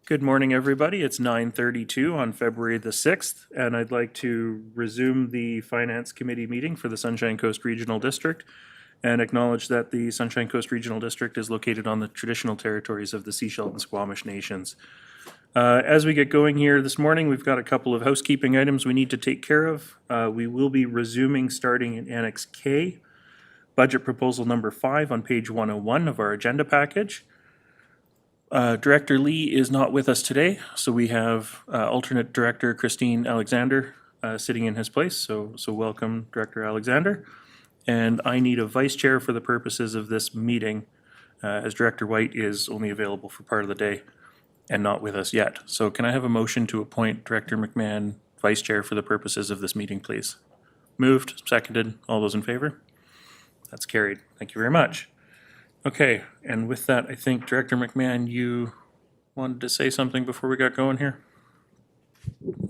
Good morning, everybody. It's 9:32 on February the 6th, and I'd like to resume the Finance Committee meeting for the Sunshine Coast Regional District and acknowledge that the Sunshine Coast Regional District is located on the traditional territories of the Sechelt and Squamish Nations. As we get going here this morning, we've got a couple of housekeeping items we need to take care of. We will be resuming starting in Annex K, Budget Proposal Number 5 on page 101 of our agenda package. Director Lee is not with us today, so we have alternate Director Christine Alexander sitting in his place. So welcome, Director Alexander. And I need a vice chair for the purposes of this meeting, as Director White is only available for part of the day and not with us yet. So can I have a motion to appoint Director McMahon vice chair for the purposes of this meeting, please? Moved, seconded. All those in favor? That's carried. Thank you very much. Okay, and with that, I think Director McMahon, you wanted to say something before we got going here?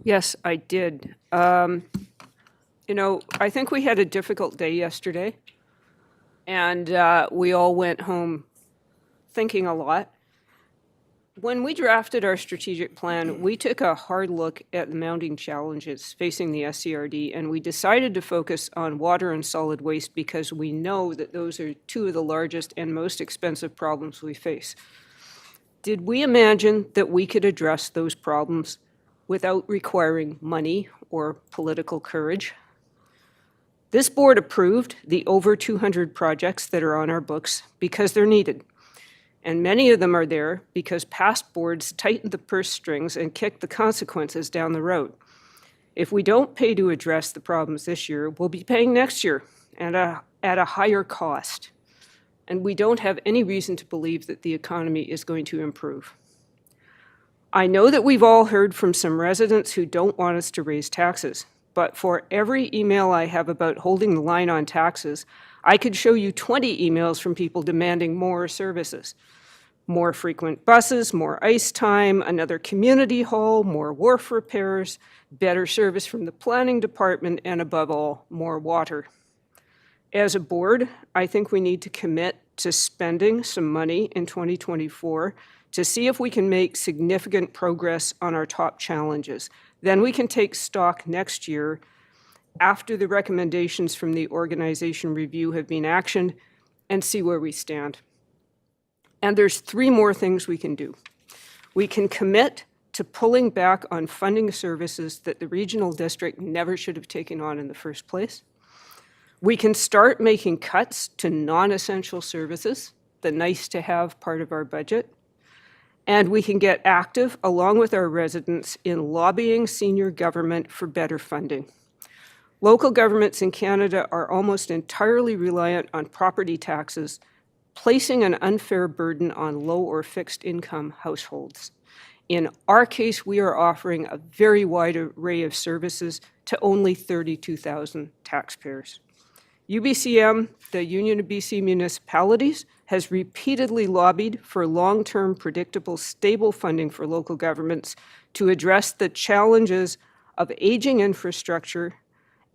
Yes, I did. I think we had a difficult day yesterday, and we all went home thinking a lot. When we drafted our strategic plan, we took a hard look at the mounting challenges facing the SCRD, and we decided to focus on water and solid waste because we know that those are two of the largest and most expensive problems we face. Did we imagine that we could address those problems without requiring money or political courage? This board approved the over 200 projects that are on our books because they're needed. And many of them are there because past boards tightened the purse strings and kicked the consequences down the road. If we don't pay to address the problems this year, we'll be paying next year and at a higher cost. And we don't have any reason to believe that the economy is going to improve. I know that we've all heard from some residents who don't want us to raise taxes, but for every email I have about holding the line on taxes, I could show you 20 emails from people demanding more services. More frequent buses, more ice time, another community hall, more wharf repairs, better service from the planning department, and above all, more water. As a board, I think we need to commit to spending some money in 2024 to see if we can make significant progress on our top challenges. Then we can take stock next year after the recommendations from the organization review have been actioned and see where we stand. And there's 3 more things we can do. We can commit to pulling back on funding services that the regional district never should have taken on in the first place. We can start making cuts to non-essential services, the nice-to-have part of our budget. And we can get active, along with our residents, in lobbying senior government for better funding. Local governments in Canada are almost entirely reliant on property taxes, placing an unfair burden on low or fixed income households. In our case, we are offering a very wide array of services to only 32,000 taxpayers. UBCM, the Union of BC Municipalities, has repeatedly lobbied for long-term, predictable, stable funding for local governments to address the challenges of aging infrastructure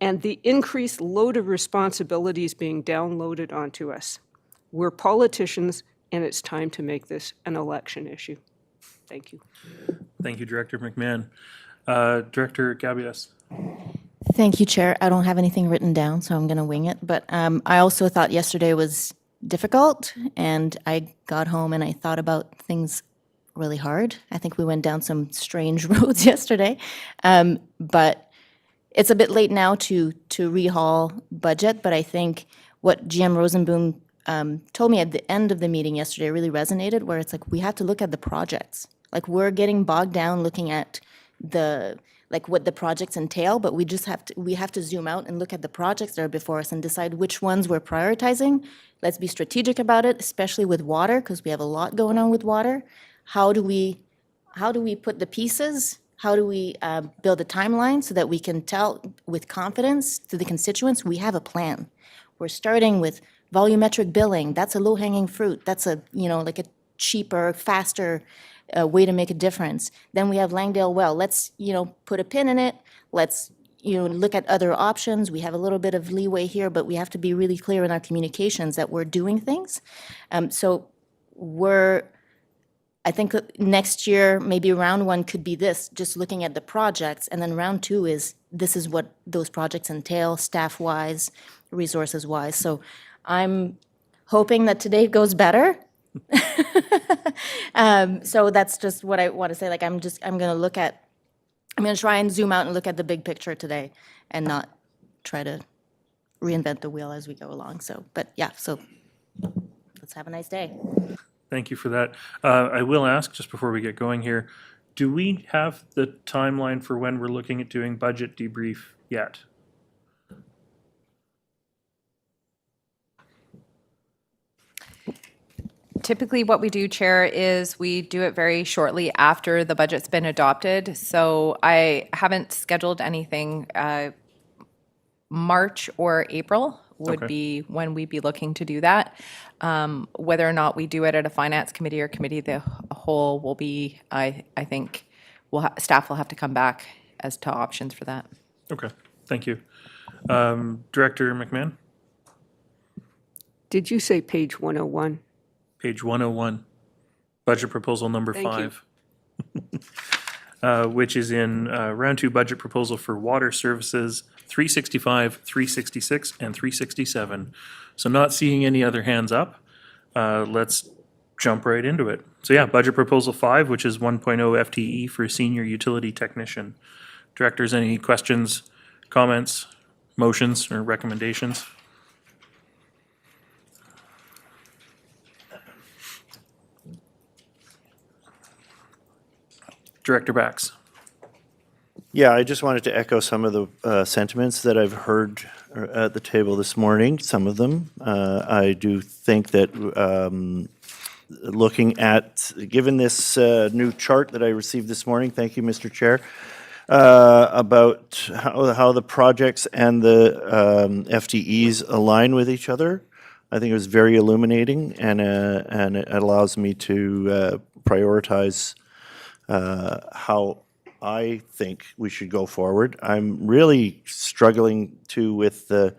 and the increased load of responsibilities being downloaded onto us. We're politicians, and it's time to make this an election issue. Thank you. Thank you, Director McMahon. Director Gabias. Thank you, Chair. I don't have anything written down, so I'm going to wing it. But I also thought yesterday was difficult, and I got home and I thought about things really hard. I think we went down some strange roads yesterday. But it's a bit late now to rehaul budget, but I think what GM Rosenboom told me at the end of the meeting yesterday really resonated, where it's like we have to look at the projects. Like we're getting bogged down looking at what the projects entail, but we have to zoom out and look at the projects that are before us and decide which ones we're prioritizing. Let's be strategic about it, especially with water, because we have a lot going on with water. How do we put the pieces? How do we build a timeline so that we can tell with confidence to the constituents we have a plan? We're starting with volumetric billing. That's a low-hanging fruit. That's a cheaper, faster way to make a difference. Then we have Langdale Well. Let's put a pin in it. Let's look at other options. We have a little bit of leeway here, but we have to be really clear in our communications that we're doing things. So we're I think that next year, maybe round one could be this, just looking at the projects, and then round two is, this is what those projects entail, staff-wise, resources-wise. So I'm hoping that today goes better. So that's just what I want to say, like, I'm gonna try and zoom out and look at the big picture today and not try to reinvent the wheel as we go along. So, but yeah, so let's have a nice day. Thank you for that. I will ask, just before we get going here, do we have the timeline for when we're looking at doing budget debrief yet? Typically, what we do, Chair, is we do it very shortly after the budget's been adopted. So I haven't scheduled anything. March or April would Okay. be when we'd be looking to do that. Whether or not we do it at a finance committee or committee the whole will be, I think, staff will have to come back as to options for that. Okay, thank you. Director McMahon, Did you say page 101? page 101, budget proposal number Thank you. 5. Which is in round two budget proposal for water services, 365, 366, and 367. So not seeing any other hands up, let's jump right into it. So yeah, budget proposal 5, which is 1.0 FTE for senior utility technician. Directors, any questions, comments, motions, or recommendations? Director Bax. Yeah, I just wanted to echo some of the sentiments that I've heard at the table this morning, some of them. I do think that looking at, given this new chart that I received this morning, thank you, Mr. Chair, about how the projects and the FTEs align with each other, I think it was very illuminating, and it allows me to prioritize how I think we should go forward. I'm really struggling too with the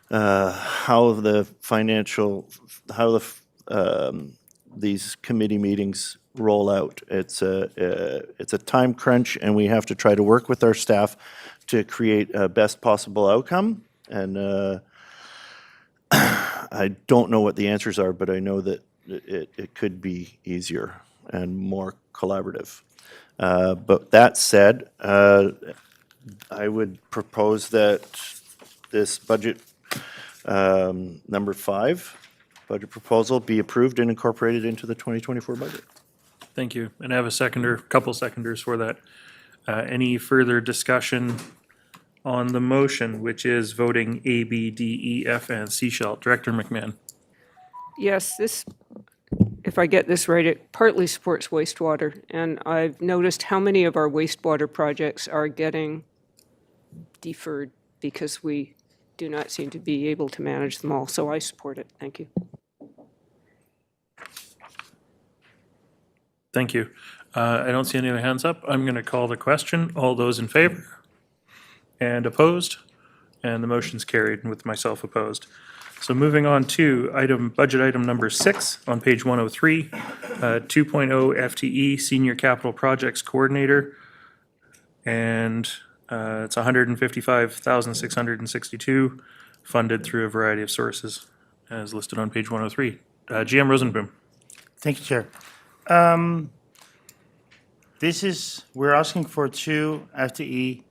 how these committee meetings roll out. It's a time crunch, and we have to try to work with our staff to create a best possible outcome. And I don't know what the answers are, but I know that it could be easier and more collaborative. But that said, I would propose that this budget number 5, budget proposal, be approved and incorporated into the 2024 budget. Thank you. And I have a seconder, couple seconders for that. Any further discussion on the motion, which is voting A, B, D, E, F, and C shell? Director McMahon. Yes, this, if I get this right, it partly supports wastewater. And I've noticed how many of our wastewater projects are getting deferred because we do not seem to be able to manage them all. So I support it. Thank you. Thank you. I don't see any other hands up. I'm going to call the question. All those in favor? And opposed? And the motion's carried with myself opposed. So moving on to budget item number 6 on page 103, 2.0 FTE Senior Capital Projects Coordinator. And it's 155,662 funded through a variety of sources as listed on page 103. GM Rosenboom. Thank you, Chair. We're asking for 2 FTE,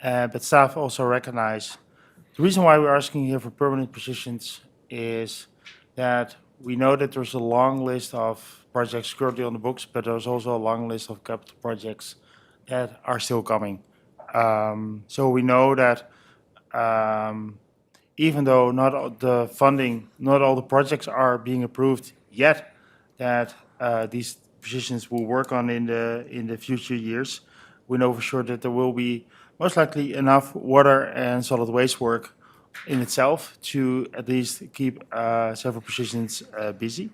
but staff also recognize the reason why we're asking here for permanent positions is that we know that there's a long list of projects currently on the books, but there's also a long list of capital projects that are still coming. So we know that even though not all the funding, not all the projects are being approved yet, that these positions will work on in the future years. We know for sure that there will be most likely enough water and solid waste work in itself to at least keep several positions busy.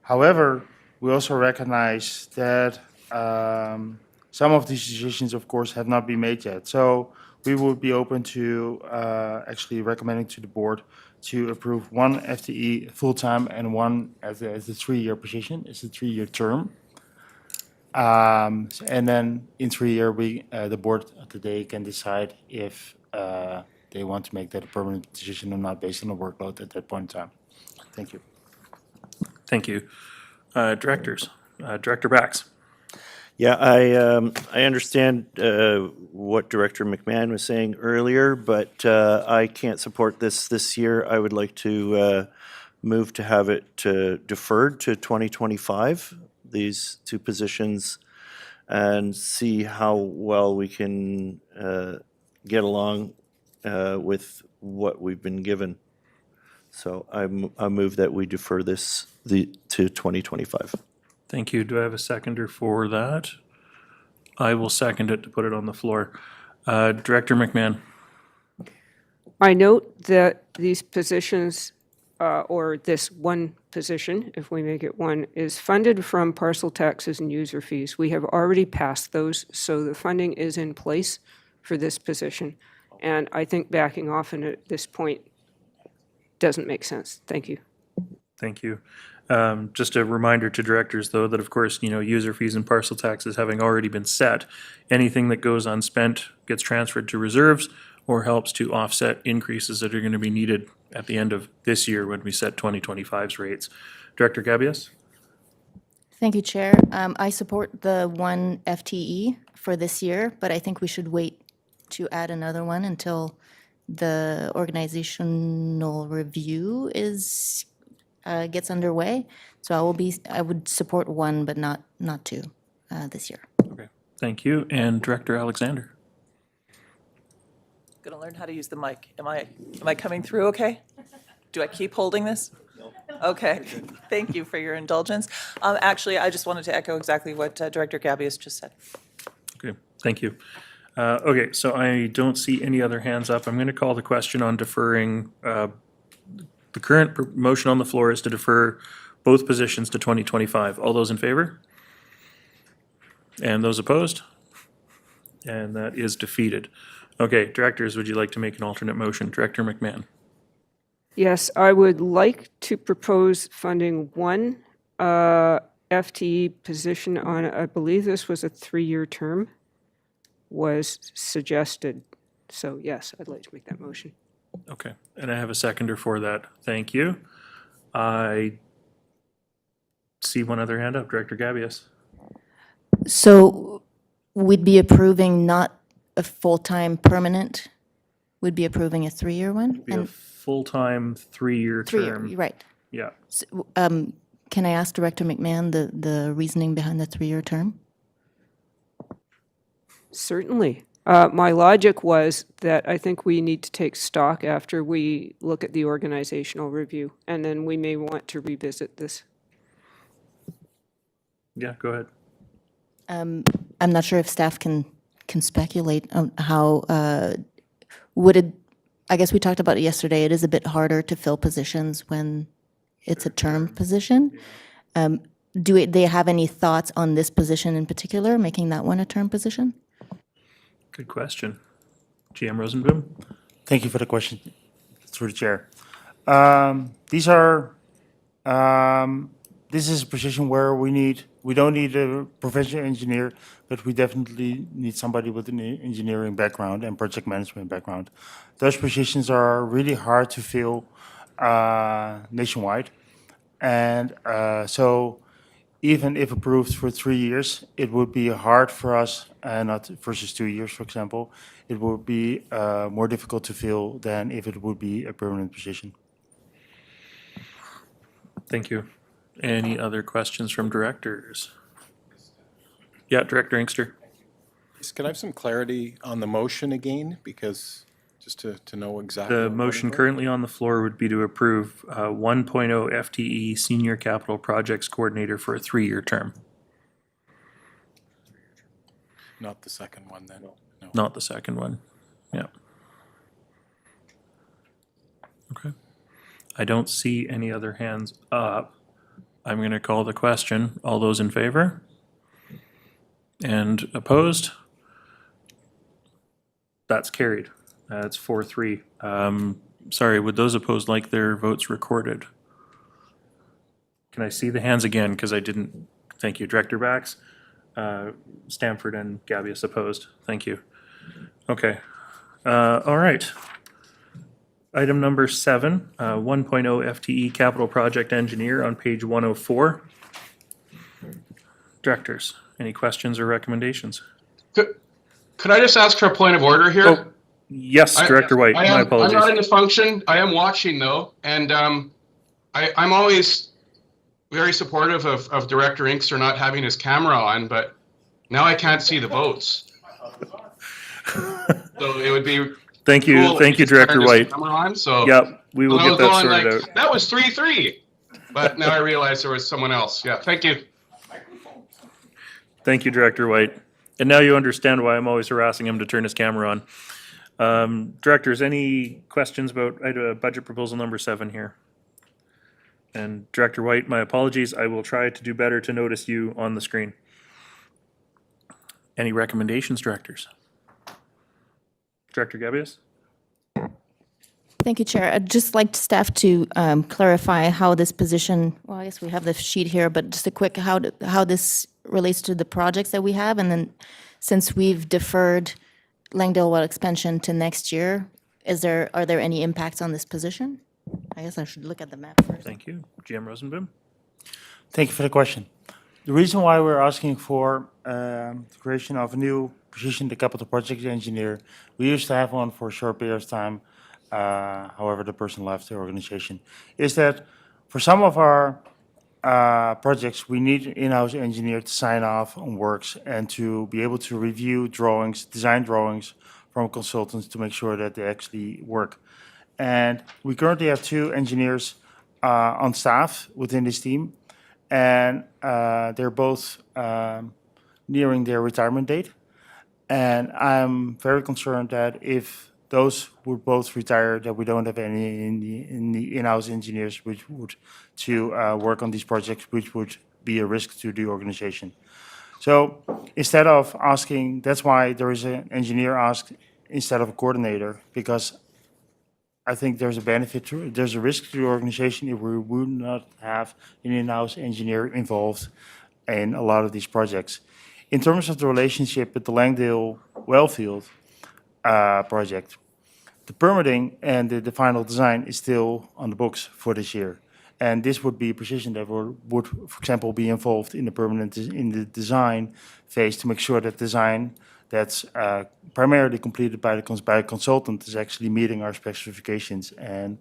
However, we also recognize that some of these decisions, of course, have not been made yet. So we would be open to actually recommending to the board to approve one FTE full-time and one as a 3-year position. It's a 3-year term. And then in 3 year, the board today can decide if they want to make that a permanent position or not based on the workload at that point in time. Thank you. Thank you. Directors, Director Bax. Yeah, I understand what Director McMahon was saying earlier, but I can't support this year. I would like to move to have it deferred to 2025, these two positions, and see how well we can get along with what we've been given. So I move that we defer this to 2025. Thank you. Do I have a seconder for that? I will second it to put it on the floor. Director McMahon. I note that these positions, or this one position, if we make it one, is funded from parcel taxes and user fees. We have already passed those, so the funding is in place for this position. And I think backing off at this point doesn't make sense. Thank you. Thank you. Just a reminder to directors, though, that of course, user fees and parcel taxes having already been set, anything that goes unspent gets transferred to reserves or helps to offset increases that are going to be needed at the end of this year when we set 2025's rates. Director Gabias? Thank you, Chair. I support the one FTE for this year, but I think we should wait to add another one until the organizational review gets underway. So I would support one, but not two this year. Okay. Thank you. And Director Alexander? Gonna learn how to use the mic. Am I coming through okay? Do I keep holding this? Okay, thank you for your indulgence. Actually, I just wanted to echo exactly what Director Gabias just said. Okay, thank you. Okay, so I don't see any other hands up. I'm going to call the question on deferring. The current motion on the floor is to defer both positions to 2025. All those in favor? And those opposed? And that is defeated. Okay, directors, would you like to make an alternate motion? Director McMahon. Yes, I would like to propose funding one FTE position on, I believe this was a 3-year term, was suggested. So yes, I'd like to make that motion. Okay, and I have a seconder for that. Thank you. I see one other hand up. Director Gabias. So we'd be approving not a full-time permanent, we'd be approving a 3-year one? Be a full-time 3-year Three-year, term. right. Yeah. Can I ask Director McMahon the reasoning behind the 3-year term? Certainly. My logic was that I think we need to take stock after we look at the organizational review, and then we may want to revisit this. Yeah, go ahead. I'm not sure if staff can speculate on how, would it, I guess we talked about it yesterday, it is a bit harder to fill positions when it's a term position. Do they have any thoughts on this position in particular, making that one a term position? Good question. GM Rosenboom? Thank you for the question, through the chair. This is a position where we don't need a professional engineer, but we definitely need somebody with an engineering background and project management background. Those positions are really hard to fill nationwide. And so even if approved for 3 years, it would be hard for us, not versus 2 years, for example, it would be more difficult to fill than if it would be a permanent position. Thank you. Any other questions from directors? Yeah, Director Inkster. Can I have some clarity on the motion again? Because just to know exactly. The what we're motion voting currently on the floor would be to approve 1.0 FTE Senior Capital Projects Coordinator for a 3-year term. for? Not the second one then? No. Not the second one. Yeah. Okay. I don't see any other hands up. I'm going to call the question. All those in favor? And opposed? That's carried. That's 4-3. Sorry, would those opposed like their votes recorded? Can I see the hands again, because I didn't, thank you, Director Bax, Stanford and Gabius opposed, thank you. Okay, all right. Item number 7, 1.0 FTE Capital Project Engineer on page 104. Directors, any questions or recommendations? Could I just ask for a point of order here? Oh, yes, Director White, my I'm not apologies. in the function. I am watching though, and I'm always very supportive of Director Inkster not having his camera on, but now I can't see the votes. So it would be Thank you, cool if thank he you, just turned Director his White. camera on, so Yep, we will I get was that going sorted like, out. that was 3-3. But now I realize there was someone else. Yeah, thank you. Thank you, Director White. And now you understand why I'm always harassing him to turn his camera on. Directors, any questions about budget proposal number 7 here? And Director White, my apologies. I will try to do better to notice you on the screen. Any recommendations, directors? Director Gabius? Thank you, Chair. I'd just like staff to clarify how this position, well, I guess we have the sheet here, but just a quick, how this relates to the projects that we have. And then since we've deferred Langdale Well expansion to next year, are there any impacts on this position? I guess I should look at the map first. Thank you. GM Rosenboom? Thank you for the question. The reason why we're asking for the creation of a new position, the capital project engineer, we used to have one for a short period of time, however the person left the organization, is that for some of our projects, we need an in-house engineer to sign off on works and to be able to review drawings, design drawings from consultants to make sure that they actually work. And we currently have 2 engineers on staff within this team, and they're both nearing their retirement date. And I'm very concerned that if those would both retire, that we don't have any in the in-house engineers which would to work on these projects, which would be a risk to the organization. So instead of asking, that's why there is an engineer asked instead of a coordinator, because I think there's a benefit to it. There's a risk to the organization if we would not have an in-house engineer involved in a lot of these projects. In terms of the relationship with the Langdale Wellfield project, the permitting and the final design is still on the books for this year. And this would be a position that would, for example, be involved in the design phase to make sure that design that's primarily completed by a consultant is actually meeting our specifications and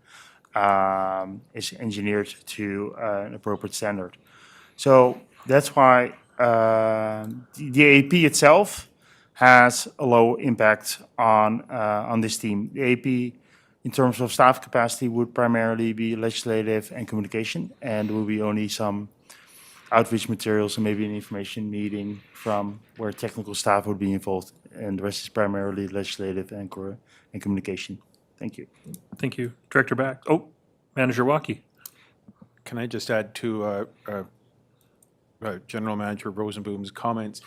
is engineered to an appropriate standard. So that's why the AP itself has a low impact on this team. The AP, in terms of staff capacity, would primarily be legislative and communication, and there will be only some outreach materials and maybe an information meeting from where technical staff would be involved, and the rest is primarily legislative and communication. Thank you. Thank you. Director Back. Oh, Manager Walkie. Can I just add to General Manager Rosenboom's comments?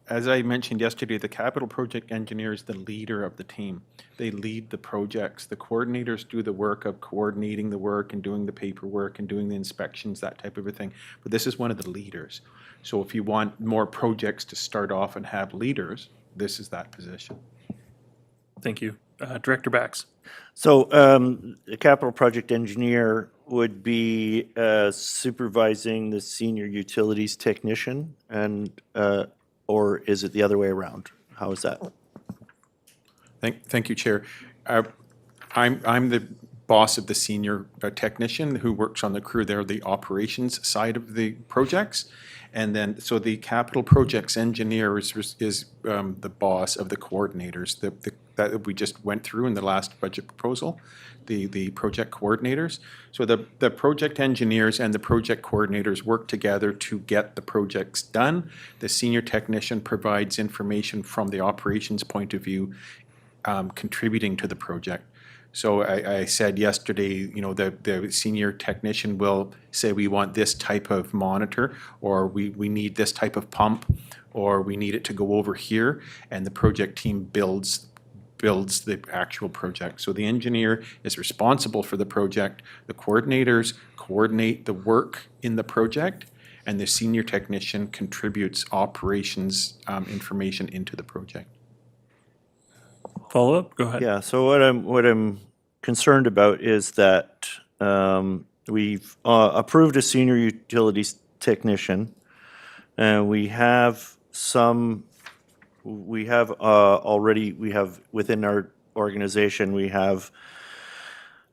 As I mentioned yesterday, the capital project engineer is the leader of the team. They lead the projects. The coordinators do the work of coordinating the work and doing the paperwork and doing the inspections, that type of a thing. But this is one of the leaders. So if you want more projects to start off and have leaders, this is that position. Thank you. Director Bax. So the capital project engineer would be supervising the senior utilities technician, and or is it the other way around? How is that? Thank you, Chair. I'm the boss of the senior technician who works on the crew. They're the operations side of the projects. And then, so the capital projects engineer is the boss of the coordinators that we just went through in the last budget proposal, the project coordinators. So the project engineers and the project coordinators work together to get the projects done. The senior technician provides information from the operations point of view, contributing to the project. So I said yesterday, you know, the senior technician will say we want this type of monitor, or we need this type of pump, or we need it to go over here, and the project team builds builds the actual project. So the engineer is responsible for the project. The coordinators coordinate the work in the project, and the senior technician contributes operations information into the project. Follow-up? Go ahead. Yeah, so what I'm concerned about is that we've approved a senior utilities technician, and we have already, within our organization, we have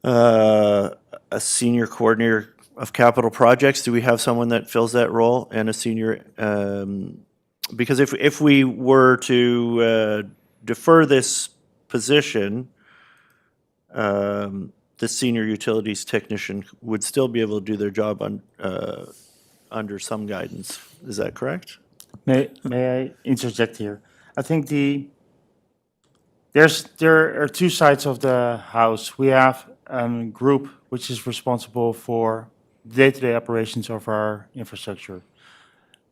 a senior coordinator of capital projects. Do we have someone that fills that role, and a senior, because if we were to defer this position, the senior utilities technician would still be able to do their job under some guidance. Is that correct? May I interject here? I think there are two sides of the house. We have a group which is responsible for day-to-day operations of our infrastructure.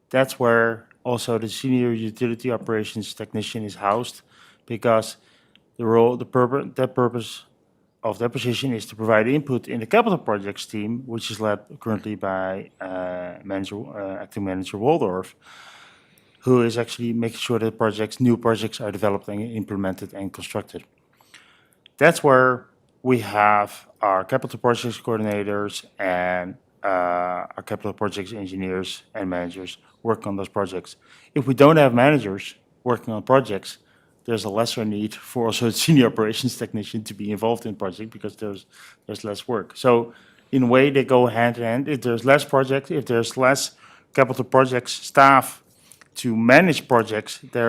That's where also the senior utility operations technician is housed, because the purpose of that position is to provide input in the capital projects team, which is led currently by acting manager Waldorf, who is actually making sure that new projects are developed and implemented and constructed. That's where we have our capital projects coordinators and our capital projects engineers and managers work on those projects. If we don't have managers working on projects, there's a lesser need for also a senior operations technician to be involved in project, because there's less work. So in a way, they go hand in hand. If there's less projects, if there's less capital projects staff to manage projects, they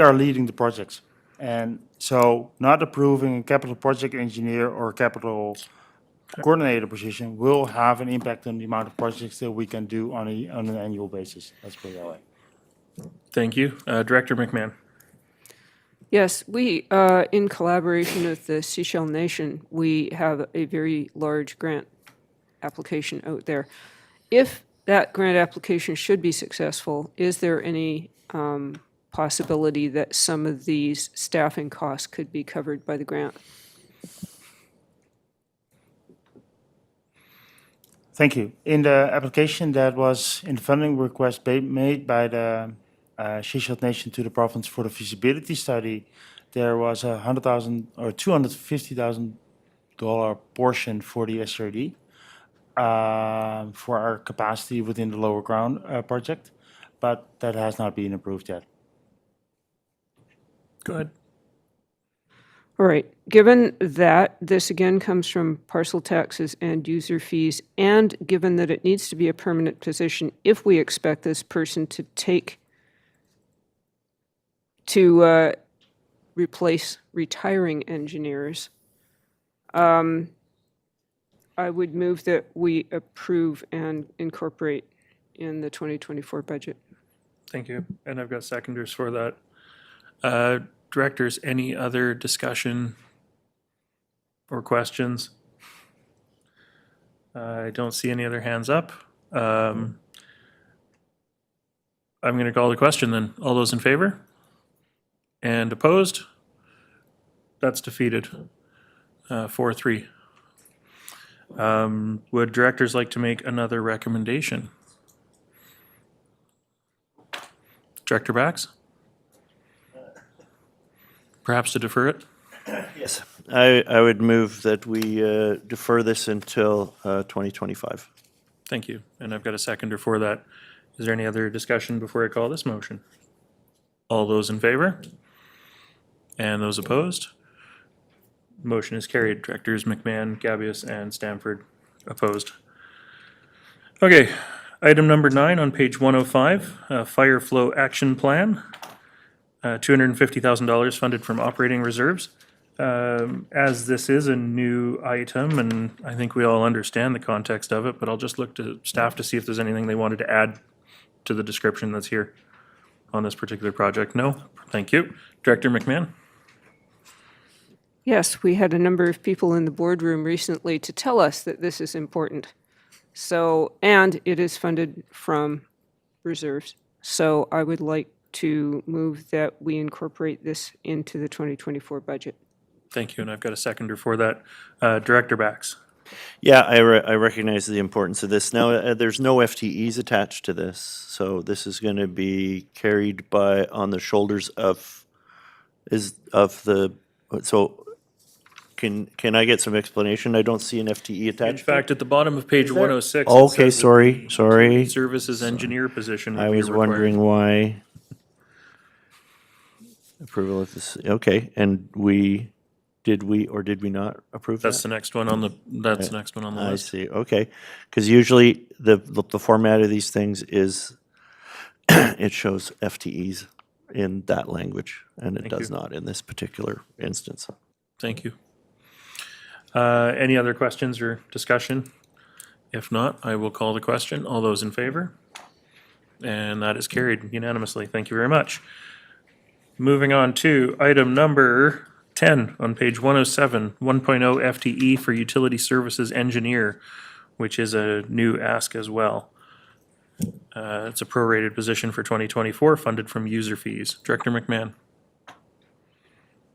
are leading the projects. And so not approving a capital project engineer or capital coordinator position will have an impact on the amount of projects that we can do on an annual basis. Let's put it that way. Thank you. Director McMahon. Yes, we, in collaboration with the Seychelle Nation, we have a very large grant application out there. If that grant application should be successful, is there any possibility that some of these staffing costs could be covered by the grant? Thank you. In the application that was in the funding request made by the Seychelles Nation to the province for the feasibility study, there was a $100,000 or $250,000 portion for the SRD for our capacity within the lower ground project, but that has not been approved yet. Go ahead. All right. Given that this again comes from parcel taxes and user fees, and given that it needs to be a permanent position, if we expect this person to replace retiring engineers, I would move that we approve and incorporate in the 2024 budget. Thank you. And I've got seconders for that. Directors, any other discussion or questions? I don't see any other hands up. I'm going to call the question then. All those in favor? And opposed? That's defeated. 4-3. Would directors like to make another recommendation? Director Bax? Perhaps to defer it? Yes. I would move that we defer this until 2025. Thank you. And I've got a seconder for that. Is there any other discussion before I call this motion? All those in favor? And those opposed? Motion is carried. Directors McMahon, Gabius, and Stamford opposed. Okay, item number 9 on page 105, Fire Flow Action Plan. $250,000 funded from operating reserves. As this is a new item, and I think we all understand the context of it, but I'll just look to staff to see if there's anything they wanted to add to the description that's here on this particular project. No? Thank you. Director McMahon? Yes, we had a number of people in the boardroom recently to tell us that this is important. So, and it is funded from reserves. So I would like to move that we incorporate this into the 2024 budget. Thank you, and I've got a seconder for that. Director Bax. Yeah, I recognize the importance of this. Now, there's no FTEs attached to this, so this is going to be carried on the shoulders of so can I get some explanation? I don't see an FTE In attached. fact, at the bottom of page 106. it Okay, says that the sorry. Services engineer position would I be was required. wondering why. Approval of this, okay, and did we not approve that? That's the next one on the I list. see, okay. Because usually the format of these things is, it shows FTEs in that language, and it does you. not in this particular instance. Thank you. Any other questions or discussion? If not, I will call the question. All those in favor? And that is carried unanimously. Thank you very much. Moving on to item number 10 on page 107, 1.0 FTE for utility services engineer, which is a new ask as well. It's a prorated position for 2024, funded from user fees. Director McMahon.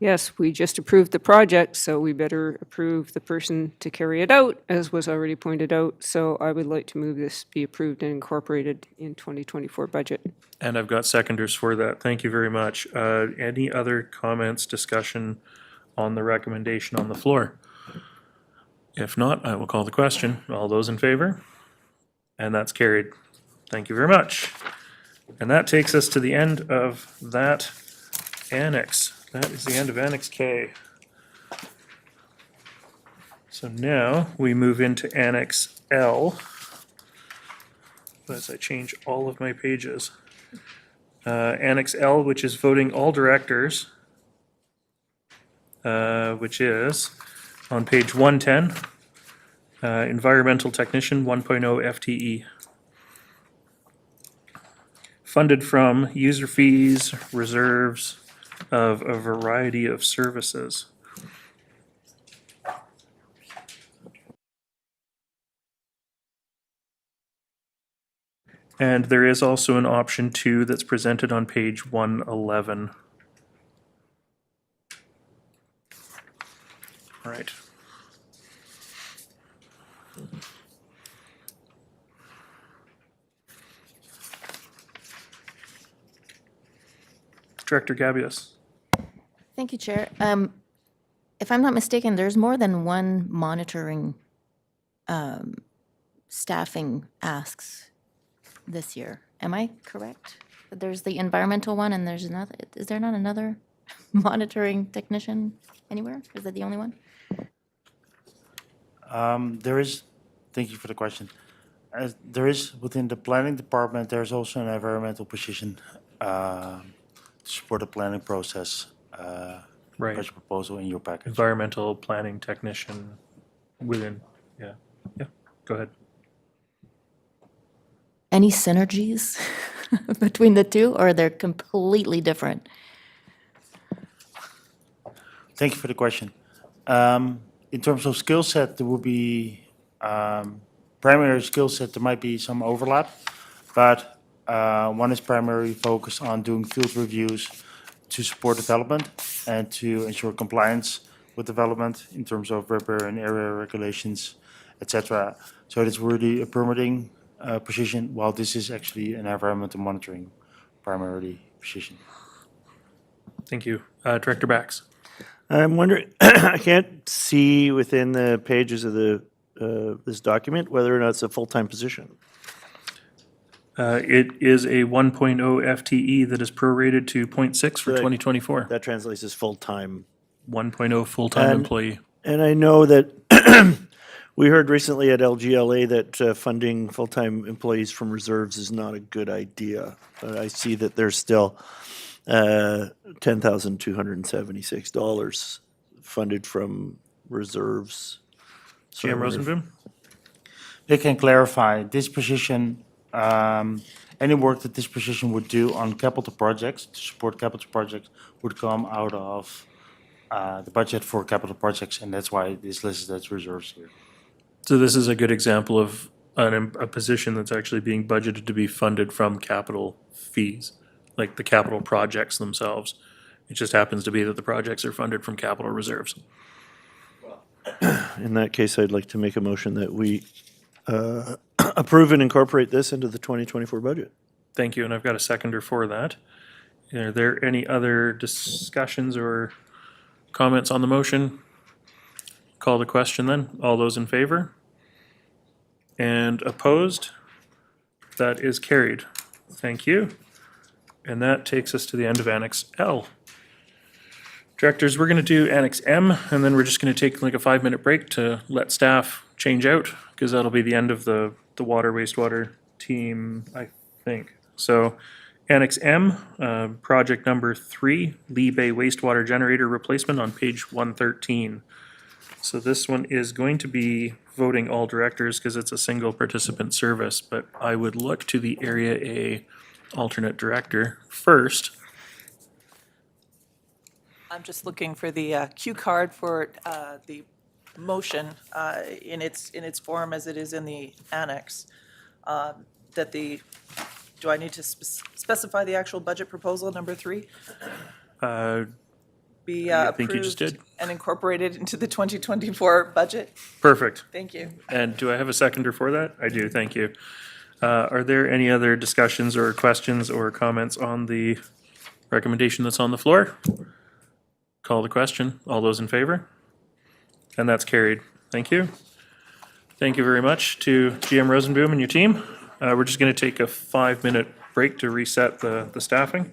Yes, we just approved the project, so we better approve the person to carry it out, as was already pointed out. So I would like to move this be approved and incorporated in 2024 budget. And I've got seconders for that. Thank you very much. Any other comments, discussion on the recommendation on the floor? If not, I will call the question. All those in favor? And that's carried. Thank you very much. And that takes us to the end of that annex. That is the end of Annex K. So now we move into Annex L. As I change all of my pages. Annex L, which is voting all directors, which is on page 110, environmental technician 1.0 FTE. Funded from user fees, reserves of a variety of services. And there is also an option 2 that's presented on page 111. Right. Director Gabius. Thank you, Chair. If I'm not mistaken, there's more than one monitoring staffing asks this year. Am I correct? There's the environmental one and there's another, is there not another monitoring technician anywhere? Is that the only one? There is, thank you for the question. There is, within the planning department, there's also an environmental position to support the planning process. Right. Budget proposal in your package. Environmental planning technician within, yeah, go ahead. Any synergies between the two, or they're completely different? Thank you for the question. In terms of skill set, there will be primary skill set, there might be some overlap, but one is primarily focused on doing field reviews to support development and to ensure compliance with development in terms of repair and area regulations, etc. So it's really a permitting position, while this is actually an environmental monitoring primarily position. Thank you. Director Bax. I'm wondering, I can't see within the pages of this document whether or not it's a full-time position. It is a 1.0 FTE that is prorated to 0.6 for That- 2024. That translates as full-time. 1.0 full-time And- employee. And I know that we heard recently at LGLA that funding full-time employees from reserves is not a good idea. But I see that there's still $10,276 funded from reserves. So I GM wonder if- Rosenboom? They can clarify this position, any work that this position would do on capital projects, to support capital projects, would come out of the budget for capital projects, and that's why it is listed as reserves here. So this is a good example of a position that's actually being budgeted to be funded from capital fees, like the capital projects themselves. It just happens to be that the projects are funded from capital reserves. In that case, I'd like to make a motion that we approve and incorporate this into the 2024 budget. Thank you, and I've got a seconder for that. Are there any other discussions or comments on the motion? Call the question then. All those in favor? And opposed? That is carried. Thank you. And that takes us to the end of Annex L. Directors, we're going to do Annex M, and then we're just going to take like a 5-minute break to let staff change out, because that'll be the end of the water wastewater team, I think. So Annex M, project number 3, Lee Bay wastewater generator replacement on page 113. So this one is going to be voting all directors because it's a single participant service, but I would look to the Area A alternate director first. I'm just looking for the cue card for the motion in its form as it is in the annex. Do I need to specify the actual budget proposal, number 3? Be I think you just approved did. and incorporated into the 2024 budget? Perfect. Thank you. And do I have a seconder for that? I do, thank you. Are there any other discussions or questions or comments on the recommendation that's on the floor? Call the question. All those in favor? And that's carried. Thank you. Thank you very much to GM Rosenboom and your team. We're just going to take a 5-minute break to reset the staffing.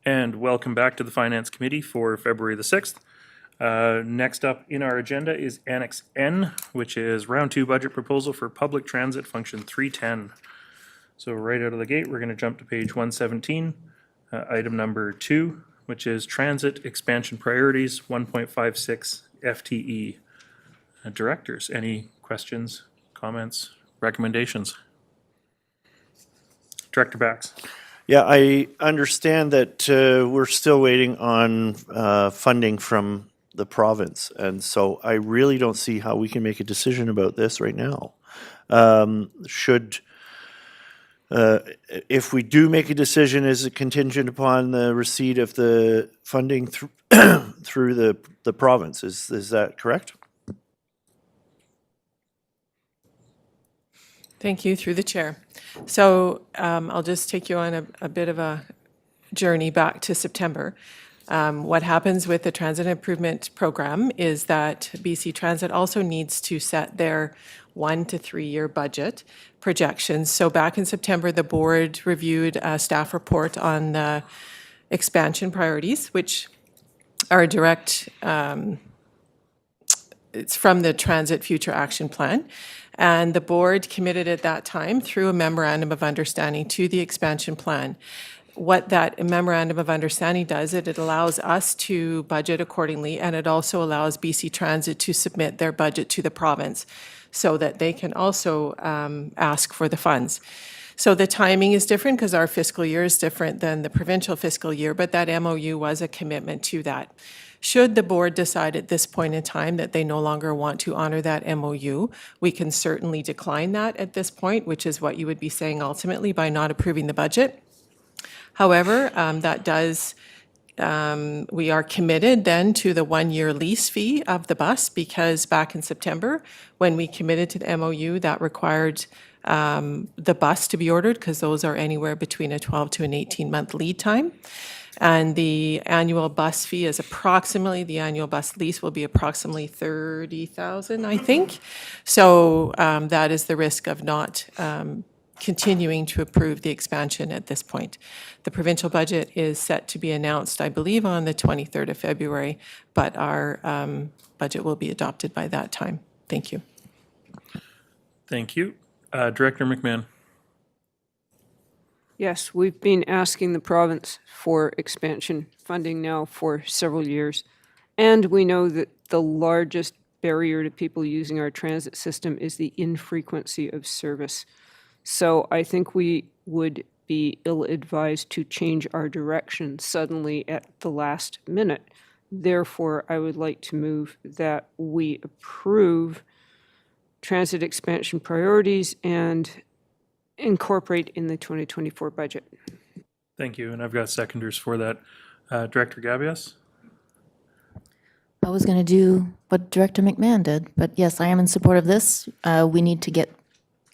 And welcome back to the Finance Committee for February the 6th. Next up in our agenda is Annex N, which is Round 2 Budget Proposal for Public Transit Function 310. So right out of the gate, we're going to jump to page 117, item number 2, which is Transit Expansion Priorities 1.56 FTE. Directors, any questions, comments, recommendations? Director Bax. Yeah, I understand that we're still waiting on funding from the province, and so I really don't see how we can make a decision about this right now. If we do make a decision, is it contingent upon the receipt of the funding through the province? Is that correct? Thank you, through the chair. So I'll just take you on a bit of a journey back to September. What happens with the Transit Improvement Program is that BC Transit also needs to set their 1 to 3 year budget projections. So back in September, the board reviewed a staff report on the expansion priorities, which are direct, it's from the Transit Future Action Plan. And the board committed at that time through a memorandum of understanding to the expansion plan. What that memorandum of understanding does, it allows us to budget accordingly, and it also allows BC Transit to submit their budget to the province so that they can also ask for the funds. So the timing is different because our fiscal year is different than the provincial fiscal year, but that MOU was a commitment to that. Should the board decide at this point in time that they no longer want to honor that MOU, we can certainly decline that at this point, which is what you would be saying ultimately by not approving the budget. However, we are committed then to the 1 year lease fee of the bus, because back in September, when we committed to the MOU, that required the bus to be ordered, because those are anywhere between a 12 to an 18-month lead time. And the annual bus fee is approximately, the annual bus lease will be approximately $30,000, I think. So that is the risk of not continuing to approve the expansion at this point. The provincial budget is set to be announced, I believe, on the 23rd of February, but our budget will be adopted by that time. Thank you. Thank you. Director McMahon. Yes, we've been asking the province for expansion funding now for several years. And we know that the largest barrier to people using our transit system is the infrequency of service. So I think we would be ill-advised to change our direction suddenly at the last minute. Therefore, I would like to move that we approve transit expansion priorities and incorporate in the 2024 budget. Thank you, and I've got seconders for that. Director Gabias? I was going to do what Director McMahon did, but yes, I am in support of this. We need to get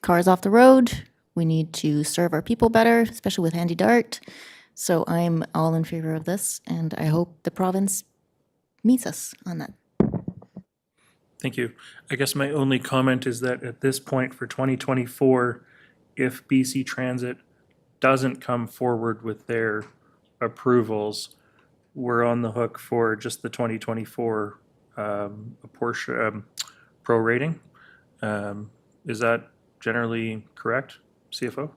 cars off the road. We need to serve our people better, especially with Handy Dart. So I'm all in favor of this, and I hope the province meets us on that. Thank you. I guess my only comment is that at this point for 2024, if BC Transit doesn't come forward with their approvals, we're on the hook for just the 2024 portion prorating. Is that generally correct, CFO?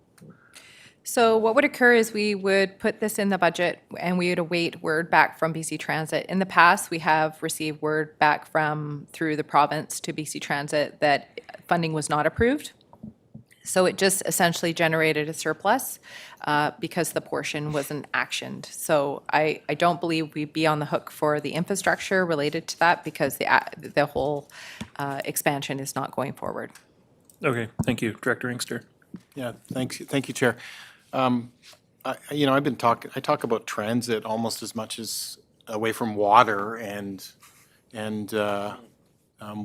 So what would occur is we would put this in the budget and we would await word back from BC Transit. In the past, we have received word back through the province to BC Transit that funding was not approved. So it just essentially generated a surplus because the portion wasn't actioned. So I don't believe we'd be on the hook for the infrastructure related to that because the whole expansion is not going forward. Okay, thank you. Director Inkster. Yeah, thank you, Chair. I talk about transit almost as much as away from water and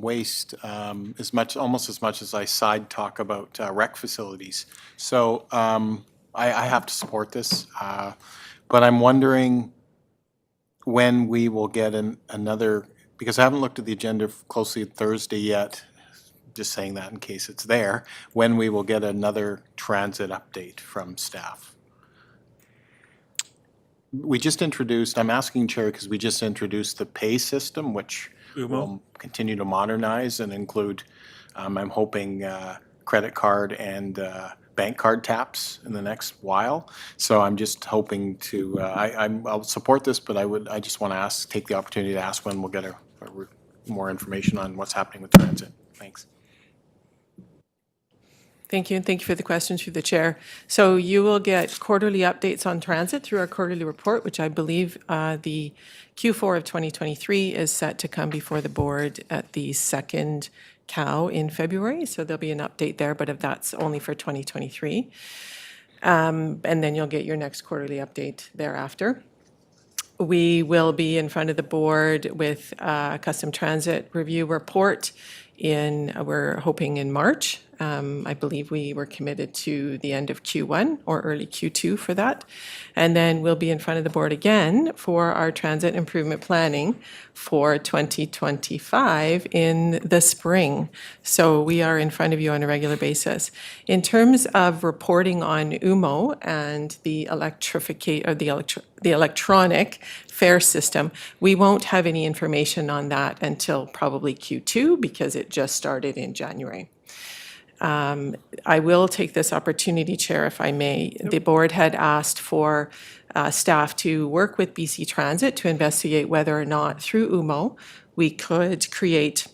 waste almost as much as I side talk about rec facilities. So I have to support this, but I'm wondering when we will get another, because I haven't looked at the agenda closely Thursday yet, just saying that in case it's there, when we will get another transit update from staff. we just introduced, I'm asking Chair because we just introduced the pay system, which will continue to modernize and include, I'm hoping, credit card and bank card taps in the next while. So I'm just hoping to, I'll support this, but I just want to take the opportunity to ask when we'll get more information on what's happening with transit. Thanks. Thank you, and thank you for the question through the chair. So you will get quarterly updates on transit through our quarterly report, which I believe the Q4 of 2023 is set to come before the board at the second COW in February. So there'll be an update there, but if that's only for 2023. And then you'll get your next quarterly update thereafter. We will be in front of the board with a custom transit review report we're hoping in March. I believe we were committed to the end of Q1 or early Q2 for that. And then we'll be in front of the board again for our transit improvement planning for 2025 in the spring. So we are in front of you on a regular basis. In terms of reporting on UMO and the the electronic fare system, we won't have any information on that until probably Q2 because it just started in January. I will take this opportunity, Chair, if I may. The board had asked for staff to work with BC Transit to investigate whether or not through UMO we could create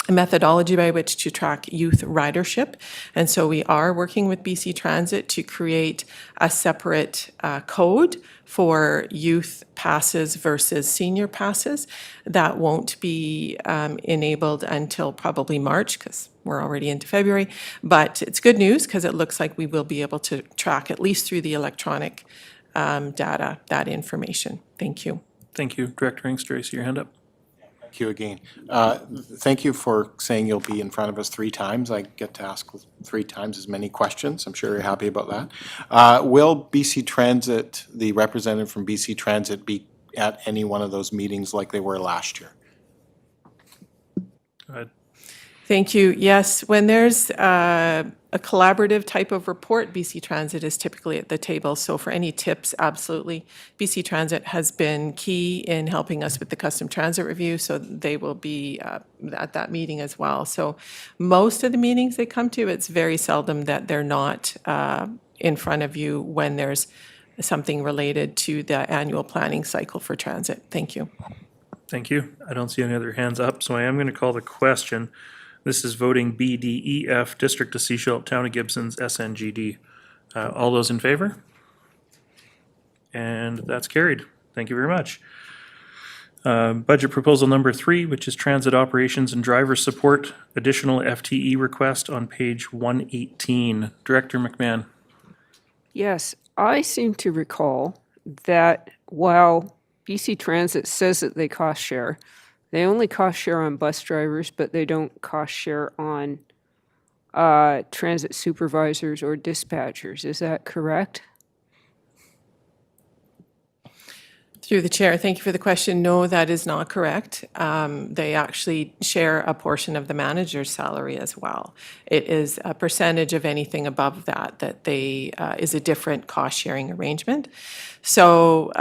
a methodology by which to track youth ridership. And so we are working with BC Transit to create a separate code for youth passes versus senior passes. That won't be enabled until probably March because we're already into February. But it's good news because it looks like we will be able to track at least through the electronic data that information. Thank you. Thank you. Director Inkster, I see your hand up. Thank you again. Thank you for saying you'll be in front of us 3 times. I get to ask 3 times as many questions. I'm sure you're happy about that. Will BC Transit, the representative from BC Transit, be at any one of those meetings like they were last year? Go ahead. Thank you. Yes, when there's a collaborative type of report, BC Transit is typically at the table. So for any tips, absolutely. BC Transit has been key in helping us with the custom transit review, so they will be at that meeting as well. So most of the meetings they come to, it's very seldom that they're not in front of you when there's something related to the annual planning cycle for transit. Thank you. Thank you. I don't see any other hands up, so I am going to call the question. This is voting BDEF, District of Sechelt, Town of Gibson's SNGD. All those in favor? And that's carried. Thank you very much. Budget proposal number 3, which is transit operations and driver support, additional FTE request on page 118. Director McMahon. Yes, I seem to recall that while BC Transit says that they cost share, they only cost share on bus drivers, but they don't cost share on transit supervisors or dispatchers. Is that correct? Through the chair, thank you for the question. No, that is not correct. They actually share a portion of the manager's salary as well. It is a percentage of anything above that they is a different cost sharing arrangement. So,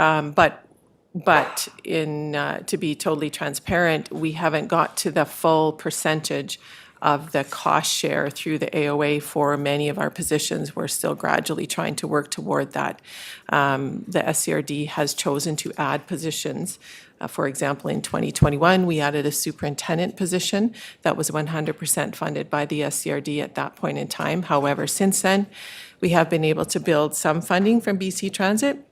but in to be totally transparent, we haven't got to the full percentage of the cost share through the AOA for many of our positions. We're still gradually trying to work toward that. The SCRD has chosen to add positions. For example, in 2021, we added a superintendent position that was 100% funded by the SCRD at that point in time. However, since then, we have been able to build some funding from BC Transit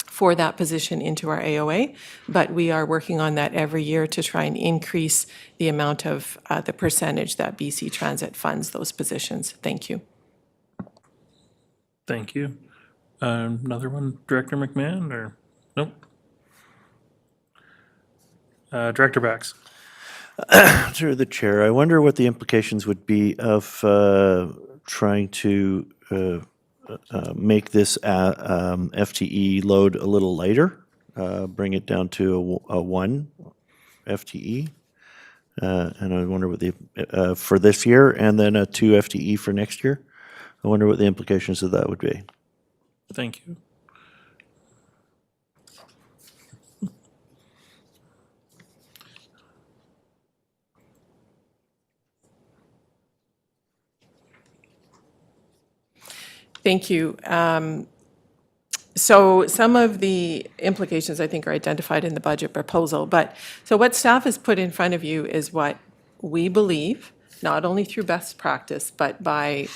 for that position into our AOA, but we are working on that every year to try and increase the amount of the percentage that BC Transit funds those positions. Thank you. Thank you. Another one, Director McMahon, or nope? Director Bax. Through the chair, I wonder what the implications would be of trying to make this FTE load a little lighter, bring it down to a 1 FTE. And I wonder what the, for this year, and then a 2 FTE for next year. I wonder what the implications of that would be. Thank you. Thank you. So some of the implications, I think, are identified in the budget proposal. But so what staff has put in front of you is what we believe, not only through best practice, but by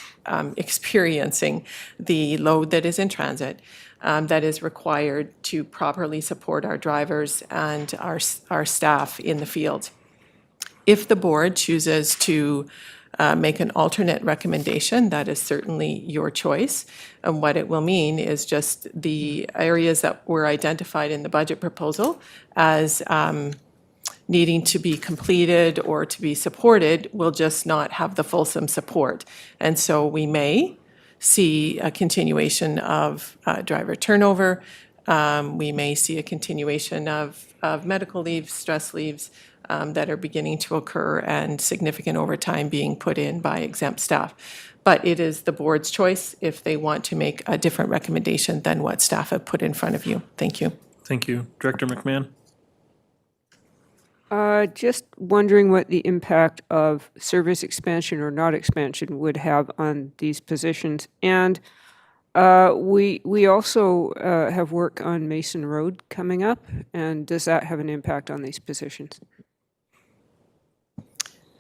experiencing the load that is in transit, that is required to properly support our drivers and our staff in the field. If the board chooses to make an alternate recommendation, that is certainly your choice. And what it will mean is just the areas that were identified in the budget proposal as needing to be completed or to be supported will just not have the fulsome support. And so we may see a continuation of driver turnover. We may see a continuation of medical leaves, stress leaves, that are beginning to occur and significant overtime being put in by exempt staff. But it is the board's choice if they want to make a different recommendation than what staff have put in front of you. Thank you. Thank you. Director McMahon? Just wondering what the impact of service expansion or not expansion would have on these positions. And we also have work on Mason Road coming up, and does that have an impact on these positions?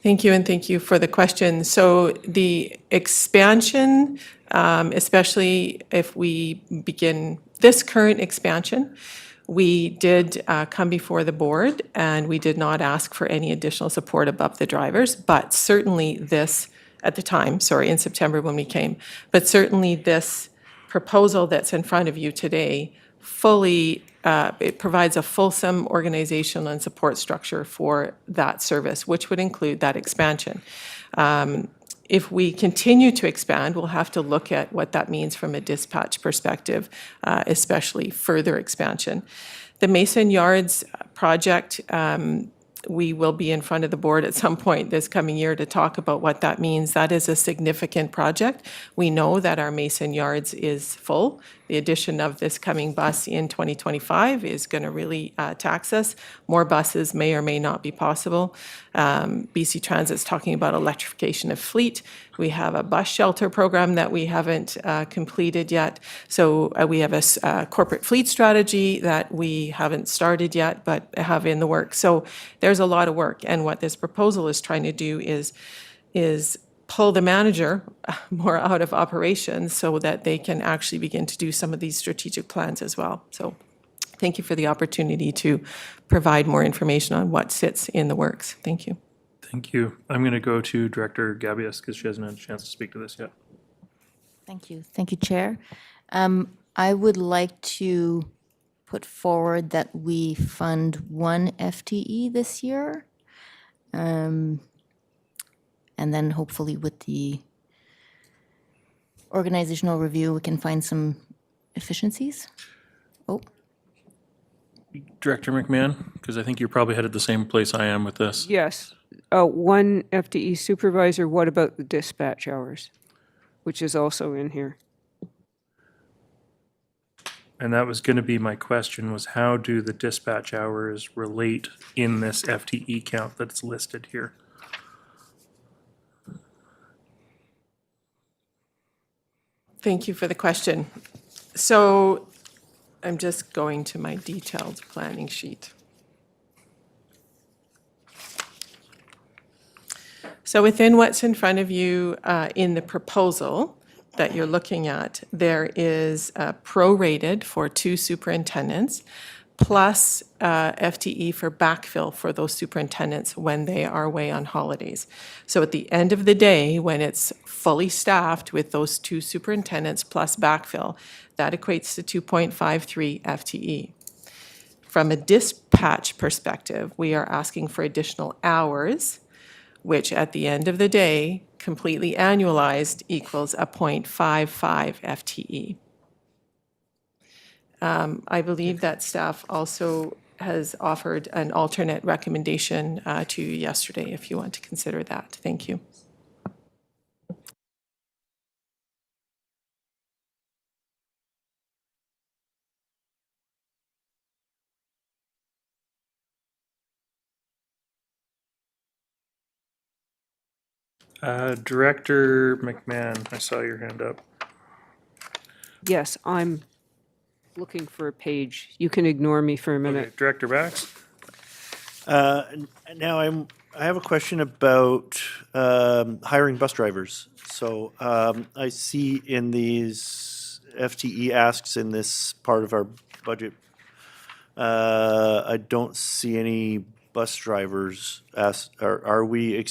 Thank you, and thank you for the question. So the expansion, especially if we begin this current expansion, we did come before the board and we did not ask for any additional support above the drivers, but certainly this, at the time, sorry, in September when we came, but certainly this proposal that's in front of you today fully, it provides a fulsome organizational and support structure for that service, which would include that expansion. If we continue to expand, we'll have to look at what that means from a dispatch perspective, especially further expansion. The Mason Yards project, we will be in front of the board at some point this coming year to talk about what that means. That is a significant project. We know that our Mason Yards is full. The addition of this coming bus in 2025 is going to really tax us. More buses may or may not be possible. BC Transit's talking about electrification of fleet. We have a bus shelter program that we haven't completed yet. So we have a corporate fleet strategy that we haven't started yet, but have in the works. So there's a lot of work. And what this proposal is trying to do is pull the manager more out of operations so that they can actually begin to do some of these strategic plans as well. So thank you for the opportunity to provide more information on what sits in the works. Thank you. Thank you. I'm going to go to Director Gabius because she hasn't had a chance to speak to this yet. Thank you. Thank you, Chair. I would like to put forward that we fund one FTE this year. And then hopefully with the organizational review, we can find some efficiencies. Oh, Director McMahon, because I think you're probably headed the same place I am with this. Yes. One FTE supervisor, what about the dispatch hours, which is also in here? And that was going to be my question, was how do the dispatch hours relate in this FTE count that's listed here? Thank you for the question. So I'm just going to my detailed planning sheet. So within what's in front of you in the proposal that you're looking at, there is prorated for 2 superintendents plus FTE for backfill for those superintendents when they are away on holidays. So at the end of the day, when it's fully staffed with those 2 superintendents plus backfill, that equates to 2.53 FTE. From a dispatch perspective, we are asking for additional hours, which at the end of the day, completely annualized equals a 0.55 FTE. I believe that staff also has offered an alternate recommendation to you yesterday, if you want to consider that. Thank you. Director McMahon, I saw your hand up. Yes, I'm looking for a page. You can ignore me for a Okay, minute. Director Bax? Now, I have a question about hiring bus drivers. So I see in these FTE asks in this part of our budget, I don't see any bus drivers. Are we,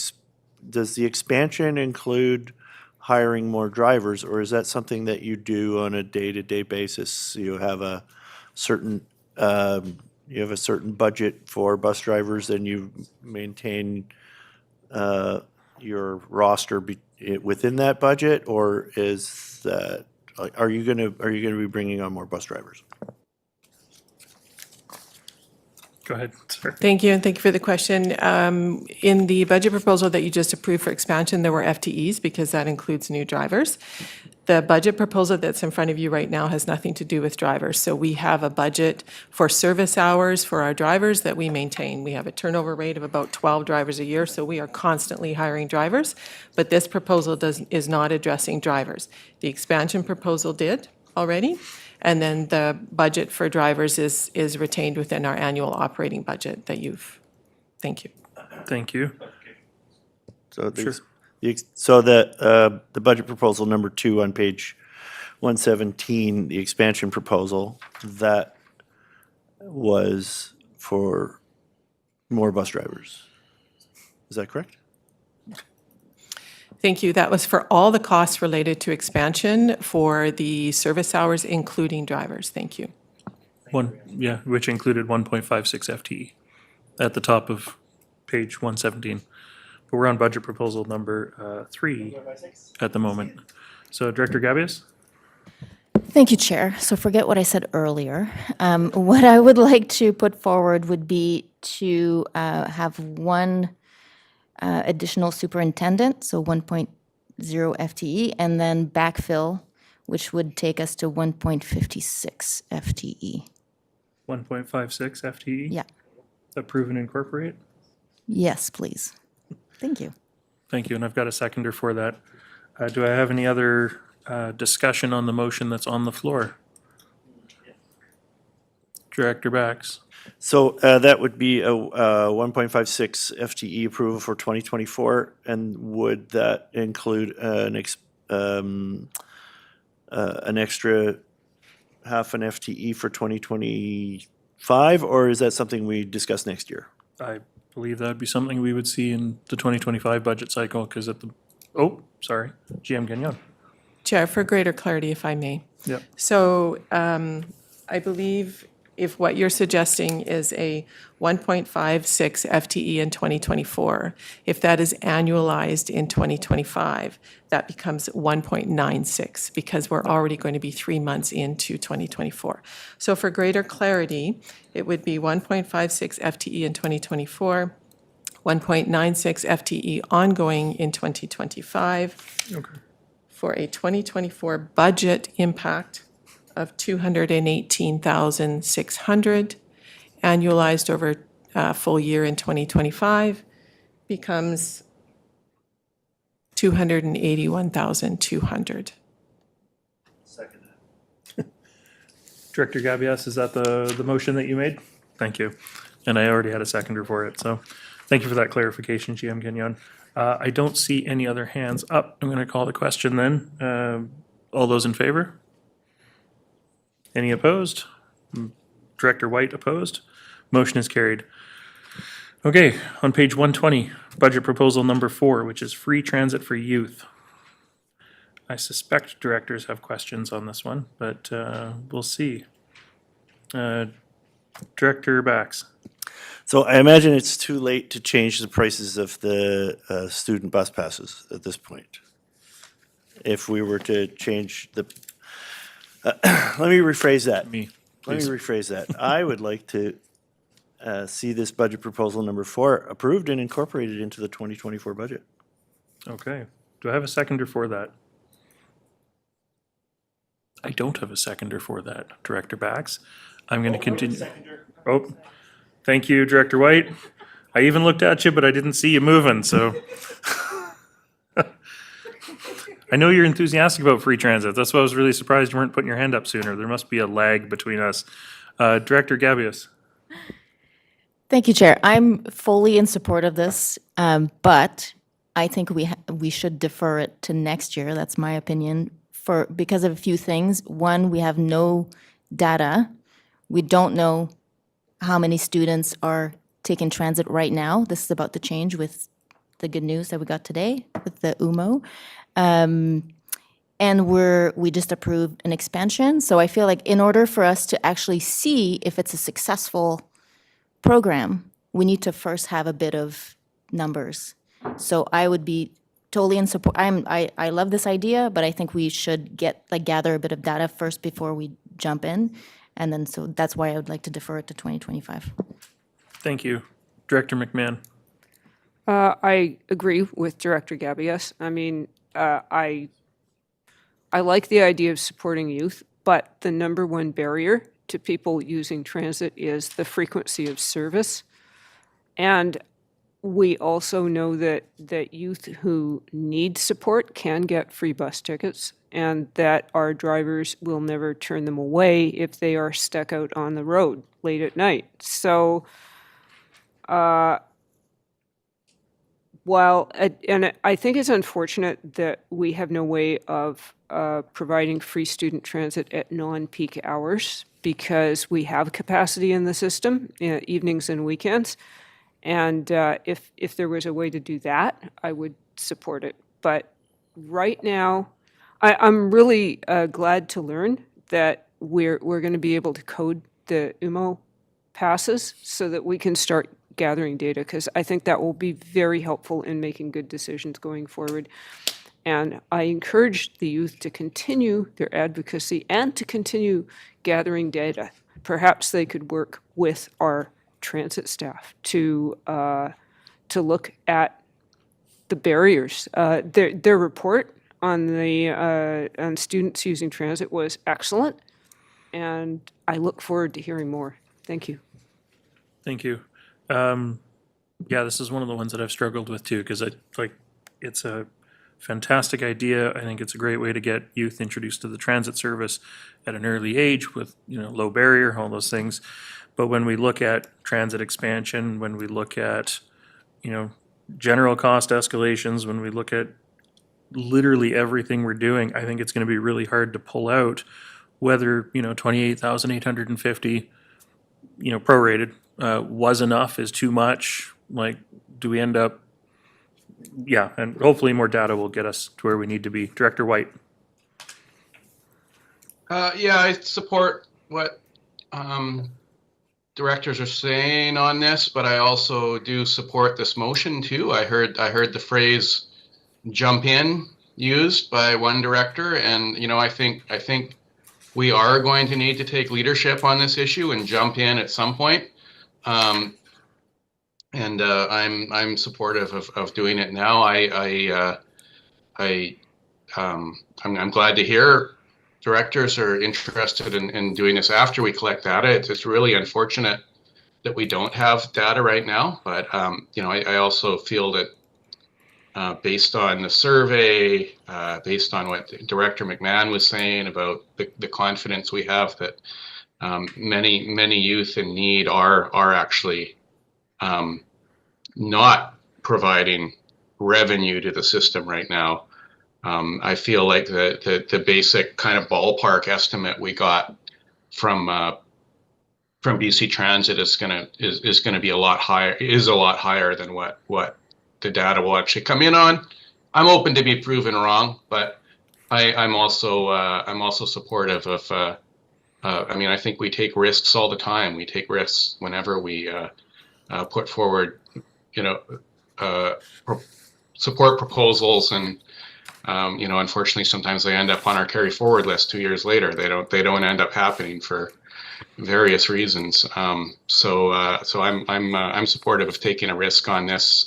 does the expansion include hiring more drivers, or is that something that you do on a day-to-day basis? You have a certain budget for bus drivers, and you maintain your roster within that budget, or is that, are you gonna be bringing on more bus drivers? Go ahead, sir. Thank you, and thank you for the question. In the budget proposal that you just approved for expansion, there were FTEs because that includes new drivers. The budget proposal that's in front of you right now has nothing to do with drivers. So we have a budget for service hours for our drivers that we maintain. We have a turnover rate of about 12 drivers a year, so we are constantly hiring drivers. But this proposal is not addressing drivers. The expansion proposal did already. And then the budget for drivers is retained within our annual operating budget that thank you. Thank you. So Sure. the budget proposal number 2 on page 117, the expansion proposal, that was for more bus drivers. Is that correct? Thank you. That was for all the costs related to expansion for the service hours, including drivers. Thank you. Which included 1.56 FTE at the top of page 117. But we're on budget proposal number 3 at the moment. So Director Gabius? Thank you, Chair. So forget what I said earlier. What I would like to put forward would be to have one additional superintendent, so 1.0 FTE, and then backfill, which would take us to 1.56 FTE. 1.56 FTE? Yeah. Approve and incorporate? Yes, please. Thank you. Thank you, and I've got a seconder for that. Do I have any other discussion on the motion that's on the floor? Director Bax? So that would be a 1.56 FTE approval for 2024, and would that include an extra half an FTE for 2025, or is that something we discuss next year? I believe that'd be something we would see in the 2025 budget cycle, because GM Gagnon. Chair, for greater clarity, if I may. Yep. So I believe if what you're suggesting is a 1.56 FTE in 2024, if that is annualized in 2025, that becomes 1.96 because we're already going to be 3 months into 2024. So for greater clarity, it would be 1.56 FTE in 2024, 1.96 FTE ongoing in 2025. Okay. For a 2024 budget impact of 218,600, annualized over a full year in 2025 becomes 281,200. Director Gabias, is that the motion that you made? Thank you. And I already had a seconder for it, so thank you for that clarification, GM Gagnon. I don't see any other hands up. I'm going to call the question then. All those in favor? Any opposed? Director White opposed? Motion is carried. Okay, on page 120, budget proposal number 4, which is free transit for youth. I suspect directors have questions on this one, but we'll see. Director Bax. So I imagine it's too late to change the prices of the student bus passes at this point. If we were to change the, let me rephrase that. I would like to see this budget proposal number 4 approved and incorporated into the 2024 budget. Okay. Do I have a seconder for that? I don't have a seconder for that, Director Bax. I'm going to continue. Oh, thank you, Director White. I even looked at you, but I didn't see you moving, so. I know you're enthusiastic about free transit. That's why I was really surprised you weren't putting your hand up sooner. There must be a lag between us. Director Gabius. Thank you, Chair. I'm fully in support of this, but I think we should defer it to next year. That's my opinion, because of a few things. One, we have no data. We don't know how many students are taking transit right now. This is about to change with the good news that we got today with the UMO. And we just approved an expansion. So I feel like in order for us to actually see if it's a successful program, we need to first have a bit of numbers. So I would be totally in support. I love this idea, but I think we should gather a bit of data first before we jump in. And then, so that's why I would like to defer it to 2025. Thank you. Director McMahon. I agree with Director Gabius. I mean, I like the idea of supporting youth, but the number one barrier to people using transit is the frequency of service. And we also know that youth who need support can get free bus tickets, and that our drivers will never turn them away if they are stuck out on the road late at night. So and I think it's unfortunate that we have no way of providing free student transit at non-peak hours, because we have capacity in the system, evenings and weekends. And if there was a way to do that, I would support it. But right now, I'm really glad to learn that we're going to be able to code the UMO passes so that we can start gathering data, because I think that will be very helpful in making good decisions going forward. And I encourage the youth to continue their advocacy and to continue gathering data. Perhaps they could work with our transit staff to look at the barriers. Their report on on students using transit was excellent, and I look forward to hearing more. Thank you. Thank you. Yeah, this is one of the ones that I've struggled with too, because it's a fantastic idea. I think it's a great way to get youth introduced to the transit service at an early age with, low barrier, all those things. But when we look at transit expansion, when we look at, general cost escalations, when we look at literally everything we're doing, I think it's going to be really hard to pull out whether, 28,850, prorated, was enough, is too much. Like, do we end up? Yeah, and hopefully more data will get us to where we need to be. Director White. Yeah, I support what directors are saying on this, but I also do support this motion too. I heard the phrase "jump in" used by one director, and I think we are going to need to take leadership on this issue and jump in at some point. And I'm supportive of doing it now. I'm glad to hear directors are interested in doing this after we collect data. It's really unfortunate that we don't have data right now, but I also feel that based on the survey, based on what Director McMahon was saying about the confidence we have that many youth in need are actually not providing revenue to the system right now. I feel like the basic kind of ballpark estimate we got from BC Transit is gonna be a lot higher than what the data will actually come in on. I'm open to be proven wrong, but I'm also supportive of. I think we take risks all the time. We take risks whenever we put forward, support proposals, and unfortunately, sometimes they end up on our carry forward list 2 years later. They don't end up happening for various reasons. So I'm supportive of taking a risk on this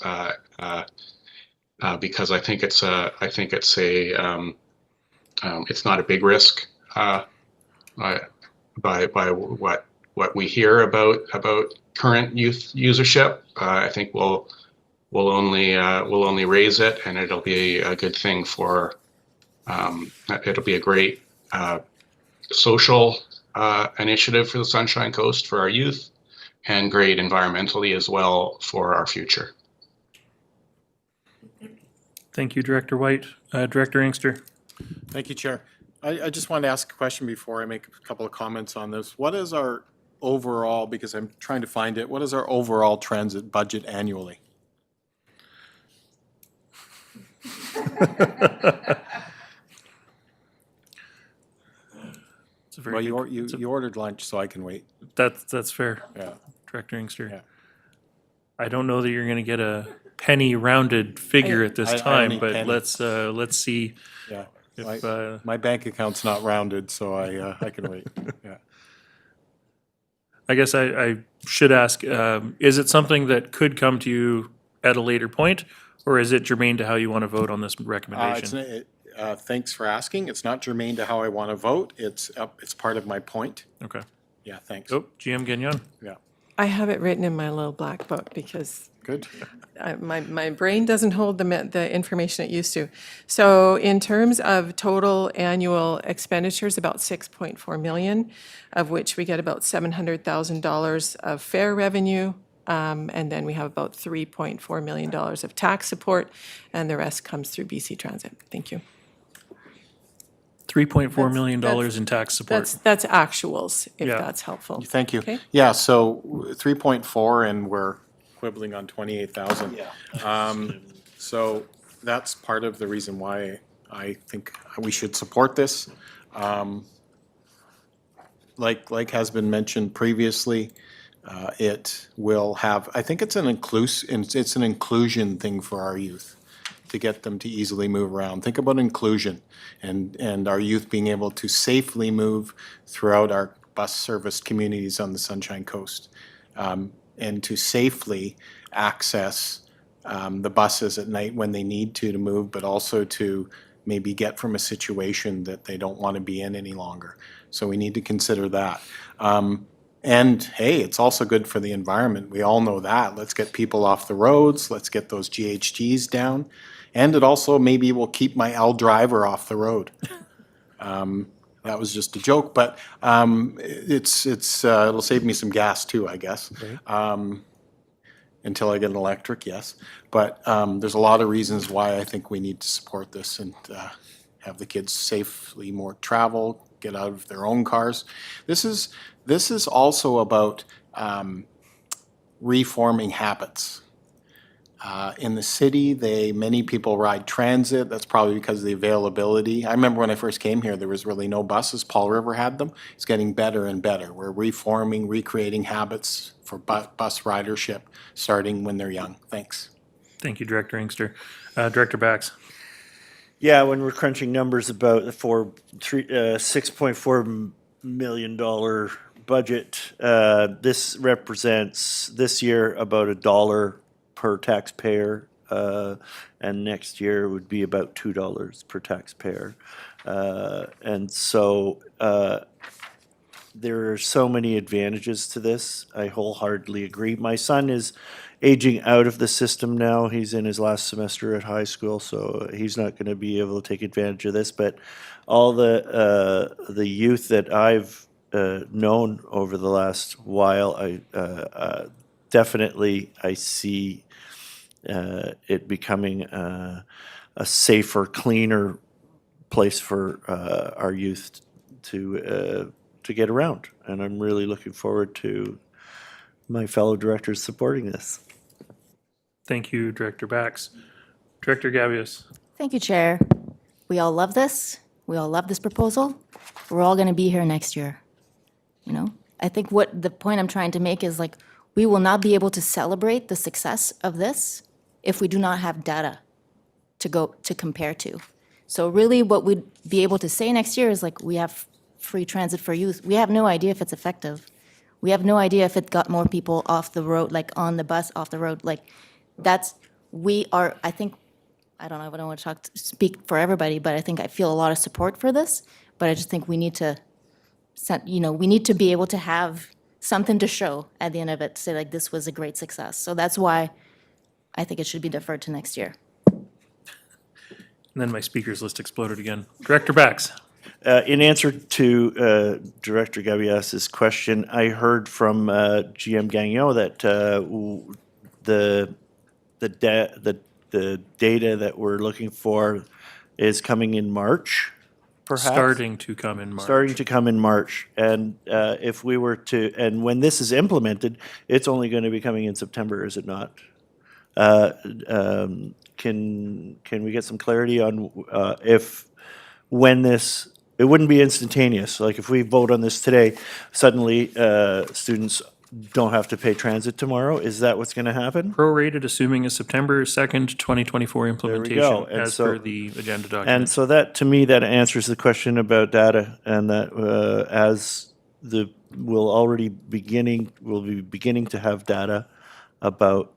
because I think it's not a big risk by what we hear about current youth usership. I think we'll only raise it, and it'll be a good thing for It'll be a great social initiative for the Sunshine Coast for our youth, and great environmentally as well for our future. Thank you, Director White. Director Inkster. Thank you, Chair. I just wanted to ask a question before I make a couple of comments on this. What is our overall, because I'm trying to find it, what is our overall transit budget annually? It's a very Well, good- you ordered lunch, so I can wait. That's fair, Yeah, Director Inkster. yeah. I don't know that you're going to get a penny rounded figure at this I time, need but penny. let's see Yeah. if My bank account's not rounded, so I can wait. Yeah. I guess I should ask, is it something that could come to you at a later point, or is it germane to how you want to vote on this recommendation? Thanks for asking. It's not germane to how I want to vote. It's part of my point. Okay. Yeah, thanks. Oh, GM Gagnon. Yeah, I have it written in my little black book because good. my brain doesn't hold the information it used to. So in terms of total annual expenditures, about 6.4 million, of which we get about $700,000 of fare revenue, and then we have about $3.4 million of tax support, and the rest comes through BC Transit. Thank you. $3.4 million in tax support. That's actuals, if Yeah. that's helpful. Thank you. Okay. Yeah, so 3.4 and we're quibbling on 28,000. Yeah. So that's part of the reason why I think we should support this. Like has been mentioned previously, it will have, I think it's an inclusion thing for our youth to get them to easily move around. Think about inclusion and our youth being able to safely move throughout our bus serviced communities on the Sunshine Coast, and to safely access the buses at night when they need to move, but also to maybe get from a situation that they don't want to be in any longer. So we need to consider that. And hey, it's also good for the environment. We all know that. Let's get people off the roads. Let's get those GHGs down. And it also maybe will keep my L driver off the road. That was just a joke, but it'll save me some gas too, I guess. Until I get an electric, yes. But there's a lot of reasons why I think we need to support this and have the kids safely more travel, get out of their own cars. This is also about reforming habits. In the city, many people ride transit. That's probably because of the availability. I remember when I first came here, there was really no buses. Paul River had them. It's getting better and better. We're recreating habits for bus ridership, starting when they're young. Thanks. Thank you, Director Inkster. Director Bax. Yeah, when we're crunching numbers about the $6.4 million budget, this represents this year about $1 per taxpayer, and next year would be about $2 per taxpayer. And so there are so many advantages to this. I wholeheartedly agree. My son is aging out of the system now. He's in his last semester at high school, so he's not going to be able to take advantage of this. But all the youth that I've known over the last while, I definitely see it becoming a safer, cleaner place for our youth to get around. And I'm really looking forward to my fellow directors supporting this. Thank you, Director Bax. Director Gavious. Thank you, Chair. We all love this. We all love this proposal. We're all going to be here next year. You know, I think what the point I'm trying to make is like, we will not be able to celebrate the success of this if we do not have data to compare to. So really what we'd be able to say next year is like, we have free transit for youth. We have no idea if it's effective. We have no idea if it got more people off the road, like on the bus, off the road. Like I think, I don't know, I don't want to speak for everybody, but I think I feel a lot of support for this. But I just think we need to, we need to be able to have something to show at the end of it to say like, this was a great success. So that's why I think it should be deferred to next year. And then my speakers list exploded again. Director Bax. In answer to Director Gabias's question, I heard from GM Gagnon that the data that we're looking for is coming in March, perhaps? Starting to come in March. Starting to come in March. And if we were to, and when this is implemented, it's only going to be coming in September, is it not? Can we get some clarity on when this, it wouldn't be instantaneous, like if we vote on this today, suddenly students don't have to pay transit tomorrow? Is that what's going to happen? Prorated, assuming a September 2nd, 2024 implementation And as so- per the agenda document. And so that, to me, that answers the question about data, and that we'll be beginning to have data about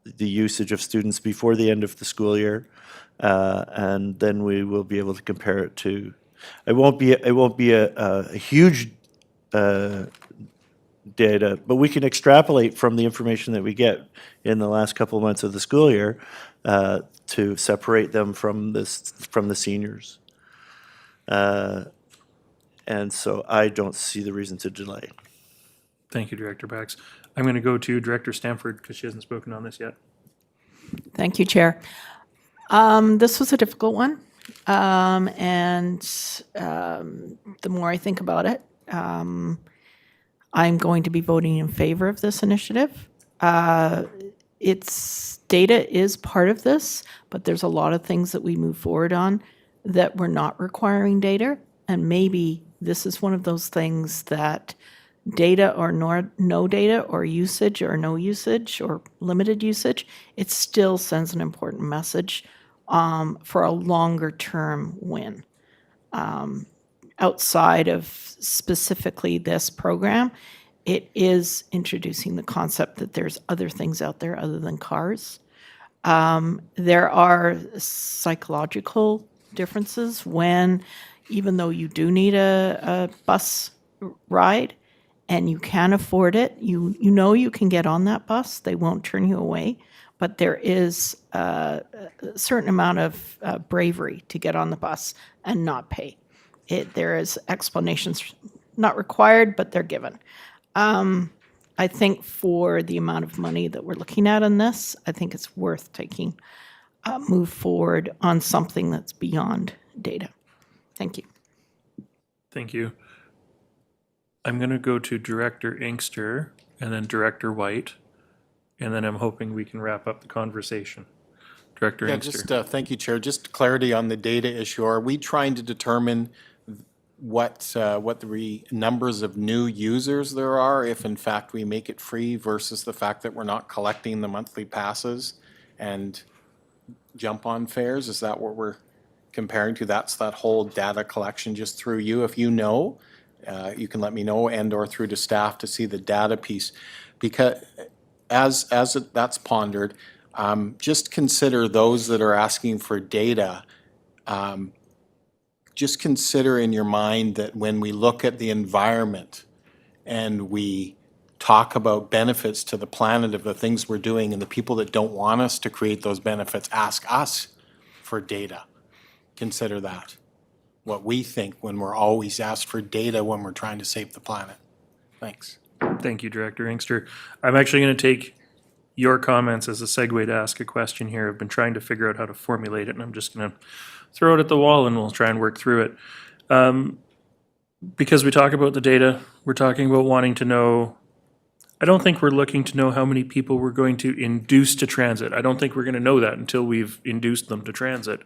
the usage of students before the end of the school year, and then we will be able to compare it to. It won't be a huge data, but we can extrapolate from the information that we get in the last couple of months of the school year to separate them from the seniors. And so I don't see the reason to delay. Thank you, Director Bax. I'm going to go to Director Stamford because she hasn't spoken on this yet. Thank you, Chair. This was a difficult one, and the more I think about it, I'm going to be voting in favor of this initiative. Its data is part of this, but there's a lot of things that we move forward on that we're not requiring data, and maybe this is one of those things that data or no data or usage or no usage or limited usage, it still sends an important message for a longer term win. Outside of specifically this program, it is introducing the concept that there's other things out there other than cars. There are psychological differences when, even though you do need a bus ride, and you can afford it, you know you can get on that bus, they won't turn you away, but there is a certain amount of bravery to get on the bus and not pay. There is explanations not required, but they're given. I think for the amount of money that we're looking at in this, I think it's worth taking a move forward on something that's beyond data. Thank you. Thank you. I'm going to go to Director Inkster and then Director White, and then I'm hoping we can wrap up the conversation. Director Yeah, Inkster. just, thank you, Chair. Just clarity on the data issue. Are we trying to determine what the numbers of new users there are, if in fact we make it free, versus the fact that we're not collecting the monthly passes and jump-on fares? Is that what we're comparing to? That's that whole data collection just through you. If you know, you can let me know, and/or through to staff to see the data piece. Because as that's pondered, just consider those that are asking for data. Just consider in your mind that when we look at the environment and we talk about benefits to the planet of the things we're doing, and the people that don't want us to create those benefits ask us for data. Consider that. What we think when we're always asked for data when we're trying to save the planet. Thanks. Thank you, Director Inkster. I'm actually going to take your comments as a segue to ask a question here. I've been trying to figure out how to formulate it, and I'm just going to throw it at the wall and we'll try and work through it. Because we talk about the data, we're talking about wanting to know. I don't think we're looking to know how many people we're going to induce to transit. I don't think we're going to know that until we've induced them to transit.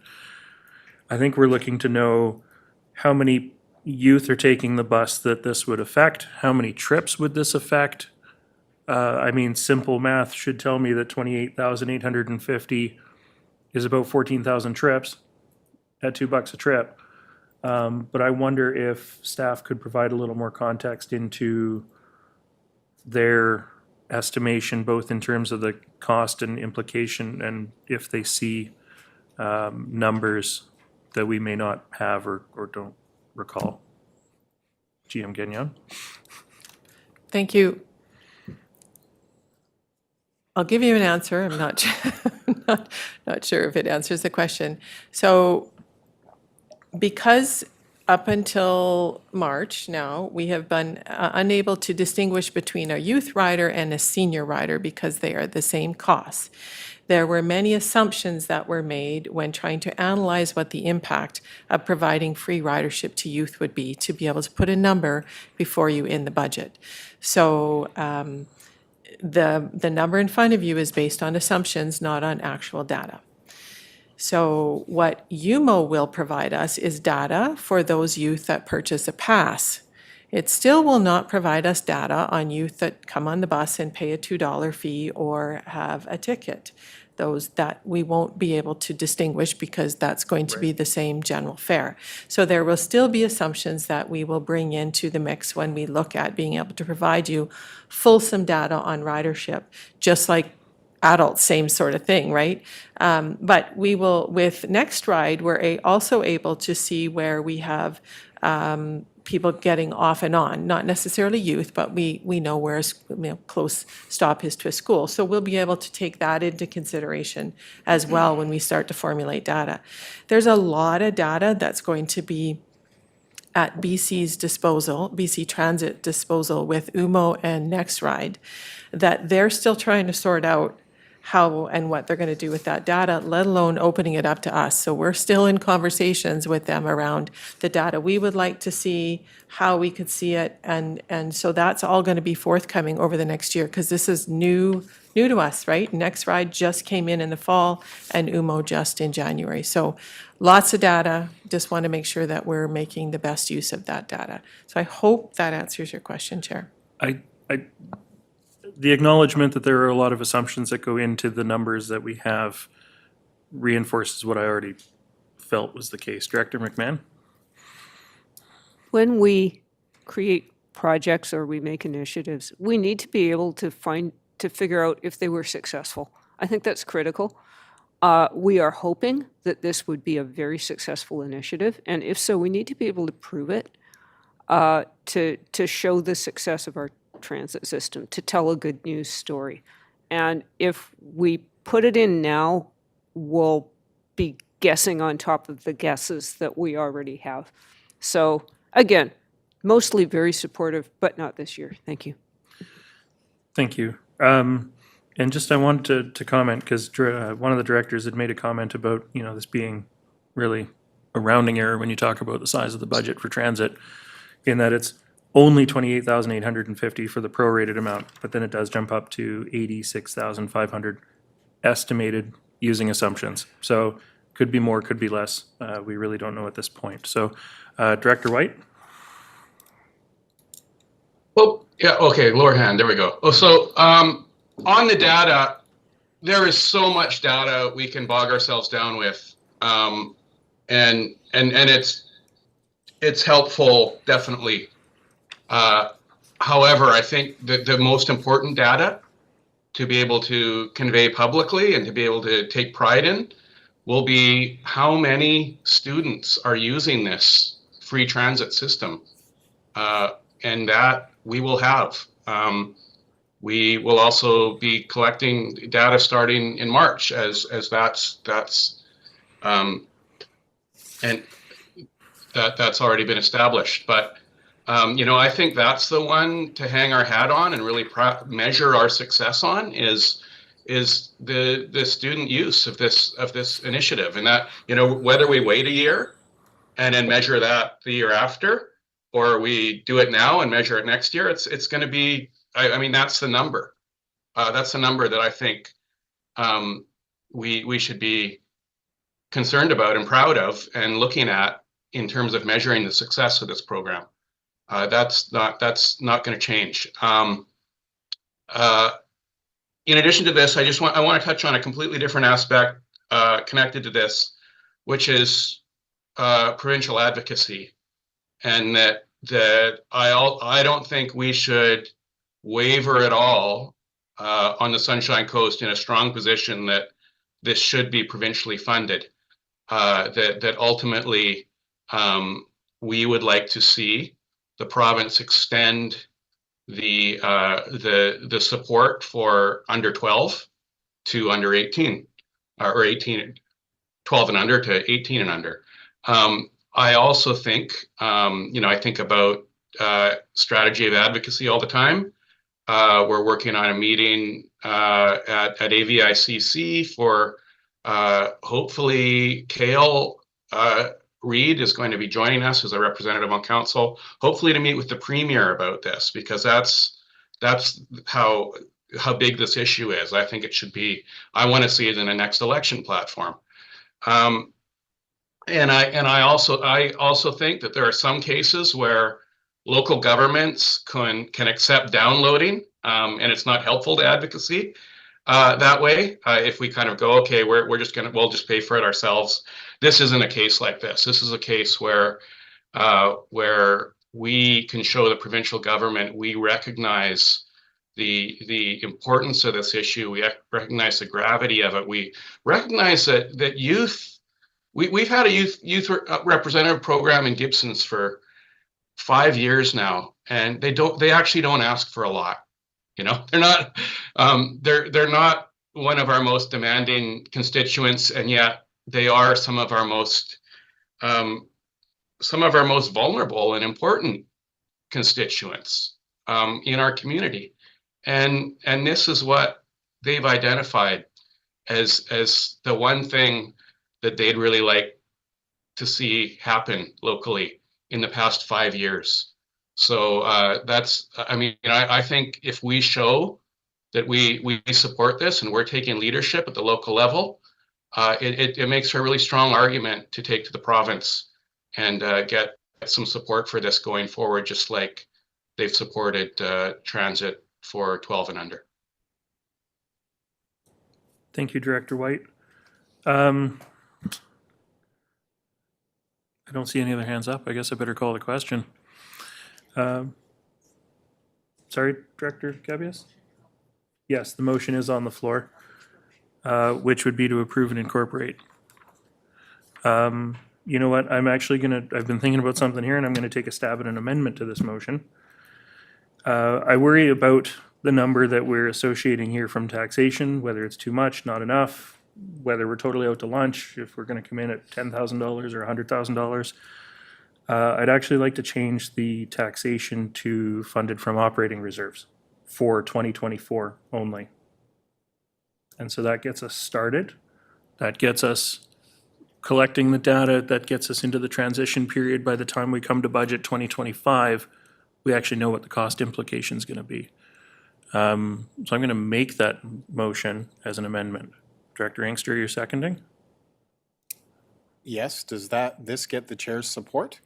I think we're looking to know how many youth are taking the bus that this would affect, how many trips would this affect. I mean, simple math should tell me that 28,850 is about 14,000 trips at $2 a trip. But I wonder if staff could provide a little more context into their estimation, both in terms of the cost and implication, and if they see numbers that we may not have or don't recall. GM Gagnon. Thank you. I'll give you an answer. I'm not sure if it answers the question. So because up until March now, we have been unable to distinguish between a youth rider and a senior rider because they are the same cost. There were many assumptions that were made when trying to analyze what the impact of providing free ridership to youth would be, to be able to put a number before you in the budget. So the number in front of you is based on assumptions, not on actual data. So what UMO will provide us is data for those youth that purchase a pass. It still will not provide us data on youth that come on the bus and pay a $2 fee or have a ticket. Those that we won't be able to distinguish because that's going to be the same general fare. So there will still be assumptions that we will bring into the mix when we look at being able to provide you fulsome data on ridership, just like adults, same sort of thing, right? But we will, with Next Ride, we're also able to see where we have people getting off and on, not necessarily youth, but we know where a close stop is to a school. So we'll be able to take that into consideration as well when we start to formulate data. There's a lot of data that's going to be at BC's disposal, BC Transit disposal with UMO and Next Ride, that they're still trying to sort out how and what they're going to do with that data, let alone opening it up to us. So we're still in conversations with them around the data we would like to see, how we could see it, and so that's all going to be forthcoming over the next year, because this is new to us, right? Next Ride just came in the fall, and UMO just in January. So lots of data. Just want to make sure that we're making the best use of that data. So I hope that answers your question, Chair. The acknowledgement that there are a lot of assumptions that go into the numbers that we have reinforces what I already felt was the case. Director McMahon? When we create projects or we make initiatives, we need to be able to figure out if they were successful. I think that's critical. We are hoping that this would be a very successful initiative, and if so, we need to be able to prove it, to show the success of our transit system, to tell a good news story. And if we put it in now, we'll be guessing on top of the guesses that we already have. So again, mostly very supportive, but not this year. Thank you. Thank you. And just I wanted to comment, because one of the directors had made a comment about, this being really a rounding error when you talk about the size of the budget for transit, in that it's only 28,850 for the prorated amount, but then it does jump up to 86,500 estimated using assumptions. So could be more, could be less. We really don't know at this point. So Director White? Oh, yeah, okay, lower hand, there we go. Oh, so on the data, there is so much data we can bog ourselves down with. And it's helpful, definitely. However, I think that the most important data to be able to convey publicly and to be able to take pride in will be how many students are using this free transit system. And that we will have. We will also be collecting data starting in March as that's already been established. But I think that's the one to hang our hat on and really measure our success on is the student use of this initiative. And that, whether we wait a year and then measure that the year after, or we do it now and measure it next year, it's going to be, I mean, that's the number. That's the number that I think we should be concerned about and proud of and looking at in terms of measuring the success of this program. That's not going to change. In addition to this, I want to touch on a completely different aspect connected to this, which is provincial advocacy, and that I don't think we should waver at all on the Sunshine Coast in a strong position that this should be provincially funded. That ultimately we would like to see the province extend the support for under 12 to under 18, or 12 and under to 18 and under. I also think, I think about strategy of advocacy all the time. We're working on a meeting at AVICC for hopefully Kale Reed is going to be joining us as a representative on council, hopefully to meet with the premier about this, because that's how big this issue is. I think it should be, I want to see it in a next election platform. And I also think that there are some cases where local governments can accept downloading, and it's not helpful to advocacy that way. If we kind of go, okay, we'll just pay for it ourselves. This isn't a case like this. This is a case where we can show the provincial government we recognize the importance of this issue. We recognize the gravity of it. We recognize that youth. We've had a youth representative program in Gibson's for 5 years now, and they actually don't ask for a lot. They're not one of our most demanding constituents, and yet they are some of our most vulnerable and important constituents in our community. And this is what they've identified as the one thing that they'd really like to see happen locally in the past 5 years. So I think if we show that we support this and we're taking leadership at the local level, it makes for a really strong argument to take to the province and get some support for this going forward, just like they've supported transit for 12 and under. Thank you, Director White. I don't see any other hands up. I guess I better call the question. Sorry, Director Gabius? Yes, the motion is on the floor, which would be to approve and incorporate. You know what? I've been thinking about something here, and I'm going to take a stab at an amendment to this motion. I worry about the number that we're associating here from taxation, whether it's too much, not enough, whether we're totally out to lunch, if we're going to come in at $10,000 or $100,000. I'd actually like to change the taxation to funded from operating reserves for 2024 only. And so that gets us started. That gets us collecting the data. That gets us into the transition period. By the time we come to budget 2025, we actually know what the cost implication is going to be. So I'm going to make that motion as an amendment. Director Inkster, you're seconding? Yes, does this get the chair's support?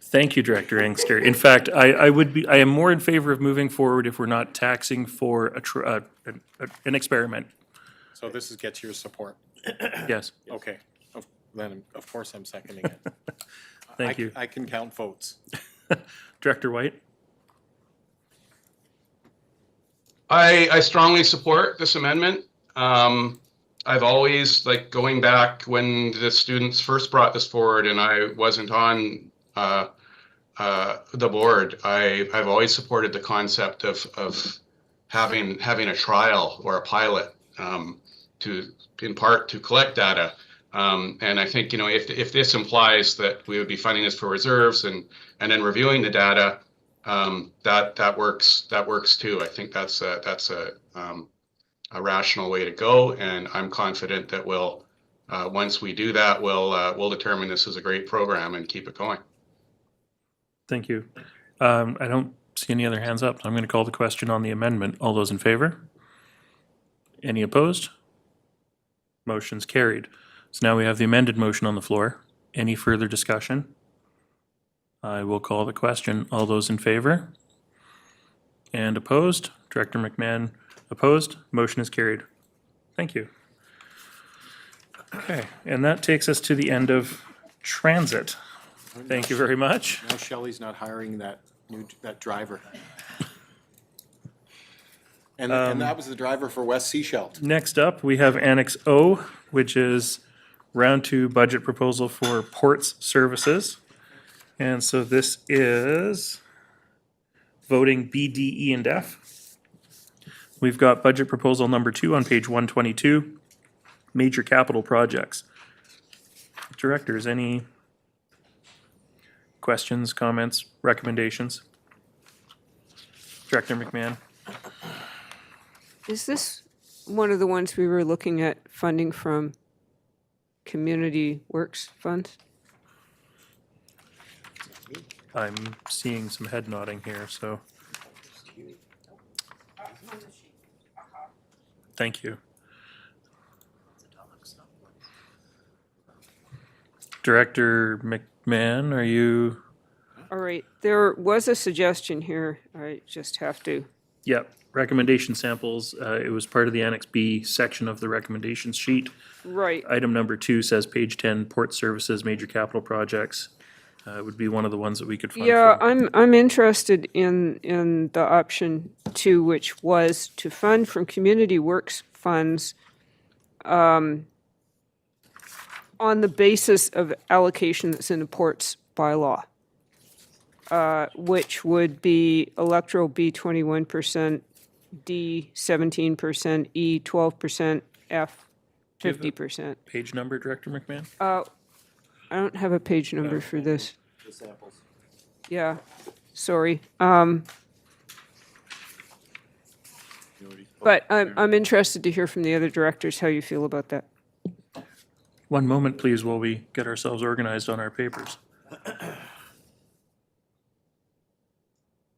Thank you, Director Inkster. In fact, I am more in favor of moving forward if we're not taxing for an experiment. So this gets your support? Yes. Okay, then of course I'm seconding it. Thank you. I can count votes. Director White? I strongly support this amendment. I've always, going back when the students first brought this forward and I wasn't on the board, I've always supported the concept of having a trial or a pilot in part to collect data. And I think, if this implies that we would be funding this for reserves and then reviewing the data, that works too. I think that's a rational way to go, and I'm confident that once we do that, we'll determine this is a great program and keep it going. Thank you. I don't see any other hands up, so I'm going to call the question on the amendment. All those in favor? Any opposed? Motion's carried. So now we have the amended motion on the floor. Any further discussion? I will call the question. All those in favor? And opposed? Director McMahon opposed? Motion is carried. Thank you. Okay, and that takes us to the end of transit. Thank you very much. Now Shelley's not hiring that driver. And that was the driver for West Seashell. Next up, we have Annex O, which is round 2 budget proposal for ports services. And so this is voting B, D, E, and F. We've got budget proposal number 2 on page 122, major capital projects. Directors, any questions, comments, recommendations? Director McMahon? Is this one of the ones we were looking at funding from Community Works funds? I'm seeing some head nodding here, so. Thank you. Director McMahon, are you? All right, there was a suggestion here. I just have to. Yep, recommendation samples. It was part of the Annex B section of the recommendations sheet. Right. Item number 2 says page 10, port services, major capital projects. Would be one of the ones that we could fund Yeah, from. I'm interested in the option 2, which was to fund from Community Works funds on the basis of allocation that's in the ports bylaw, which would be electoral B 21%, D 17%, E 12%, F 50%. Page number, Director McMahon? I don't have a page number for this. The samples. Yeah, sorry. But I'm interested to hear from the other directors how you feel about that. One moment, please, while we get ourselves organized on our papers.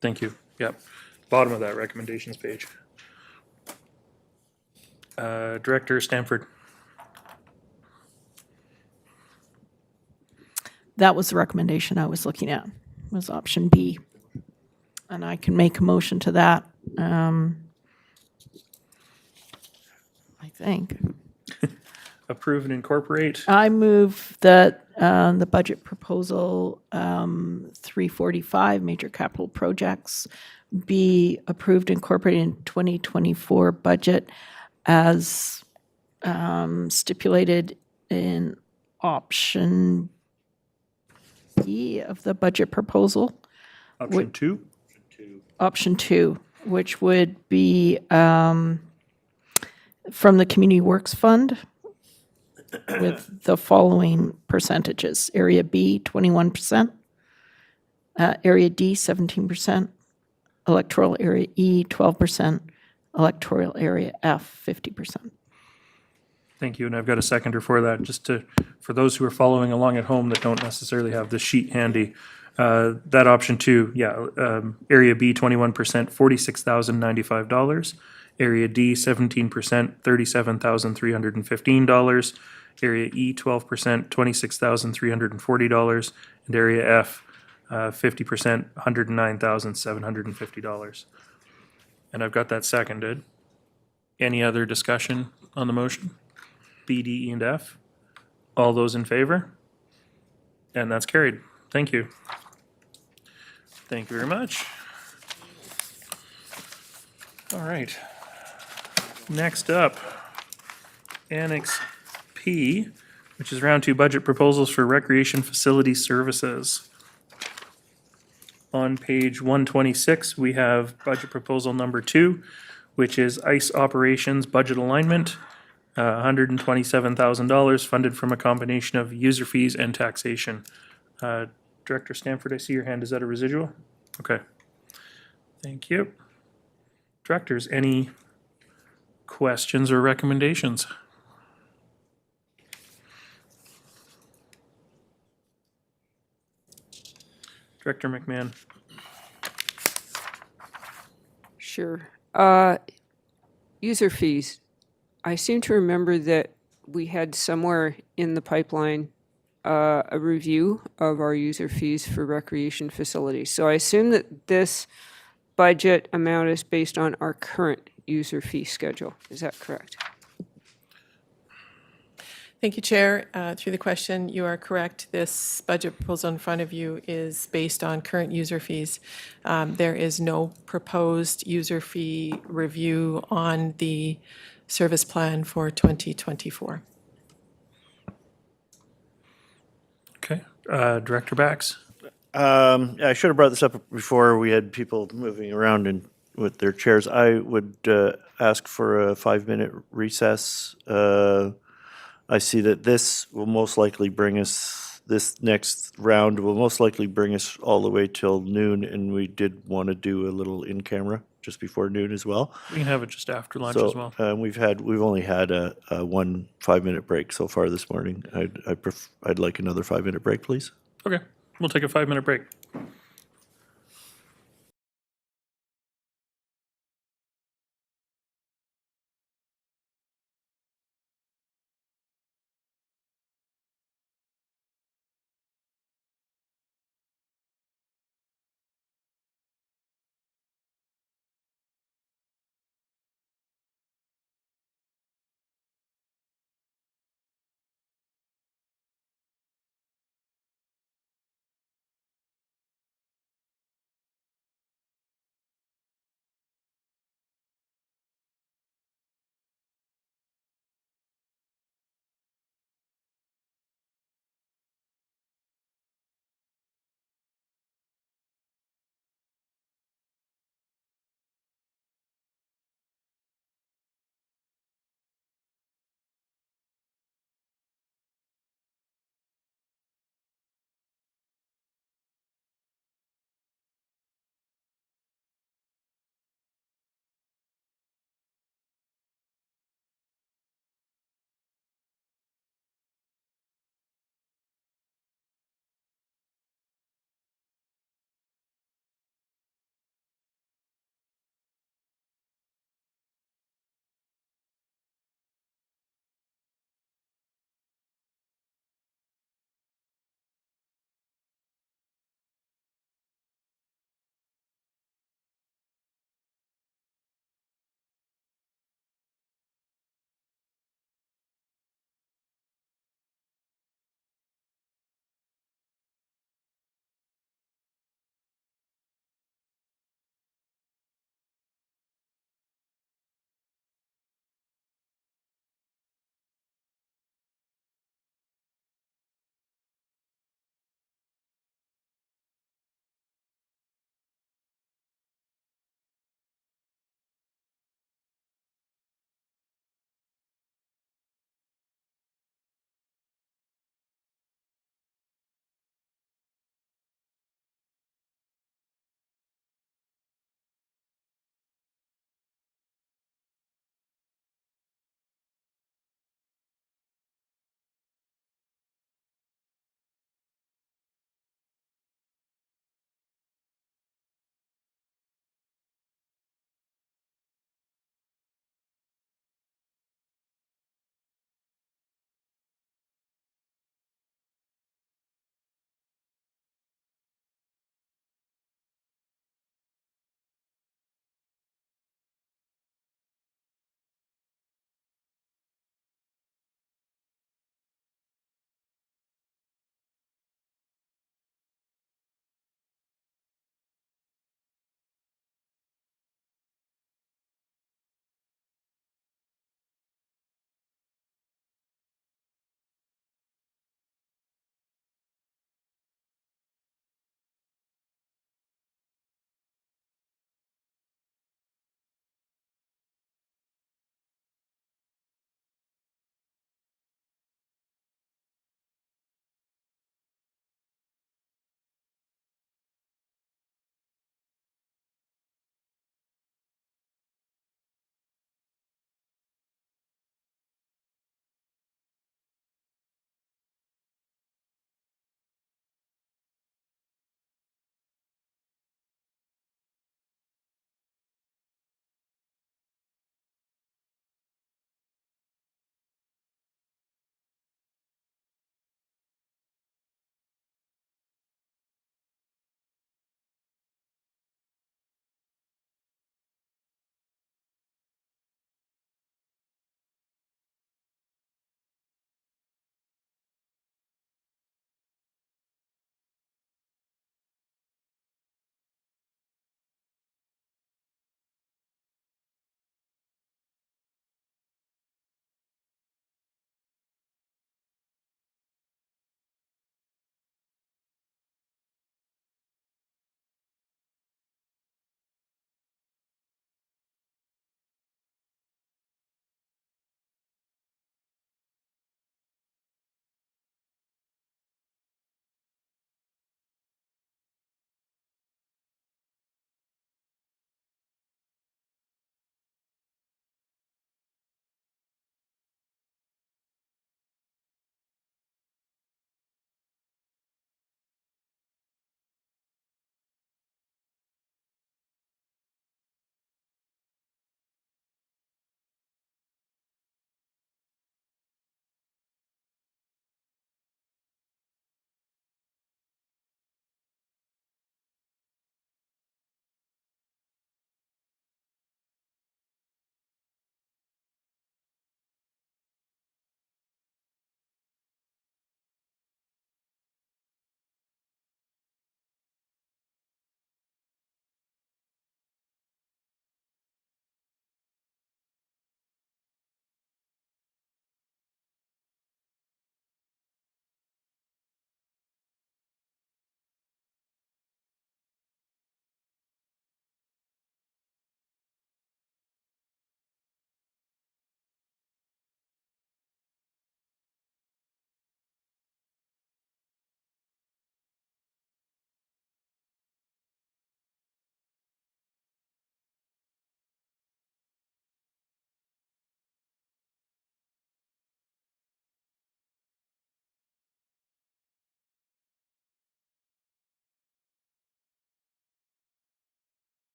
Thank you. Yep. Bottom of that recommendations page. Director Stanford. That was the recommendation I was looking at, was option B. And I can make a motion to that, I think. Approve and incorporate. I move that the budget proposal 345, major capital projects, be approved, incorporated in 2024 budget as stipulated in option B of the budget proposal. Option 2. Option 2, which would be from the Community Works Fund with the following percentages. Area B, 21%. Area D, 17%. Electoral Area E, 12%. Electoral Area F, 50%. Thank you, and I've got a seconder for that, just to, for those who are following along at home that don't necessarily have the sheet handy. That option 2, Area B, 21%, $46,095. Area D, 17%, $37,315. Area E, 12%, $26,340. And Area F, 50%, $109,750. And I've got that seconded. Any other discussion on the motion? B, D, E, and F? All those in favor? And that's carried. Thank you. Thank you very much. All right. Next up, Annex P, which is round 2 budget proposals for recreation facility services. On page 126, we have budget proposal number 2, which is ICE operations budget alignment, $127,000 funded from a combination of user fees and taxation. Director Stanford, I see your hand. Is that a residual? Okay. Thank you. Directors, any questions or recommendations? Director McMahon. Sure. User fees. I seem to remember that we had somewhere in the pipeline a review of our user fees for recreation facilities. So I assume that this budget amount is based on our current user fee schedule. Is that correct? Thank you, Chair. Through the question, you are correct. This budget proposal in front of you is based on current user fees. There is no proposed user fee review on the service plan for 2024. Okay. Director Bax. I should have brought this up before. We had people moving around with their chairs. I would ask for a 5-minute recess I see that this will most likely bring us, this next round will most likely bring us all the way till noon, and we did want to do a little in-camera just before noon as well. We can have it just after lunch as well. We've only had a 1 5-minute break so far this morning. I'd like another 5-minute break, please. Okay, we'll take a 5-minute break.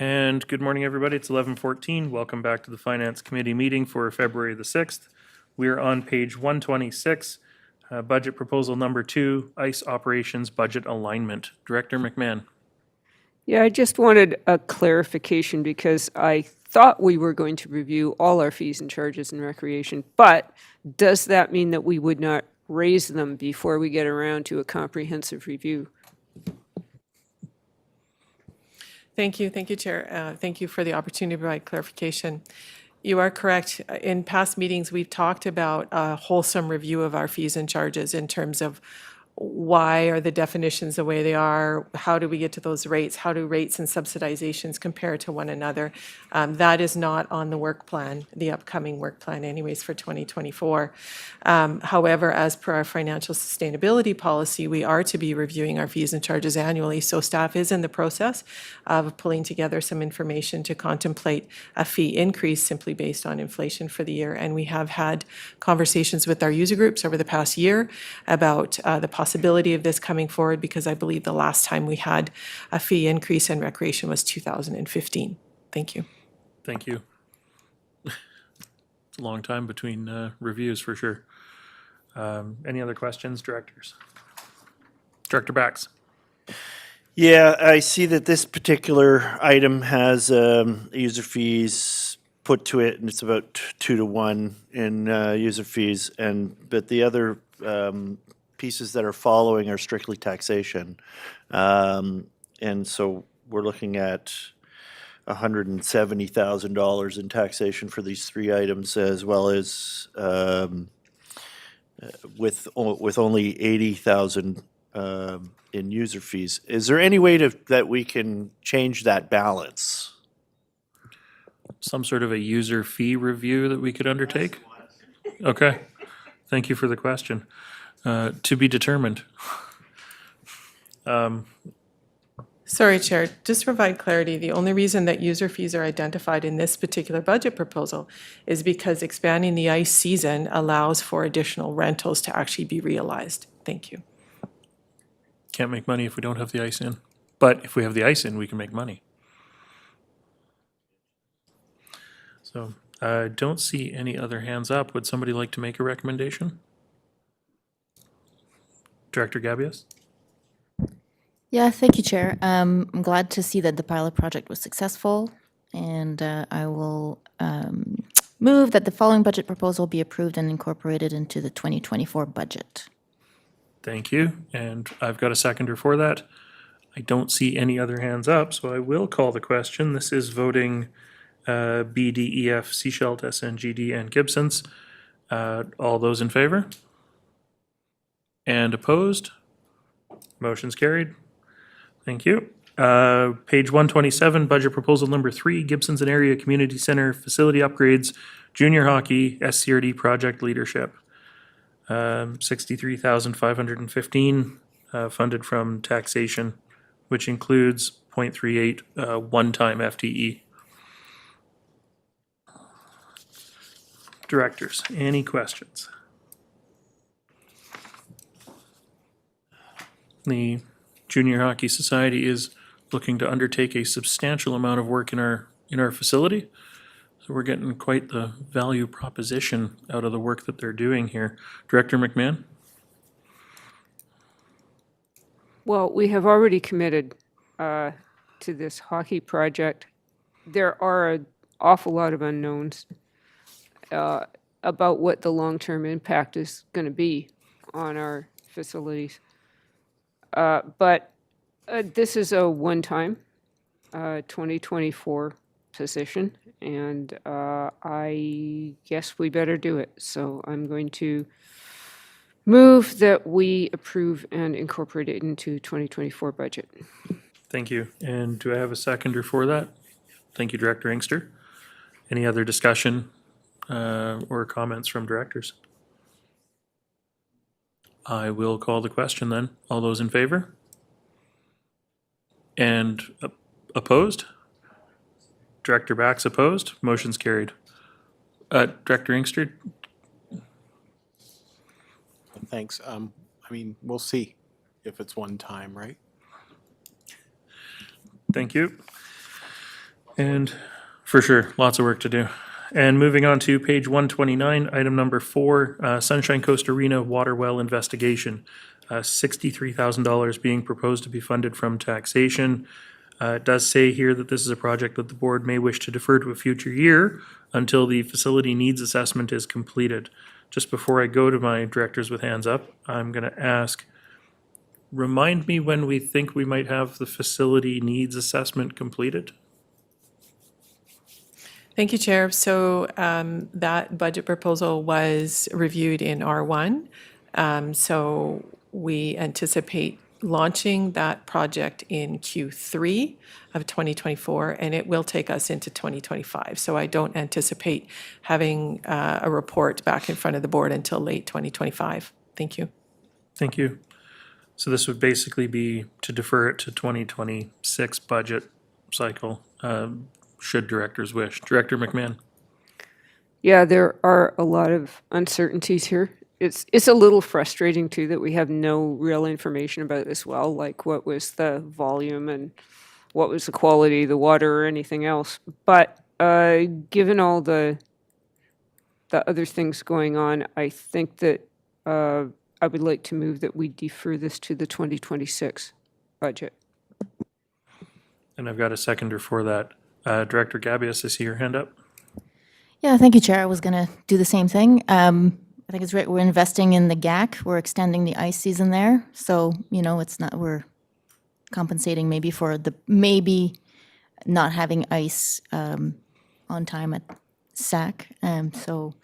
And good morning, everybody. It's 11:14. Welcome back to the Finance Committee meeting for February the 6th. We are on page 126, budget proposal number 2, ICE operations budget alignment. Director McMahon. Yeah, I just wanted a clarification because I thought we were going to review all our fees and charges in recreation, but does that mean that we would not raise them before we get around to a comprehensive review? Thank you, Chair. Thank you for the opportunity to provide clarification. You are correct. In past meetings, we've talked about a wholesome review of our fees and charges in terms of why are the definitions the way they are? How do we get to those rates? How do rates and subsidizations compare to one another? That is not on the work plan, the upcoming work plan anyways for 2024. However, as per our financial sustainability policy, we are to be reviewing our fees and charges annually. So staff is in the process of pulling together some information to contemplate a fee increase simply based on inflation for the year. And we have had conversations with our user groups over the past year about the possibility of this coming forward, because I believe the last time we had a fee increase in recreation was 2015. Thank you. Thank you. It's a long time between reviews for sure. Any other questions, directors? Director Bax. Yeah, I see that this particular item has user fees put to it, and it's about 2 to 1 in user fees, but the other pieces that are following are strictly taxation. And so we're looking at $170,000 in taxation for these 3 items, as well as with only 80,000 in user fees. Is there any way that we can change that balance? Some sort of a user fee review that we could undertake? Okay. Thank you for the question. To be determined. Sorry, Chair, just to provide clarity, the only reason that user fees are identified in this particular budget proposal is because expanding the ICE season allows for additional rentals to actually be realized. Thank you. Can't make money if we don't have the ice in. But if we have the ice in, we can make money. So I don't see any other hands up. Would somebody like to make a recommendation? Director Gabius? Yeah, thank you, Chair. I'm glad to see that the pilot project was successful, and I will move that the following budget proposal be approved and incorporated into the 2024 budget. Thank you. And I've got a seconder for that. I don't see any other hands up, so I will call the question. This is voting B, D, E, F, Seashelt, SNGD, and Gibson's. All those in favor? And opposed? Motion's carried. Thank you. Page 127, budget proposal number 3, Gibson's and Area Community Center facility upgrades, junior hockey, SCRD project leadership. 63,515 funded from taxation, which includes 0.38 one-time FTE. Directors, any questions? The Junior Hockey Society is looking to undertake a substantial amount of work in our facility. So we're getting quite the value proposition out of the work that they're doing here. Director McMahon? Well, we have already committed to this hockey project. There are an awful lot of unknowns about what the long-term impact is going to be on our facilities. But this is a one-time 2024 position, and I guess we better do it. So I'm going to move that we approve and incorporate it into 2024 budget. Thank you. And do I have a seconder for that? Thank you, Director Inkster. Any other discussion or comments from directors? I will call the question then. All those in favor? And opposed? Director Bax opposed? Motion's carried. Director Inkster? Thanks. I mean, we'll see if it's one time, right? Thank you. And for sure, lots of work to do. And moving on to page 129, item number 4, Sunshine Coast Arena water well investigation. $63,000 being proposed to be funded from taxation. It does say here that this is a project that the board may wish to defer to a future year until the facility needs assessment is completed. Just before I go to my directors with hands up, I'm going to ask, remind me when we think we might have the facility needs assessment completed? Thank you, Chair. So that budget proposal was reviewed in R1. So we anticipate launching that project in Q3 of 2024, and it will take us into 2025. So I don't anticipate having a report back in front of the board until late 2025. Thank you. Thank you. So this would basically be to defer it to 2026 budget cycle, should directors wish. Director McMahon. Yeah, there are a lot of uncertainties here. It's a little frustrating too that we have no real information about this well, like what was the volume and what was the quality of the water or anything else. But given all the other things going on, I think that I would like to move that we defer this to the 2026 budget. And I've got a seconder for that. Director Gabius, I see your hand up. Yeah, thank you, Chair. I was going to do the same thing. I think it's right. We're investing in the GAC. We're extending the ice season there. So, you know, it's not, we're compensating maybe for the, maybe not having ice on time at SAC. So,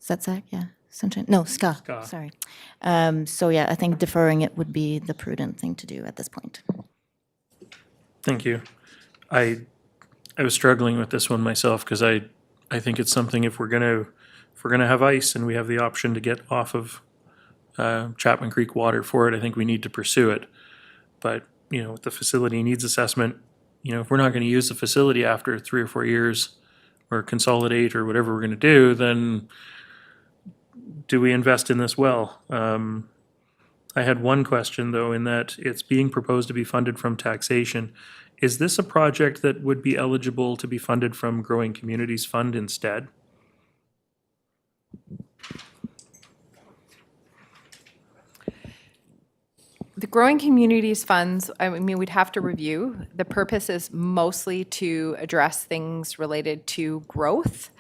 is that SAC? Yeah. Sunshine? No, SCA. Sorry. So, yeah, I think deferring it would be the prudent thing to do at this point. Thank you. I was struggling with this one myself because I think it's something if we're gonna have ice and we have the option to get off of Chapman Creek water for it, I think we need to pursue it. But you know, with the facility needs assessment, you know, if we're not going to use the facility after 3 or 4 years or consolidate or whatever we're going to do, then do we invest in this well? I had one question though, in that it's being proposed to be funded from taxation. Is this a project that would be eligible to be funded from Growing Communities Fund instead? The Growing Communities Funds, I mean, we'd have to review. The purpose is mostly to address things related to growth.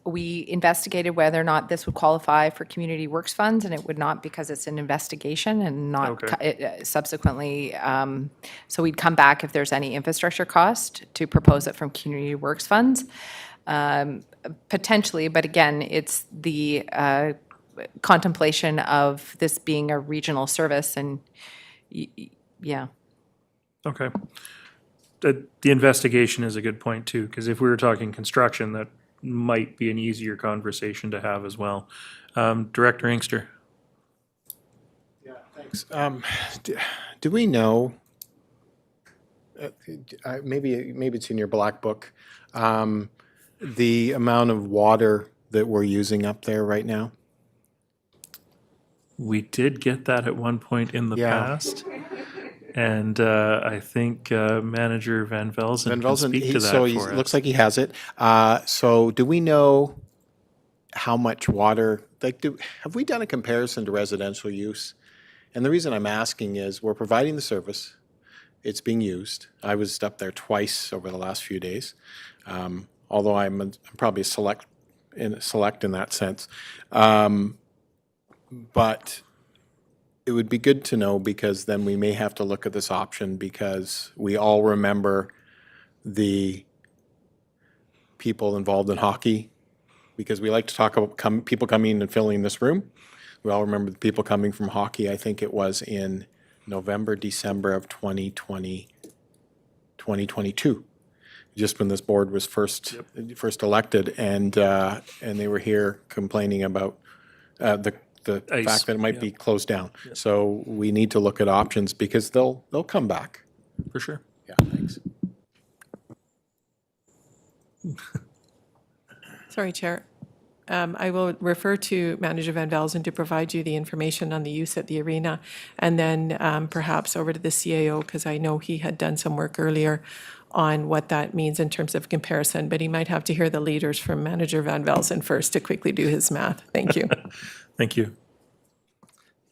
We investigated whether or not this would qualify for Community Works Funds, and it would not because it's an investigation and not subsequently. So we'd come back if there's any infrastructure cost to propose it from Community Works Funds. Potentially, but again, it's the contemplation of this being a regional service and yeah. Okay. The investigation is a good point too, because if we were talking construction, that might be an easier conversation to have as well. Director Inkster. Yeah, thanks. Do we know, maybe it's in your black book, the amount of water that we're using up there right now? We did get that at one point in the past. And I think Manager Van Velzen can speak to that so for us. Looks like he has it. So do we know how much water, like have we done a comparison to residential use? And the reason I'm asking is we're providing the service. It's being used. I was up there twice over the last few days, although I'm probably select in that sense. But it would be good to know, because then we may have to look at this option, because we all remember the people involved in hockey, because we like to talk about people coming and filling this room. We all remember the people coming from hockey. I think it was in November, December of 2022, just when this board was first elected, and they were here complaining about the Ice, fact that it might be closed down. So we need to look at options, because they'll come back. For sure. Yeah, thanks. Sorry, Chair. I will refer to Manager Van Velzen to provide you the information on the use at the arena, and then perhaps over to the CAO, because I know he had done some work earlier on what that means in terms of comparison, but he might have to hear the leaders from Manager Van Velzen first to quickly do his math. Thank you. Thank you.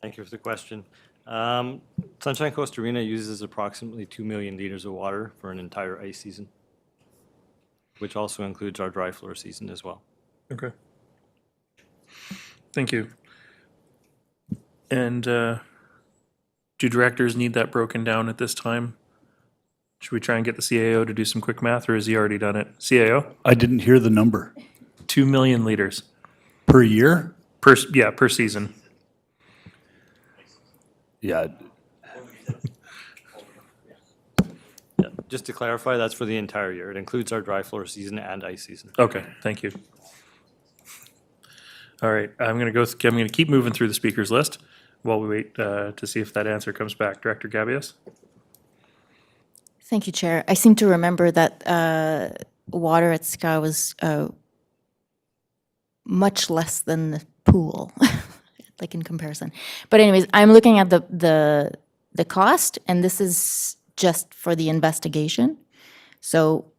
Thank you for the question. Sunshine Coast Arena uses approximately 2 million liters of water for an entire ice season, which also includes our dry floor season as well. Okay. Thank you. And do directors need that broken down at this time? Should we try and get the CAO to do some quick math, or has he already done it? CAO? I didn't hear the number. 2 million liters Per year? per season. Yeah. Yeah, just to clarify, that's for the entire year. It includes our dry floor season and ice season. Okay, thank you. All right, I'm gonna keep moving through the speakers list while we wait to see if that answer comes back. Director Gabius? Thank you, Chair. I seem to remember that water at Ska was much less than the pool, like in comparison. But anyways, I'm looking at the cost, and this is just for the investigation. So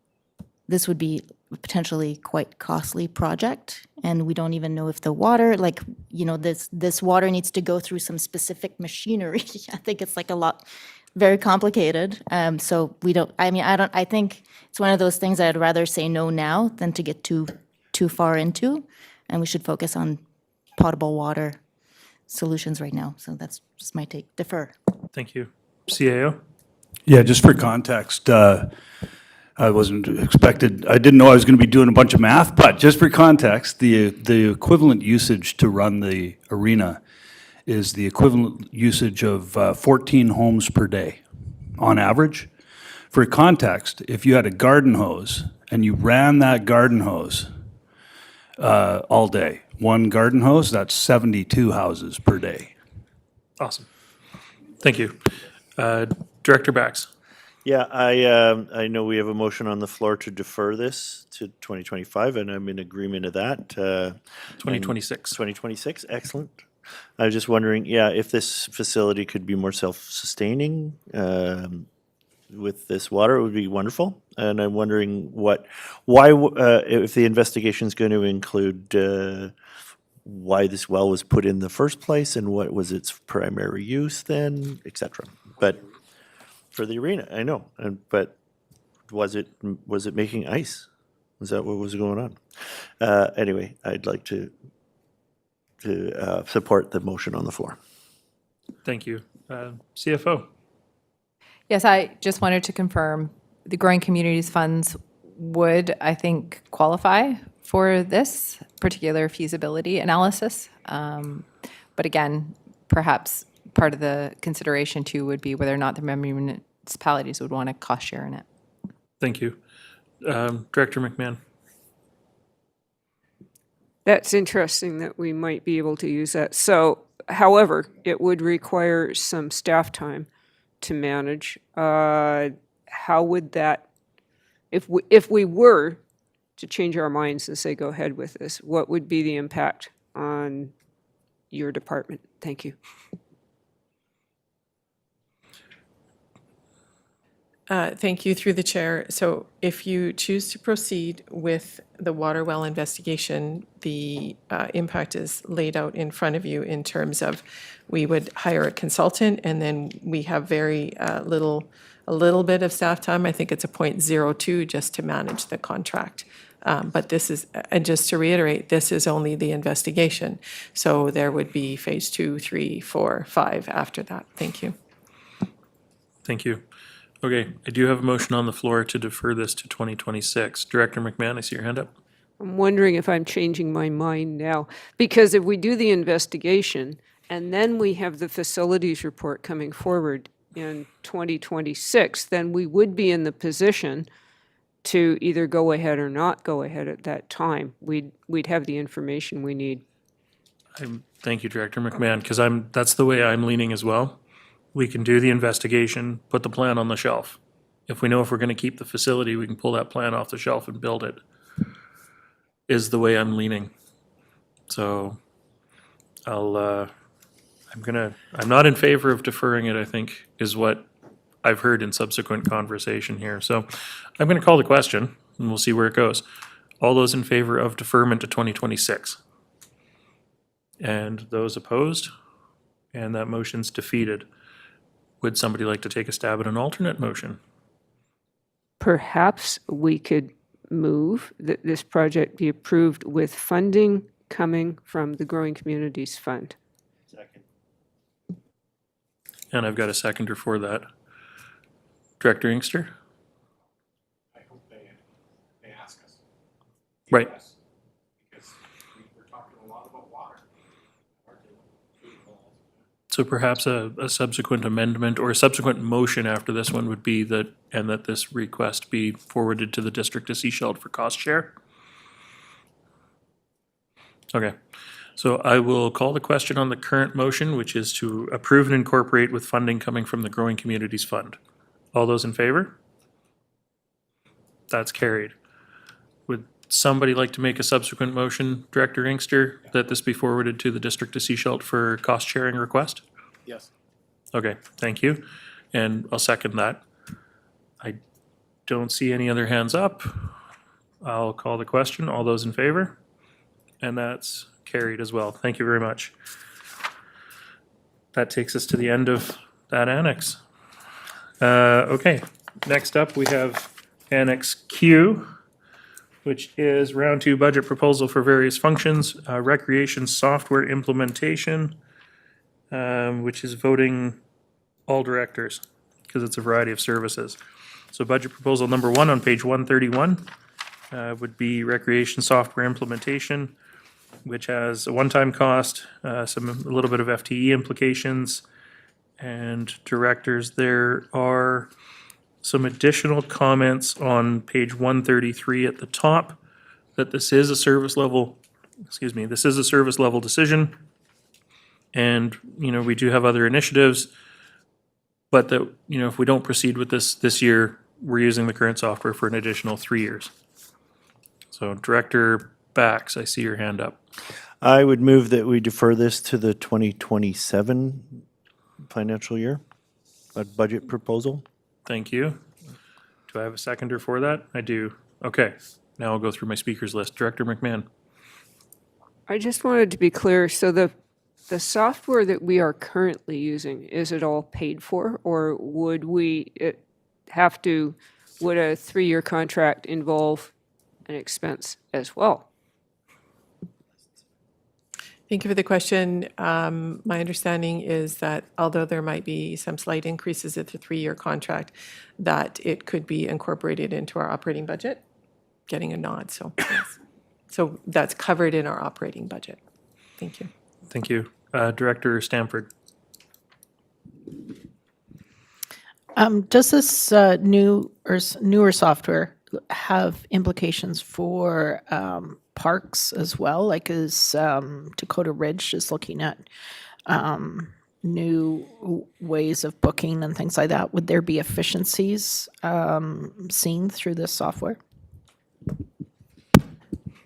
this would be a potentially quite costly project, and we don't even know if the water, like, you know, this water needs to go through some specific machinery. I think it's like a lot, very complicated. So we don't, I think it's one of those things I'd rather say no now than to get too far into, and we should focus on potable water solutions right now. So that's just my take. Defer. Thank you. CAO? Yeah, just for context, I wasn't expected, I didn't know I was going to be doing a bunch of math, but just for context, the equivalent usage to run the arena is the equivalent usage of 14 homes per day on average. For context, if you had a garden hose and you ran that garden hose all day, one garden hose, that's 72 houses per day. Awesome. Thank you. Director Bax? Yeah, I know we have a motion on the floor to defer this to 2025, and I'm in agreement of that. 2026. 2026, excellent. I was just wondering, yeah, if this facility could be more self-sustaining with this water, it would be wonderful. And I'm wondering if the investigation is going to include why this well was put in the first place and what was its primary use then, et cetera. But for the arena, I know, but was it making ice? Was that what was going on? Anyway, I'd like to support the motion on the floor. Thank you. CFO? Yes, I just wanted to confirm the Growing Communities Funds would, I think, qualify for this particular feasibility analysis. But again, perhaps part of the consideration too would be whether or not the municipalities would want to cost share in it. Thank you. Director McMahon? That's interesting that we might be able to use that. So, however, it would require some staff time to manage. How would that, if we were to change our minds and say go ahead with this, what would be the impact on your department? Thank you. Thank you through the chair. So if you choose to proceed with the water well investigation, the impact is laid out in front of you in terms of we would hire a consultant, and then we have very a little bit of staff time. I think it's a 0.02 just to manage the contract. But this is, and just to reiterate, this is only the investigation. So there would be phase 2, 3, 4, 5 after that. Thank you. Thank you. Okay, I do have a motion on the floor to defer this to 2026. Director McMahon, I see your hand up. I'm wondering if I'm changing my mind now, because if we do the investigation and then we have the facilities report coming forward in 2026, then we would be in the position to either go ahead or not go ahead at that time. We'd have the information we need. Thank you, Director McMahon, because that's the way I'm leaning as well. We can do the investigation, put the plan on the shelf. If we know if we're going to keep the facility, we can pull that plan off the shelf and build it, is the way I'm leaning. So I'm not in favor of deferring it, I think, is what I've heard in subsequent conversation here. So I'm going to call the question, and we'll see where it goes. All those in favor of deferment to 2026? And those opposed? And that motion's defeated. Would somebody like to take a stab at an alternate motion? Perhaps we could move that this project be approved with funding coming from the Growing Communities Fund. And I've got a seconder for that. Director Inkster? I hope they ask us. Right. Because we're talking a lot about water. So perhaps a subsequent amendment or a subsequent motion after this one would be that, and that this request be forwarded to the district to Sea Shelled for cost share? Okay, so I will call the question on the current motion, which is to approve and incorporate with funding coming from the Growing Communities Fund. All those in favor? That's carried. Would somebody like to make a subsequent motion, Director Inkster, that this be forwarded to the district to Sea Shelled for cost sharing request? Yes. Okay, thank you. And I'll second that. I don't see any other hands up. I'll call the question. All those in favor? And that's carried as well. Thank you very much. That takes us to the end of that annex. Okay, next up we have Annex Q, which is round 2 budget proposal for various functions, recreation software implementation, which is voting all directors because it's a variety of services. So budget proposal number 1 on page 131 would be recreation software implementation, which has a one-time cost, a little bit of FTE implications, and directors. There are some additional comments on page 133 at the top that this is a service level, this is a service level decision. And, we do have other initiatives, but that, if we don't proceed with this year, we're using the current software for an additional 3 years. So Director Bax, I see your hand up. I would move that we defer this to the 2027 financial year, a budget proposal. Thank you. Do I have a seconder for that? I do. Okay, now I'll go through my speakers list. Director McMahon. I just wanted to be clear, so the software that we are currently using, is it all paid for? Or would would a 3-year contract involve an expense as well? Thank you for the question. My understanding is that although there might be some slight increases at the 3-year contract, that it could be incorporated into our operating budget. Getting a nod, so yes. So that's covered in our operating budget. Thank you. Thank you. Director Stamford. Does this newer software have implications for parks as well? Like is Dakota Ridge just looking at new ways of booking and things like that? Would there be efficiencies seen through this software?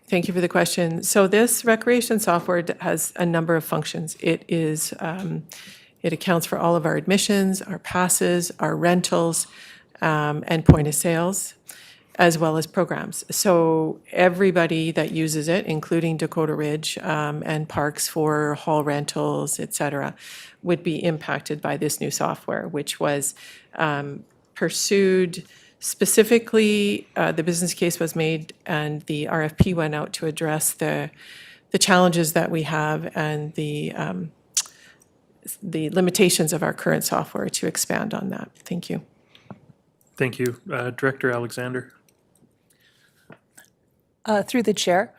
Thank you for the question. So this recreation software has a number of functions. It accounts for all of our admissions, our passes, our rentals, and point of sales, as well as programs. So everybody that uses it, including Dakota Ridge and parks for hall rentals, et cetera, would be impacted by this new software, which was pursued specifically. The business case was made and the RFP went out to address the challenges that we have and the limitations of our current software to expand on that. Thank you. Thank you. Director Alexander. Through the chair,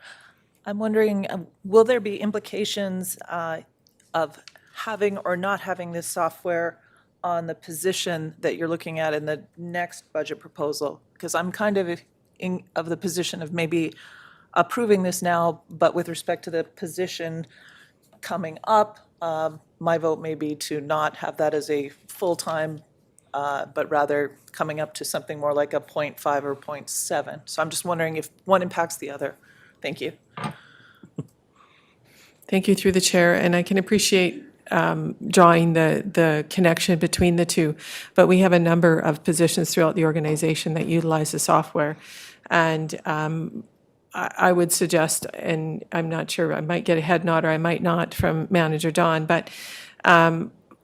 I'm wondering, will there be implications of having or not having this software on the position that you're looking at in the next budget proposal? Because I'm kind of of the position of maybe approving this now, but with respect to the position coming up, my vote may be to not have that as a full-time, but rather coming up to something more like a 0.5 or 0.7. So I'm just wondering if one impacts the other. Thank you. Thank you through the chair, and I can appreciate drawing the connection between the two, but we have a number of positions throughout the organization that utilize the software, and I would suggest, and I'm not sure, I might get a head nod or I might not from Manager Don, but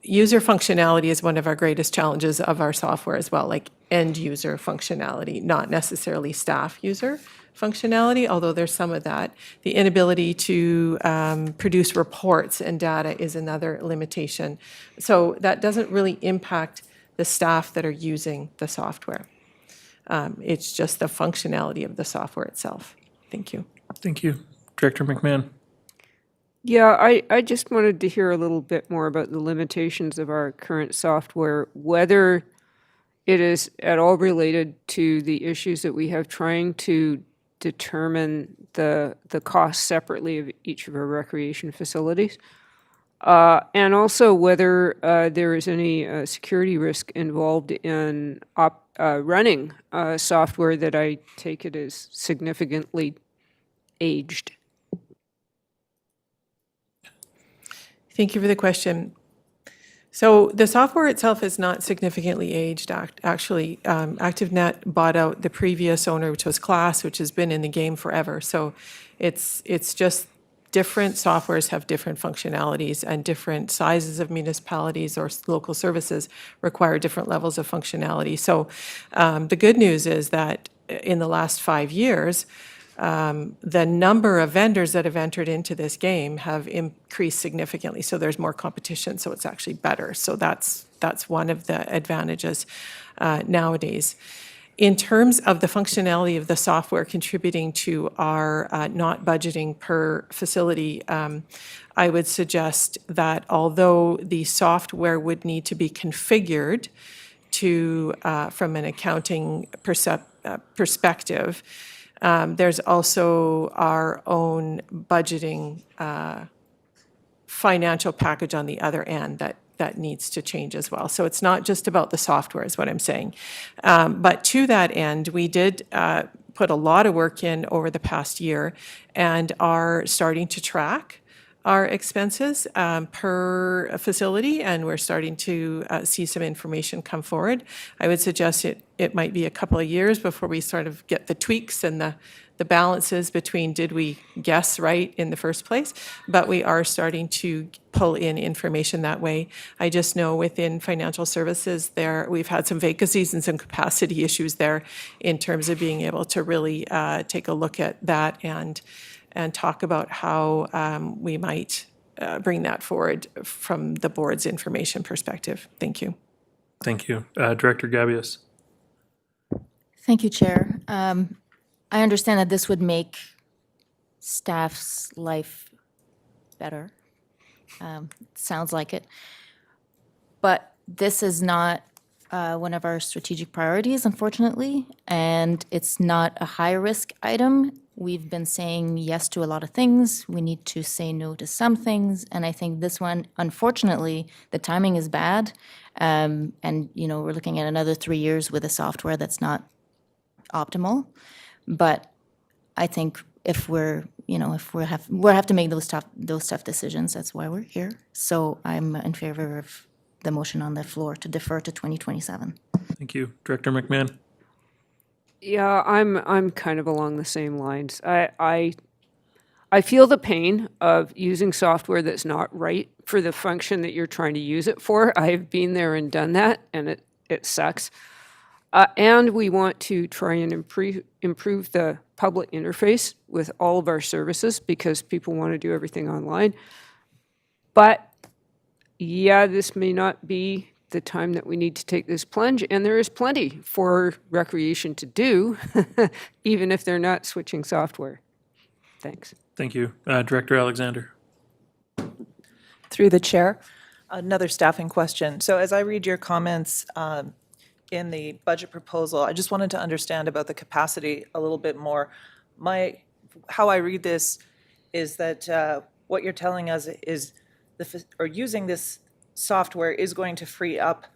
user functionality is one of our greatest challenges of our software as well, like end user functionality, not necessarily staff user functionality, although there's some of that. The inability to produce reports and data is another limitation. So that doesn't really impact the staff that are using the software. It's just the functionality of the software itself. Thank you. Thank you. Director McMahon. Yeah, I just wanted to hear a little bit more about the limitations of our current software, whether it is at all related to the issues that we have trying to determine the costs separately of each of our recreation facilities, and also whether there is any security risk involved in running software that I take it is significantly aged. Thank you for the question. So the software itself is not significantly aged. Actually, ActiveNet bought out the previous owner, which was Class, which has been in the game forever. So it's just different softwares have different functionalities, and different sizes of municipalities or local services require different levels of functionality. So the good news is that in the last 5 years, the number of vendors that have entered into this game have increased significantly. So there's more competition, so it's actually better. So that's one of the advantages nowadays. In terms of the functionality of the software contributing to our not budgeting per facility, I would suggest that although the software would need to be configured to, from an accounting perspective, there's also our own budgeting financial package on the other end that needs to change as well. So it's not just about the software is what I'm saying. But to that end, we did put a lot of work in over the past year and are starting to track our expenses per facility, and we're starting to see some information come forward. I would suggest it might be a couple of years before we sort of get the tweaks and the balances between did we guess right in the first place, but we are starting to pull in information that way. I just know within financial services there, we've had some vacancies and some capacity issues there in terms of being able to really take a look at that and talk about how we might bring that forward from the board's information perspective. Thank you. Thank you. Director Gabius. Thank you, Chair. I understand that this would make staff's life better. Sounds like it. But this is not one of our strategic priorities, unfortunately, and it's not a high-risk item. We've been saying yes to a lot of things. We need to say no to some things, and I think this one, unfortunately, the timing is bad. And, you know, we're looking at another 3 years with a software that's not optimal. But I think if we're, you know, if we have to make those tough decisions, that's why we're here. So I'm in favor of the motion on the floor to defer to 2027. Thank you. Director McMahon. Yeah, I'm kind of along the same lines. I feel the pain of using software that's not right for the function that you're trying to use it for. I've been there and done that, and it sucks. And we want to try and improve the public interface with all of our services because people want to do everything online. But yeah, this may not be the time that we need to take this plunge, and there is plenty for recreation to do, even if they're not switching software. Thanks. Thank you. Director Alexander. Through the chair, another staffing question. So as I read your comments in the budget proposal, I just wanted to understand about the capacity a little bit more. How I read this is that what you're telling us is using this software is going to free up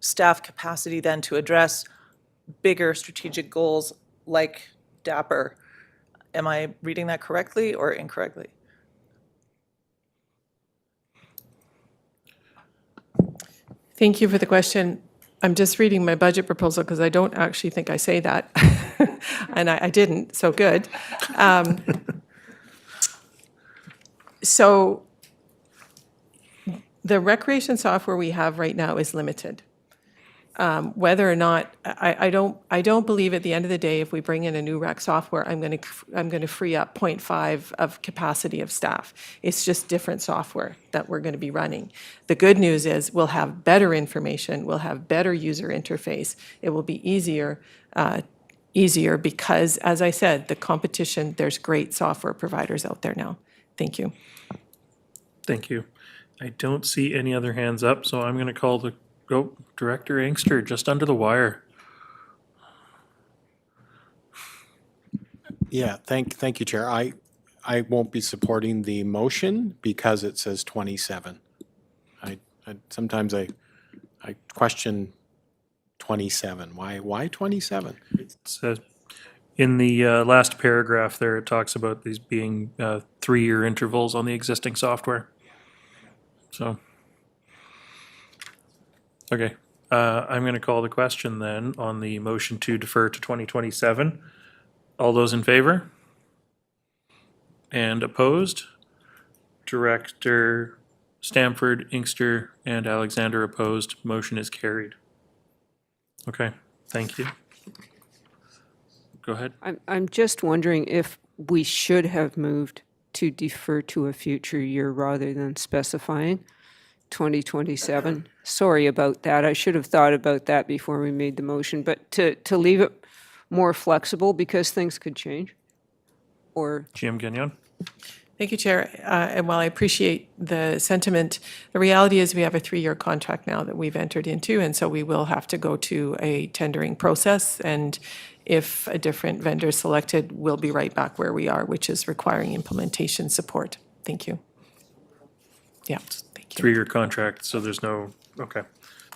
staff capacity then to address bigger strategic goals like DAPR. Am I reading that correctly or incorrectly? Thank you for the question. I'm just reading my budget proposal because I don't actually think I say that. And I didn't, so good. So the recreation software we have right now is limited. Whether or not, I don't believe at the end of the day, if we bring in a new rec software, I'm going to free up 0.5 of capacity of staff. It's just different software that we're going to be running. The good news is we'll have better information, we'll have better user interface. It will be easier because, as I said, the competition, there's great software providers out there now. Thank you. Thank you. I don't see any other hands up, so I'm going to call the Director Inkster, just under the wire. Yeah, thank you, Chair. I won't be supporting the motion because it says 27. Sometimes I question 27. Why 27? So in the last paragraph there, it talks about these being 3-year intervals on the existing software. So, okay. I'm going to call the question then on the motion to defer to 2027. All those in favor? And opposed? Director Stamford, Inkster, and Alexander opposed. Motion is carried. Okay, thank you. Go ahead. I'm just wondering if we should have moved to defer to a future year rather than specifying 2027. Sorry about that. I should have thought about that before we made the motion, but to leave it more flexible because things could change. Or GM Gagnon? Thank you, Chair. And while I appreciate the sentiment, the reality is we have a 3-year contract now that we've entered into, and so we will have to go to a tendering process. And if a different vendor is selected, we'll be right back where we are, which is requiring implementation support. Thank you. Yeah, thank you. 3-year contract, so there's no, okay.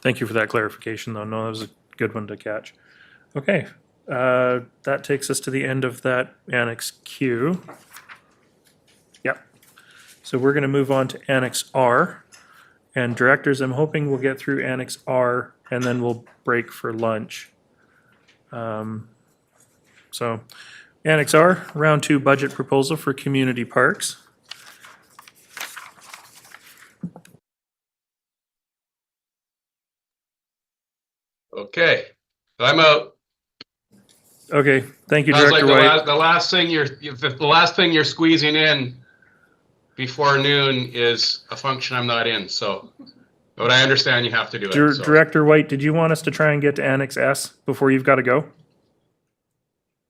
Thank you for that clarification, though. No, that was a good one to catch. Okay, that takes us to the end of that Annex Q. Yep. So we're going to move on to Annex R. And directors, I'm hoping we'll get through Annex R and then we'll break for lunch. So Annex R, Round 2 budget proposal for community parks. Okay, I'm out. Okay, thank you, Sounds like Director White. the last thing you're squeezing in before noon is a function I'm not in, so, but I understand you have to do it. So. Director White, did you want us to try and get to Annex S before you've got to go?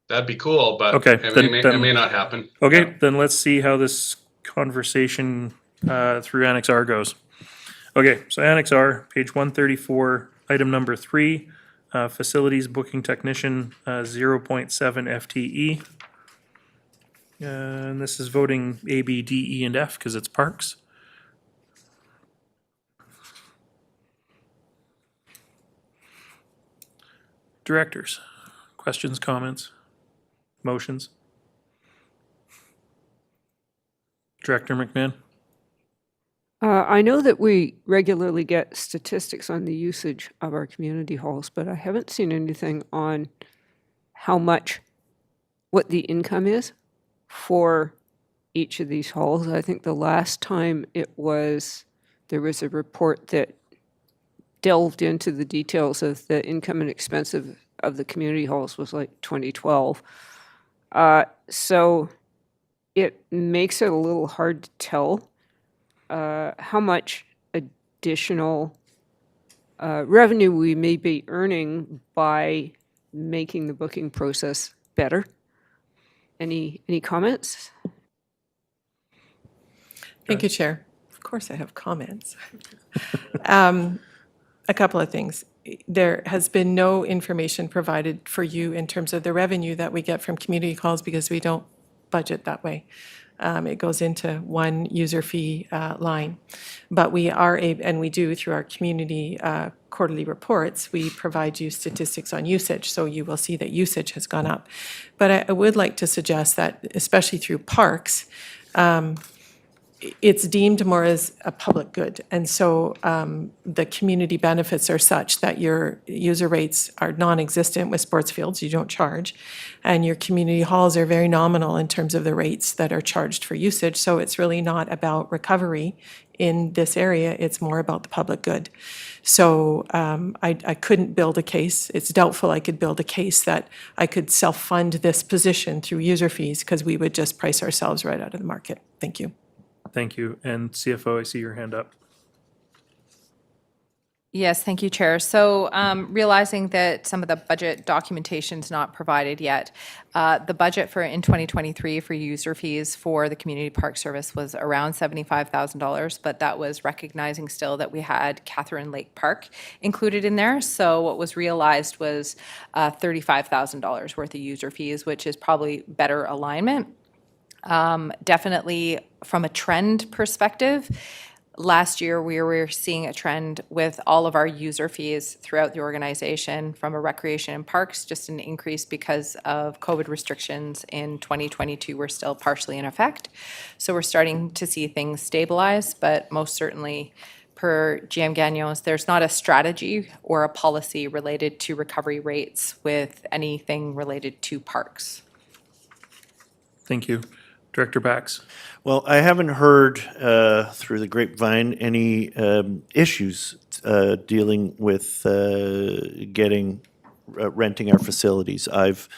That'd be cool, but Okay, it may not happen. Okay, Yeah. then let's see how this conversation through Annex R goes. Okay, so Annex R, page 134, item number 3, facilities booking technician, 0.7 FTE. And this is voting A, B, D, E, and F because it's parks. Directors, questions, comments, motions? Director McMahon? I know that we regularly get statistics on the usage of our community halls, but I haven't seen anything on how much, what the income is for each of these halls. I think the last time there was a report that delved into the details of the income and expense of the community halls was like 2012. So it makes it a little hard to tell how much additional revenue we may be earning by making the booking process better. Any comments? Thank you, Chair. Of course I have comments. A couple of things. There has been no information provided for you in terms of the revenue that we get from community calls because we don't budget that way. It goes into one user fee line. But we are, and we do through our community quarterly reports, we provide you statistics on usage, so you will see that usage has gone up. But I would like to suggest that, especially through parks, it's deemed more as a public good. And so the community benefits are such that your user rates are non-existent with sports fields, you don't charge. And your community halls are very nominal in terms of the rates that are charged for usage. So it's really not about recovery in this area, it's more about the public good. So I couldn't build a case, it's doubtful I could build a case that I could self-fund this position through user fees because we would just price ourselves right out of the market. Thank you. Thank you. And CFO, I see your hand up. Yes, thank you, Chair. So realizing that some of the budget documentation's not provided yet, the budget for in 2023 for user fees for the Community Park Service was around $75,000, but that was recognizing still that we had Catherine Lake Park included in there. So what was realized was $35,000 worth of user fees, which is probably better alignment. Definitely from a trend perspective, last year we were seeing a trend with all of our user fees throughout the organization from a recreation and parks, just an increase because of COVID restrictions in 2022 were still partially in effect. So we're starting to see things stabilize, but most certainly per GM Gagnon's, there's not a strategy or a policy related to recovery rates with anything related to parks. Thank you. Director Bax. Well, I haven't heard through the grapevine any issues dealing with renting our facilities. I've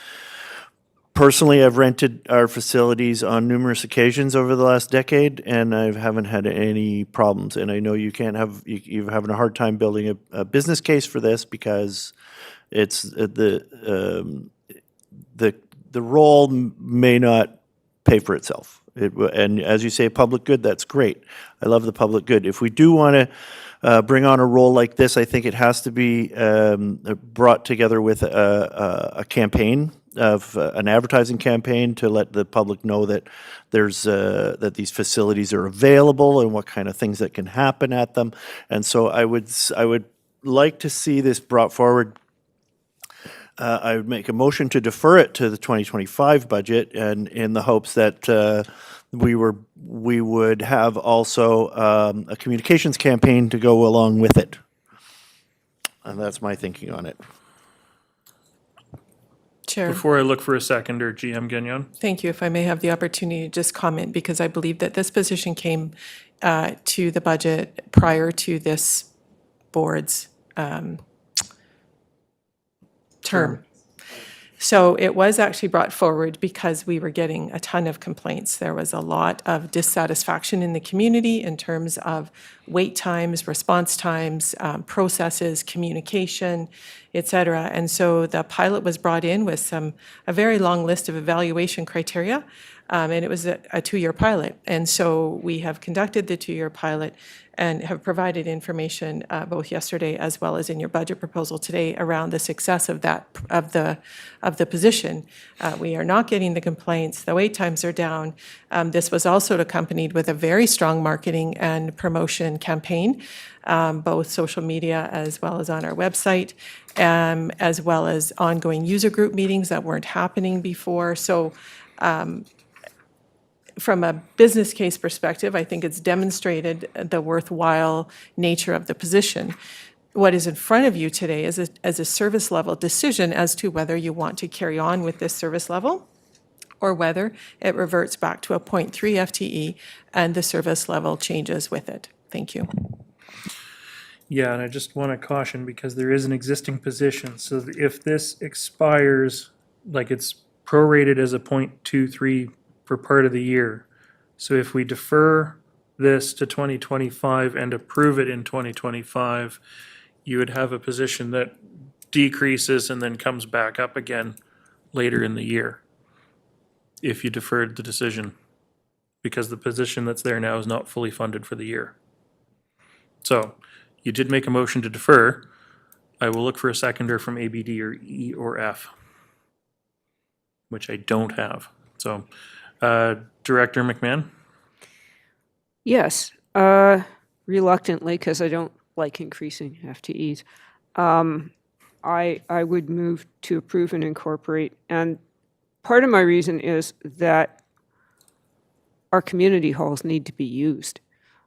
rented our facilities on numerous occasions over the last decade, and I haven't had any problems. And I know you're having a hard time building a business case for this because it's the role may not pay for itself. And as you say, public good, that's great. I love the public good. If we do want to bring on a role like this, I think it has to be brought together with a campaign of an advertising campaign to let the public know that that these facilities are available and what kind of things that can happen at them. And so I would like to see this brought forward. I would make a motion to defer it to the 2025 budget, and in the hopes that we would have also a communications campaign to go along with it. And that's my thinking on it. Chair. Before I look for a seconder, GM Gagnon. Thank you. If I may have the opportunity to just comment, because I believe that this position came to the budget prior to this board's term. So it was actually brought forward because we were getting a ton of complaints. There was a lot of dissatisfaction in the community in terms of wait times, response times, processes, communication, et cetera. And so the pilot was brought in with a very long list of evaluation criteria, and it was a 2-year pilot. And so we have conducted the 2-year pilot and have provided information both yesterday as well as in your budget proposal today around the success of the position. We are not getting the complaints. The wait times are down. This was also accompanied with a very strong marketing and promotion campaign, both social media as well as on our website, as well as ongoing user group meetings that weren't happening before. So from a business case perspective, I think it's demonstrated the worthwhile nature of the position. What is in front of you today is a service level decision as to whether you want to carry on with this service level or whether it reverts back to a 0.3 FTE and the service level changes with it. Thank you. Yeah, and I just want to caution because there is an existing position. So if this expires, like it's prorated as a 0.23 for part of the year. So if we defer this to 2025 and approve it in 2025, you would have a position that decreases and then comes back up again later in the year if you deferred the decision, because the position that's there now is not fully funded for the year. So you did make a motion to defer. I will look for a seconder from A, B, D, or E, or F, which I don't have. So Director McMahon? Yes, reluctantly, because I don't like increasing FTEs. I would move to approve and incorporate. And part of my reason is that our community halls need to be used.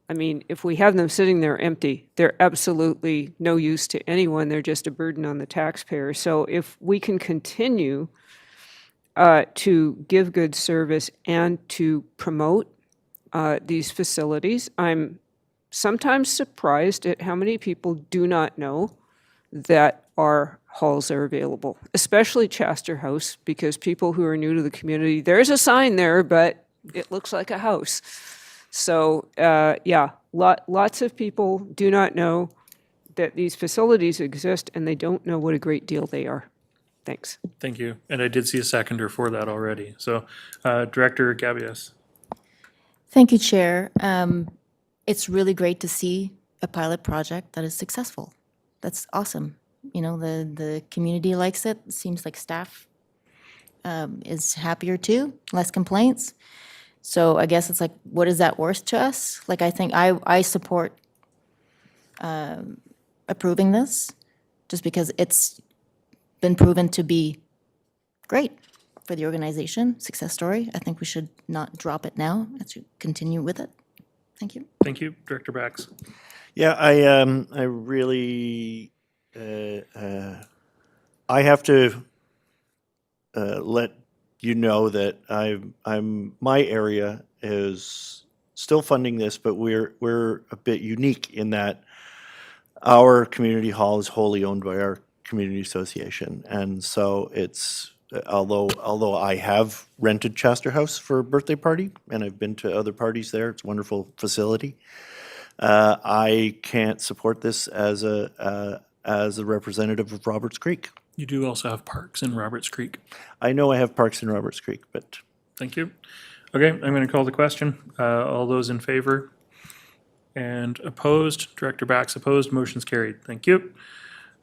I mean, if we have them sitting there empty, they're absolutely no use to anyone. They're just a burden on the taxpayer. So if we can continue to give good service and to promote these facilities, I'm sometimes surprised at how many people do not know that our halls are available, especially Chester House, because people who are new to the community, there's a sign there, but it looks like a house. So, yeah, lots of people do not know that these facilities exist, and they don't know what a great deal they are. Thanks. Thank you. And I did see a seconder for that already. So, Director Gabias. Thank you, Chair. It's really great to see a pilot project that is successful. That's awesome. You know, the community likes it. Seems like staff is happier too, less complaints. So I guess it's like, what is that worth to us? Like, I think I support approving this just because it's been proven to be great for the organization, success story. I think we should not drop it now. I should continue with it. Thank you. Thank you. Director Bax. Yeah, I really, I have to let you know that my area is still funding this, but we're a bit unique in that our community hall is wholly owned by our community association, and so it's although I have rented Chester House for a birthday party, and I've been to other parties there. It's a wonderful facility. I can't support this as a representative of Roberts Creek. You do also have parks in Roberts Creek. I know I have parks in Roberts Creek, but Thank you. Okay, I'm going to call the question. All those in favor and opposed, Director Bax opposed, motion's carried. Thank you.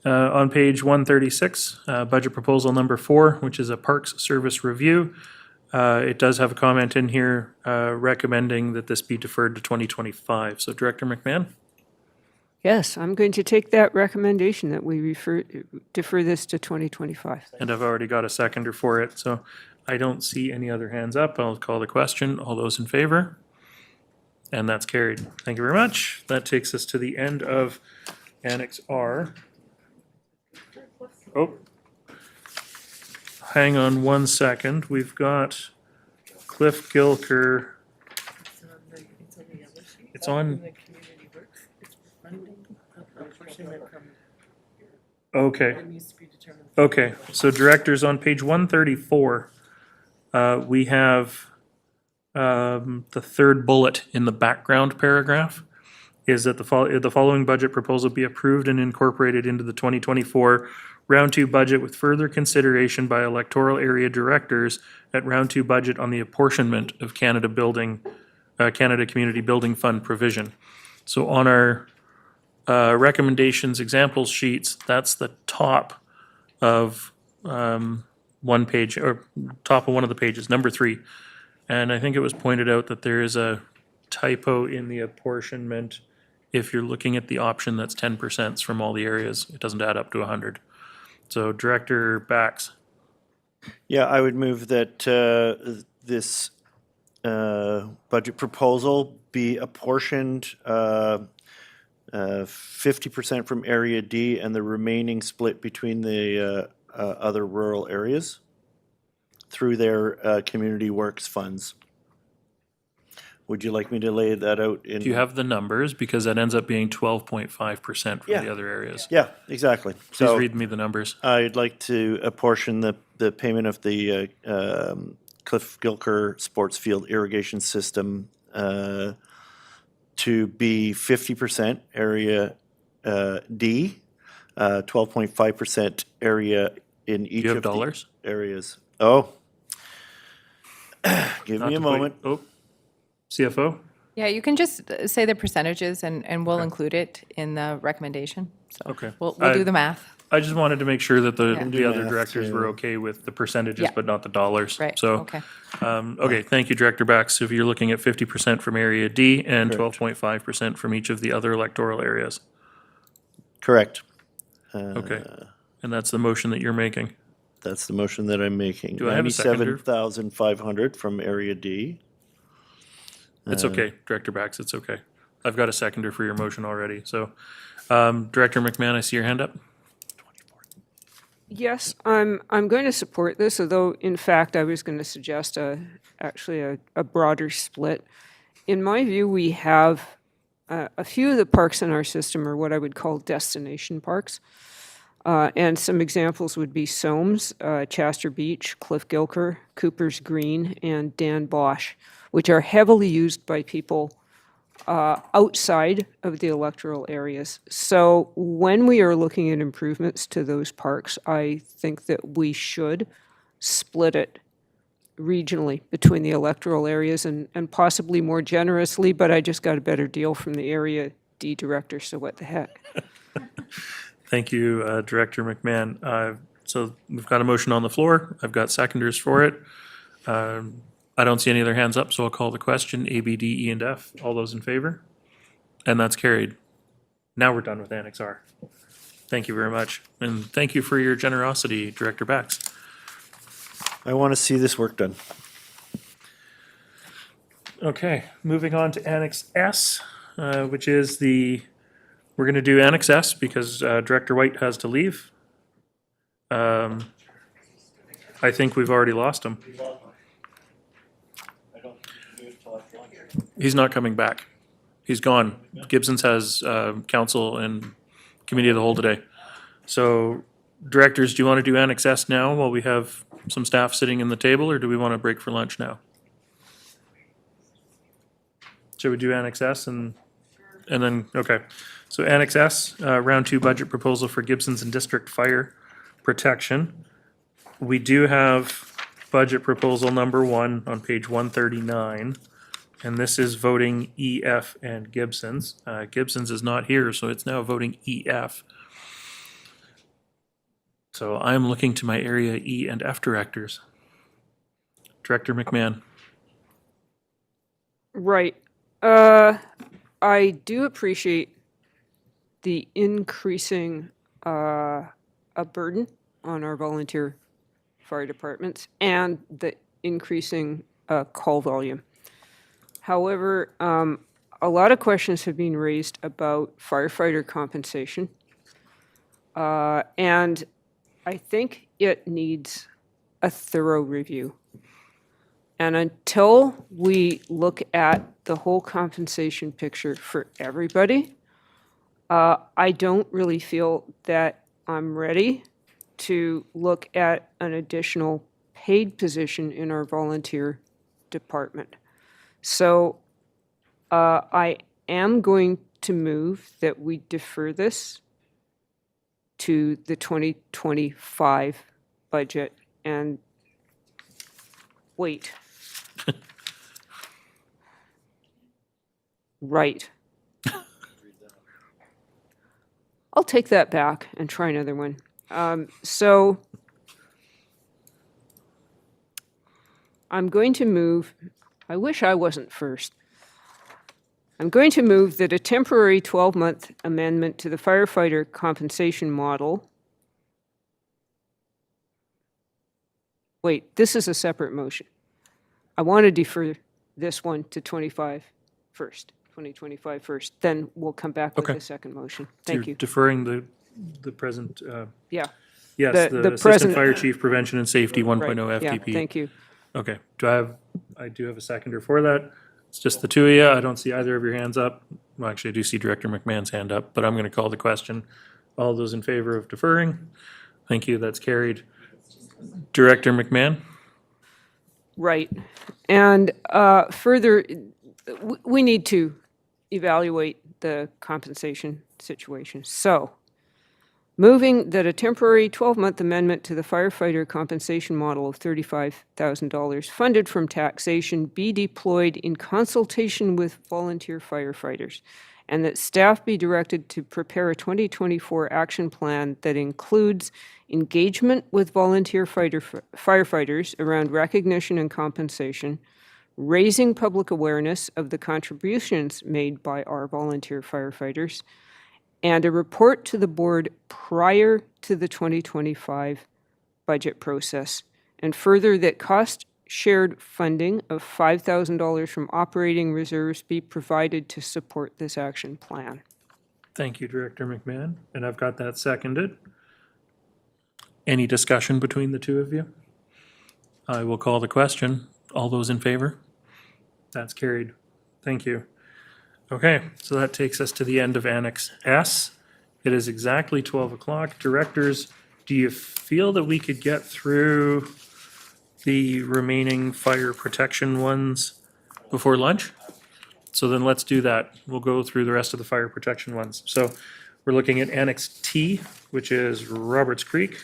On page 136, budget proposal number 4, which is a parks service review. It does have a comment in here recommending that this be deferred to 2025. So Director McMahon? Yes, I'm going to take that recommendation that we defer this to 2025. And I've already got a seconder for it, so I don't see any other hands up. I'll call the question. All those in favor? And that's carried. Thank you very much. That takes us to the end of Annex R. Oh. Hang on one second. We've got Cliff Gilker. It's on. Okay. Okay, so directors, on page 134, we have the third bullet in the background paragraph is that the following budget proposal be approved and incorporated into the 2024 Round 2 budget with further consideration by electoral area directors at Round 2 budget on the apportionment of Canada Community Building Fund provision. So on our recommendations examples sheets, that's the top of one page, or top of one of the pages, number 3. And I think it was pointed out that there is a typo in the apportionment. If you're looking at the option that's 10% from all the areas, it doesn't add up to 100. So Director Bax. yeah, I would move that this budget proposal be apportioned 50% from Area D and the remaining split between the other rural areas through their community works funds. Would you like me to lay that out in? Do you have the numbers? Because that ends up being 12.5% for Yeah. the other areas. Yeah, exactly. Please read me the numbers. I'd like to apportion the payment of the Cliff Gilker Sports Field irrigation system to be 50% Area D, 12.5% area in each have of dollars? the areas. Oh, give Not me a to put- moment. Oh, CFO? Yeah, you can just say the percentages and we'll include it in the recommendation. So Okay. We'll I- do the math. I just wanted to make sure that the Yeah. other math, directors were too. okay with the percentages, Yeah. but not the dollars. Right, So, okay. okay, thank you, Director Bax. So if you're looking at 50% from Area D and Correct. 12.5% from each of the other electoral areas. Correct. Okay. And that's the motion that you're making. That's the motion that I'm making. Do I have a seconder? 97,500 from Area D. It's okay, Director Bax, it's okay. I've got a seconder for your motion already, so. Director McMahon, I see your hand up. Yes, I'm going to support this, although in fact I was going to suggest actually a broader split. In my view, we have a few of the parks in our system are what I would call destination parks. And some examples would be Soames, Chester Beach, Cliff Gilker, Cooper's Green, and Dan Bosch, which are heavily used by people outside of the electoral areas. So when we are looking at improvements to those parks, I think that we should split it regionally between the electoral areas and possibly more generously, but I just got a better deal from the Area D director, so what the heck. Thank you, Director McMahon. So we've got a motion on the floor. I've got seconders for it. I don't see any other hands up, so I'll call the question. A, B, D, E, and F. All those in favor? And that's carried. Now we're done with Annex R. Thank you very much. And thank you for your generosity, Director Bax. I want to see this work done. Okay, moving on to Annex S, which is we're going to do Annex S because Director White has to leave. I think we've already lost him. He's not coming back. He's gone. Gibson's has council and committee of the whole today. So, directors, do you want to do Annex S now while we have some staff sitting in the table, or do we want to break for lunch now? Should we do Annex S and then, okay. So Annex S, round 2 budget proposal for Gibson's and district fire protection. We do have budget proposal number 1 on page 139. And this is voting E, F, and Gibson's. Gibson's is not here, so it's now voting E, F. So I'm looking to my area E and F directors. Director McMahon. Right. I do appreciate the increasing a burden on our volunteer fire departments and the increasing call volume. However, a lot of questions have been raised about firefighter compensation. And I think it needs a thorough review. And until we look at the whole compensation picture for everybody, I don't really feel that I'm ready to look at an additional paid position in our volunteer department. So I am going to move that we defer this to the 2025 budget and wait. Right. I'll take that back and try another one. So I'm going to move, I wish I wasn't first. I'm going to move that a temporary 12-month amendment to the firefighter compensation model. Wait, this is a separate motion. I want to defer this one to 2025 first. Then we'll come back with Okay. the second motion. So Thank you're you. deferring the present, Yeah. yes, The the Assistant present- Fire Chief Prevention and Safety 1.0 Right. Yeah, FTP. thank you. Okay, I do have a seconder for that. It's just the two of you. I don't see either of your hands up. Well, actually, I do see Director McMahon's hand up, but I'm going to call the question. All those in favor of deferring? Thank you, that's carried. Director McMahon? Right. And further, we need to evaluate the compensation situation. So, moving that a temporary 12-month amendment to the firefighter compensation model of $35,000 funded from taxation be deployed in consultation with volunteer firefighters, and that staff be directed to prepare a 2024 action plan that includes engagement with volunteer firefighters around recognition and compensation, raising public awareness of the contributions made by our volunteer firefighters, and a report to the board prior to the 2025 budget process. And further, that cost shared funding of $5,000 from operating reserves be provided to support this action plan. Thank you, Director McMahon, and I've got that seconded. Any discussion between the two of you? I will call the question. All those in favor? That's carried. Thank you. Okay, so that takes us to the end of Annex S. It is exactly 12 o'clock. Directors, do you feel that we could get through the remaining fire protection ones before lunch? So then let's do that. We'll go through the rest of the fire protection ones. So we're looking at Annex T, which is Roberts Creek.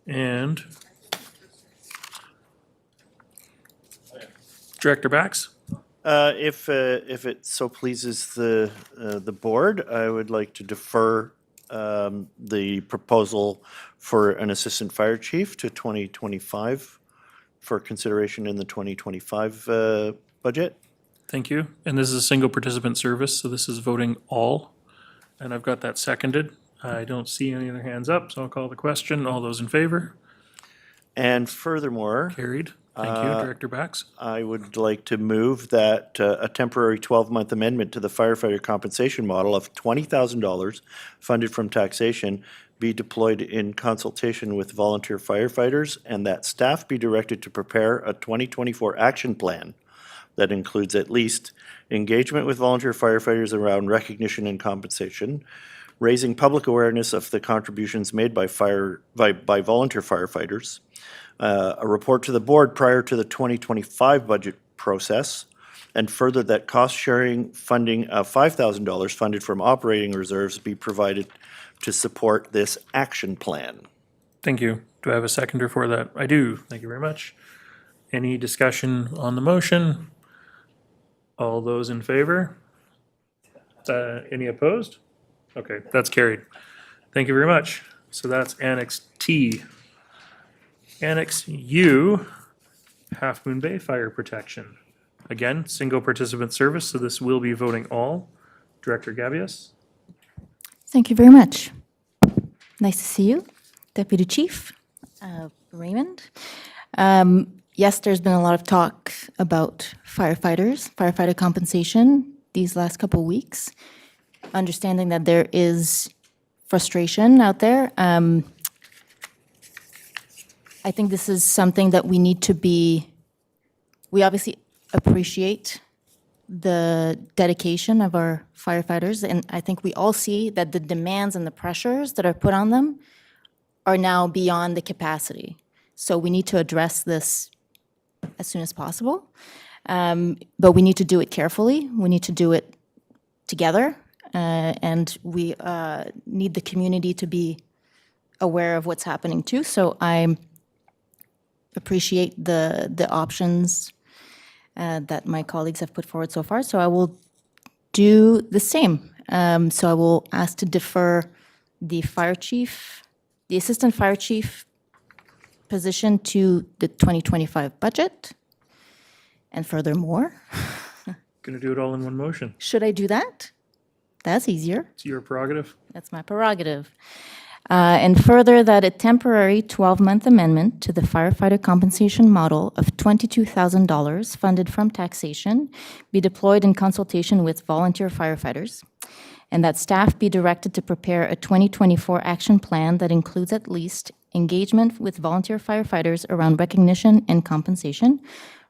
And Director Bax? If it so pleases the board, I would like to defer the proposal for an assistant fire chief to 2025 for consideration in the 2025 budget. Thank you. And this is a single participant service, so this is voting all. And I've got that seconded. I don't see any other hands up, so I'll call the question. All those in favor? And furthermore, Carried. Thank you, Director Bax. I would like to move that a temporary 12-month amendment to the firefighter compensation model of $20,000 funded from taxation be deployed in consultation with volunteer firefighters, and that staff be directed to prepare a 2024 action plan that includes at least engagement with volunteer firefighters around recognition and compensation, raising public awareness of the contributions made by volunteer firefighters, a report to the board prior to the 2025 budget process, and further that cost-sharing funding of $5,000 funded from operating reserves be provided to support this action plan. Thank you. Do I have a seconder for that? I do. Thank you very much. Any discussion on the motion? All those in favor? Any opposed? Okay, that's carried. Thank you very much. So that's Annex T. Annex U, Half Moon Bay Fire Protection. Again, single participant service, so this will be voting all. Director Gabius? Thank you very much. Nice to see you, Deputy Chief Raymond. Yes, there's been a lot of talk about firefighters, firefighter compensation these last couple of weeks. Understanding that there is frustration out there. I think this is something that we need to be, we obviously appreciate the dedication of our firefighters, and I think we all see that the demands and the pressures that are put on them are now beyond the capacity. So we need to address this as soon as possible, but we need to do it carefully. We need to do it together, and we need the community to be aware of what's happening too. So I appreciate the options that my colleagues have put forward so far. So I will do the same. So I will ask to defer the fire chief, the assistant fire chief position to the 2025 budget. And furthermore, Gonna do it all in one motion. should I do that? That's easier. It's your prerogative. That's my prerogative. And further, that a temporary 12-month amendment to the firefighter compensation model of $22,000 funded from taxation be deployed in consultation with volunteer firefighters, and that staff be directed to prepare a 2024 action plan that includes at least engagement with volunteer firefighters around recognition and compensation,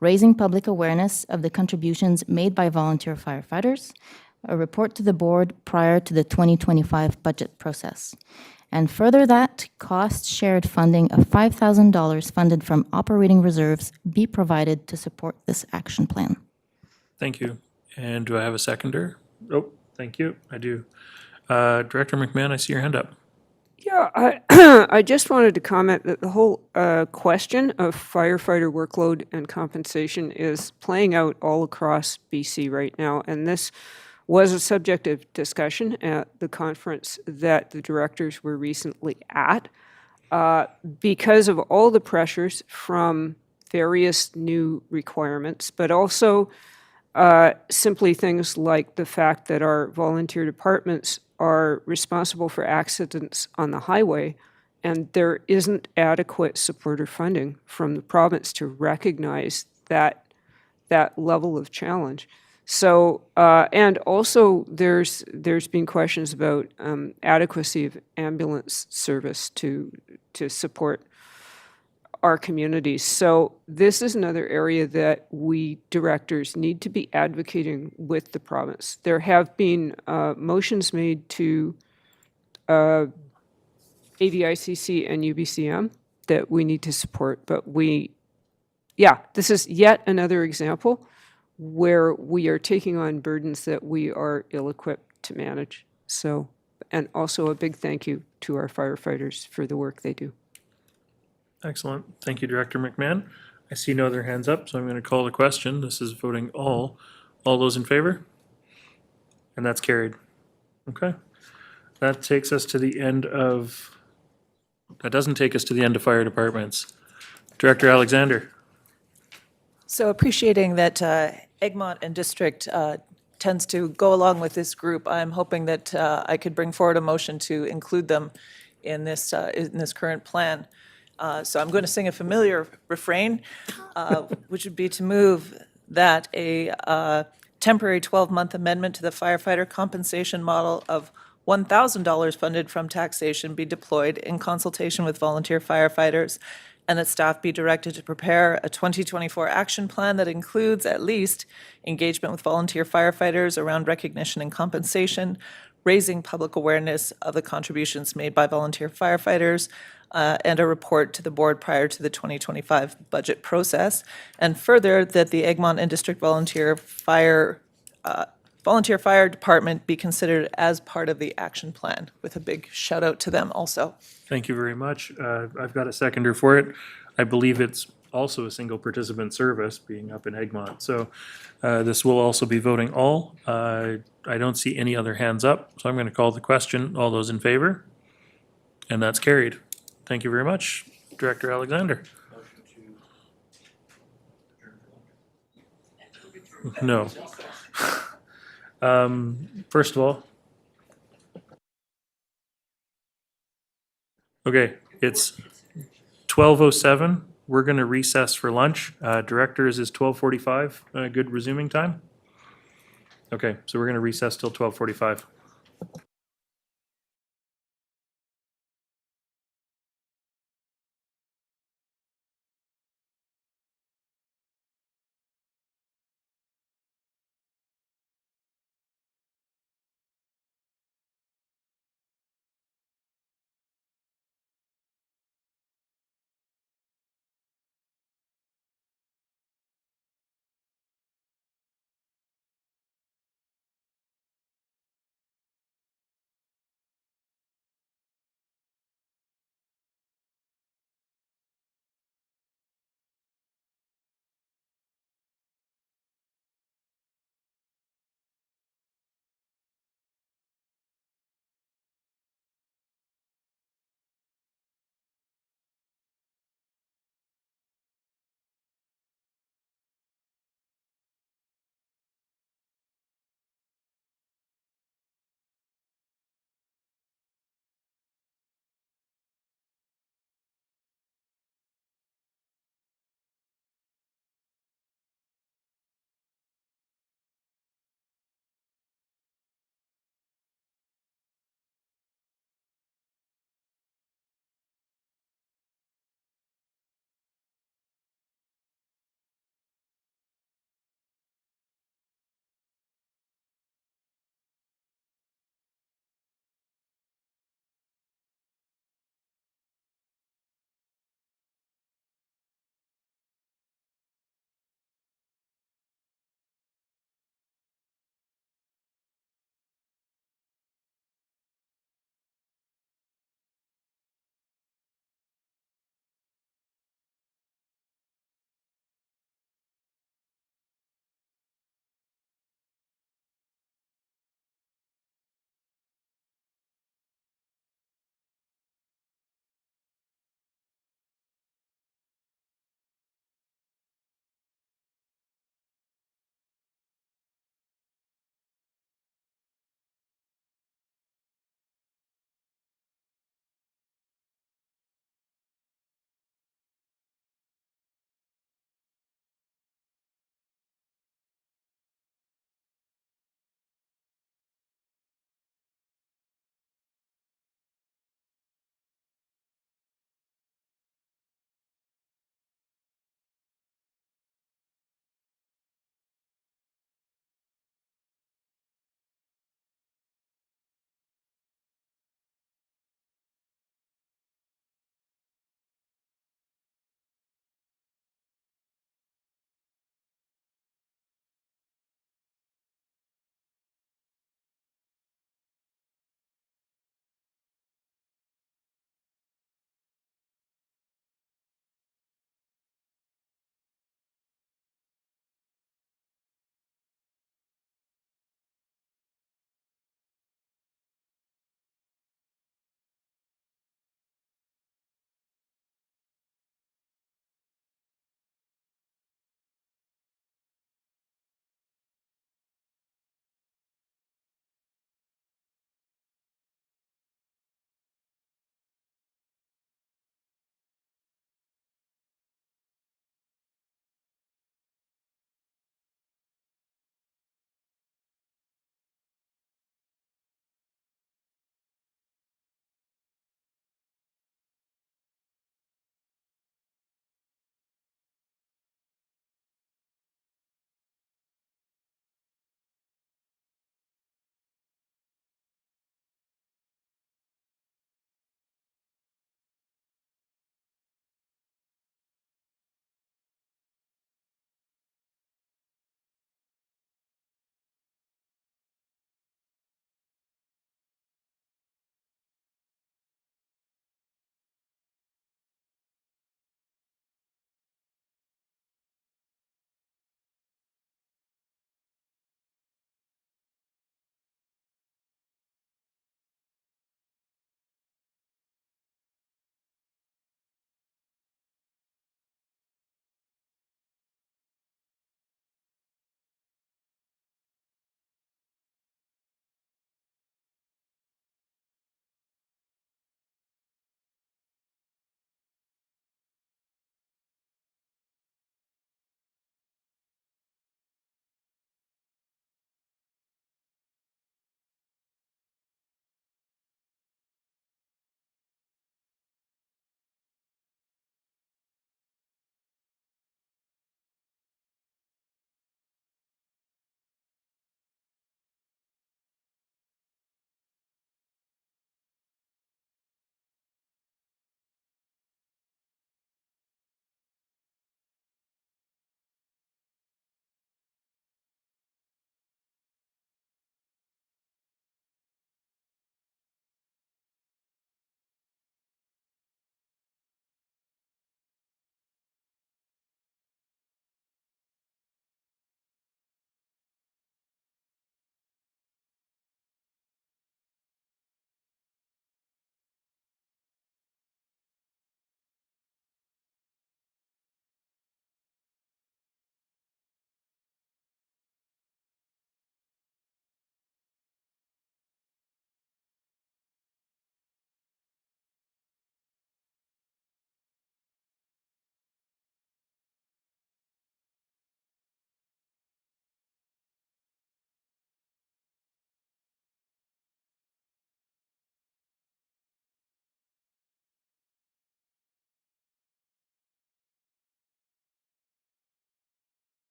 raising public awareness of the contributions made by volunteer firefighters, a report to the board prior to the 2025 budget process. And further that, cost-shared funding of $5,000 funded from operating reserves be provided to support this action plan. Thank you. And do I have a seconder? Oh, thank you. I do. Director McMahon, I see your hand up. Yeah, I just wanted to comment that the whole question of firefighter workload and compensation is playing out all across BC right now, and this was a subject of discussion at the conference that the directors were recently at because of all the pressures from various new requirements, but also simply things like the fact that our volunteer departments are responsible for accidents on the highway And there isn't adequate support or funding from the province to recognize that level of challenge. So, and also there's been questions about adequacy of ambulance service to support our communities. So this is another area that we directors need to be advocating with the province. There have been motions made to AVICC and UBCM that we need to support, but this is yet another example where we are taking on burdens that we are ill-equipped to manage. So, and also a big thank you to our firefighters for the work they do. Excellent. Thank you, Director McMahon. I see no other hands up, so I'm going to call the question. This is voting all. All those in favor? And that's carried. Okay. That takes us to the end of, that doesn't take us to the end of fire departments. Director Alexander. So appreciating that Egmont and District tends to go along with this group, I'm hoping that I could bring forward a motion to include them in this current plan. So I'm going to sing a familiar refrain, which would be to move that a temporary 12-month amendment to the firefighter compensation model of $1,000 funded from taxation be deployed in consultation with volunteer firefighters, and that staff be directed to prepare a 2024 action plan that includes at least engagement with volunteer firefighters around recognition and compensation, raising public awareness of the contributions made by volunteer firefighters, and a report to the board prior to the 2025 budget process. And further, that the Egmont and District Volunteer Fire Department be considered as part of the action plan, with a big shout out to them also. Thank you very much. I've got a seconder for it. I believe it's also a single participant service being up in Egmont. So this will also be voting all. I don't see any other hands up, so I'm going to call the question. All those in favor? And that's carried. Thank you very much, Director Alexander. No. First of all, okay, it's 12:07. We're going to recess for lunch. Directors, is 12:45 a good resuming time? Okay, so we're going to recess till 12:45.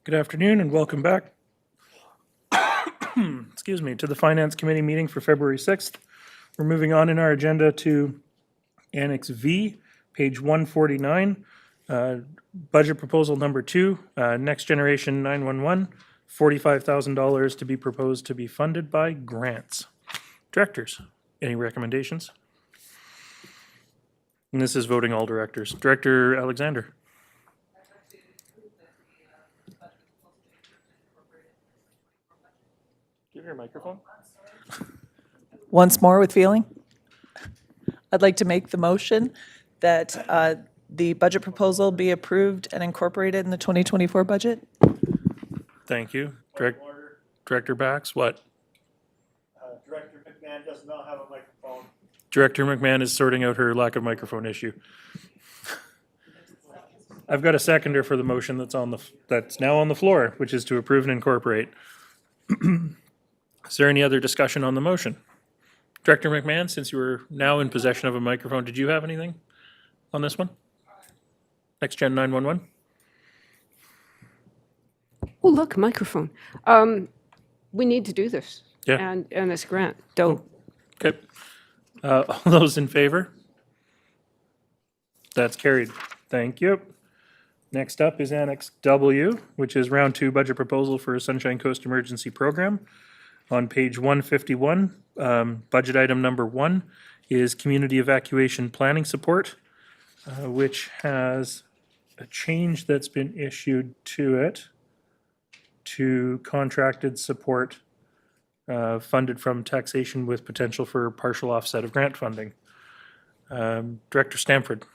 Good afternoon and welcome back. Excuse me, to the Finance Committee meeting for February 6th. We're moving on in our agenda to Annex V, page 149, budget proposal number 2, Next Generation 911, $45,000 to be proposed to be funded by grants. Directors, any recommendations? And this is voting all directors. Director Alexander. Give your microphone. Once more with feeling. I'd like to make the motion that the budget proposal be approved and incorporated in the 2024 budget. Thank you. Director Bax, what? Director McMahon does not have a microphone. Director McMahon is sorting out her lack of microphone issue. I've got a seconder for the motion that's now on the floor, which is to approve and incorporate. Is there any other discussion on the motion? Director McMahon, since you are now in possession of a microphone, did you have anything on this one? Next Gen 911? Oh, look, microphone. We need to do this. Yeah. And this grant. Don't. Okay. All those in favor? That's carried. Thank you. Next up is Annex W, which is round 2 budget proposal for a Sunshine Coast Emergency Program. On page 151, budget item number 1 is community evacuation planning support, which has a change that's been issued to it to contracted support funded from taxation with potential for partial offset of grant funding. Director Stamford.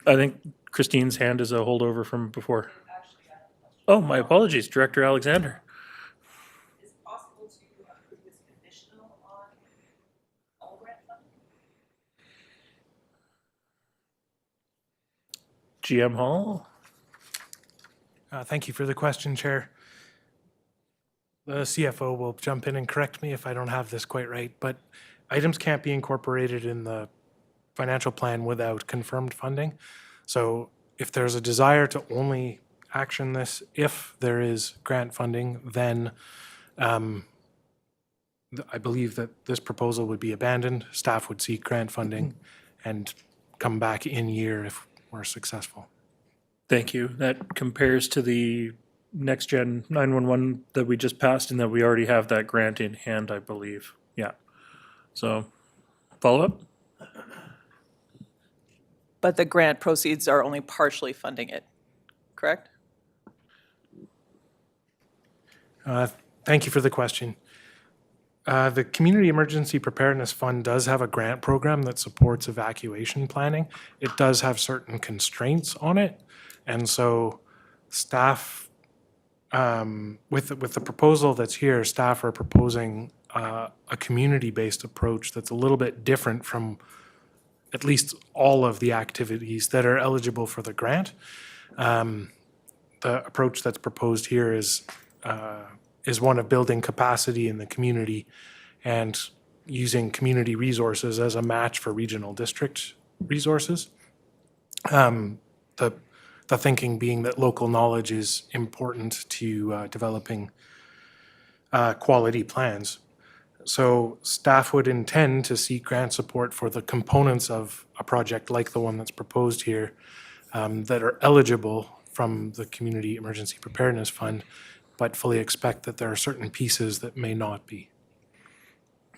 I think Christine's hand is a holdover from before. Oh, my apologies, Director Alexander. Is it possible to approve this conditional on all grant funding? GM Hall. Thank you for the question, Chair. The CFO will jump in and correct me if I don't have this quite right, but items can't be incorporated in the financial plan without confirmed funding. So if there's a desire to only action this if there is grant funding, then I believe that this proposal would be abandoned. Staff would seek grant funding and come back in year if we're successful. Thank you. That compares to the Next Gen 911 that we just passed and that we already have that grant in hand, I believe. Yeah. So, follow up? But the grant proceeds are only partially funding it, correct? Thank you for the question. The Community Emergency Preparedness Fund does have a grant program that supports evacuation planning. It does have certain constraints on it. And so staff, with the proposal that's here, staff are proposing a community-based approach that's a little bit different from at least all of the activities that are eligible for the grant. The approach that's proposed here is one of building capacity in the community and using community resources as a match for regional district resources. The thinking being that local knowledge is important to developing quality plans. So staff would intend to seek grant support for the components of a project like the one that's proposed here that are eligible from the Community Emergency Preparedness Fund, but fully expect that there are certain pieces that may not be.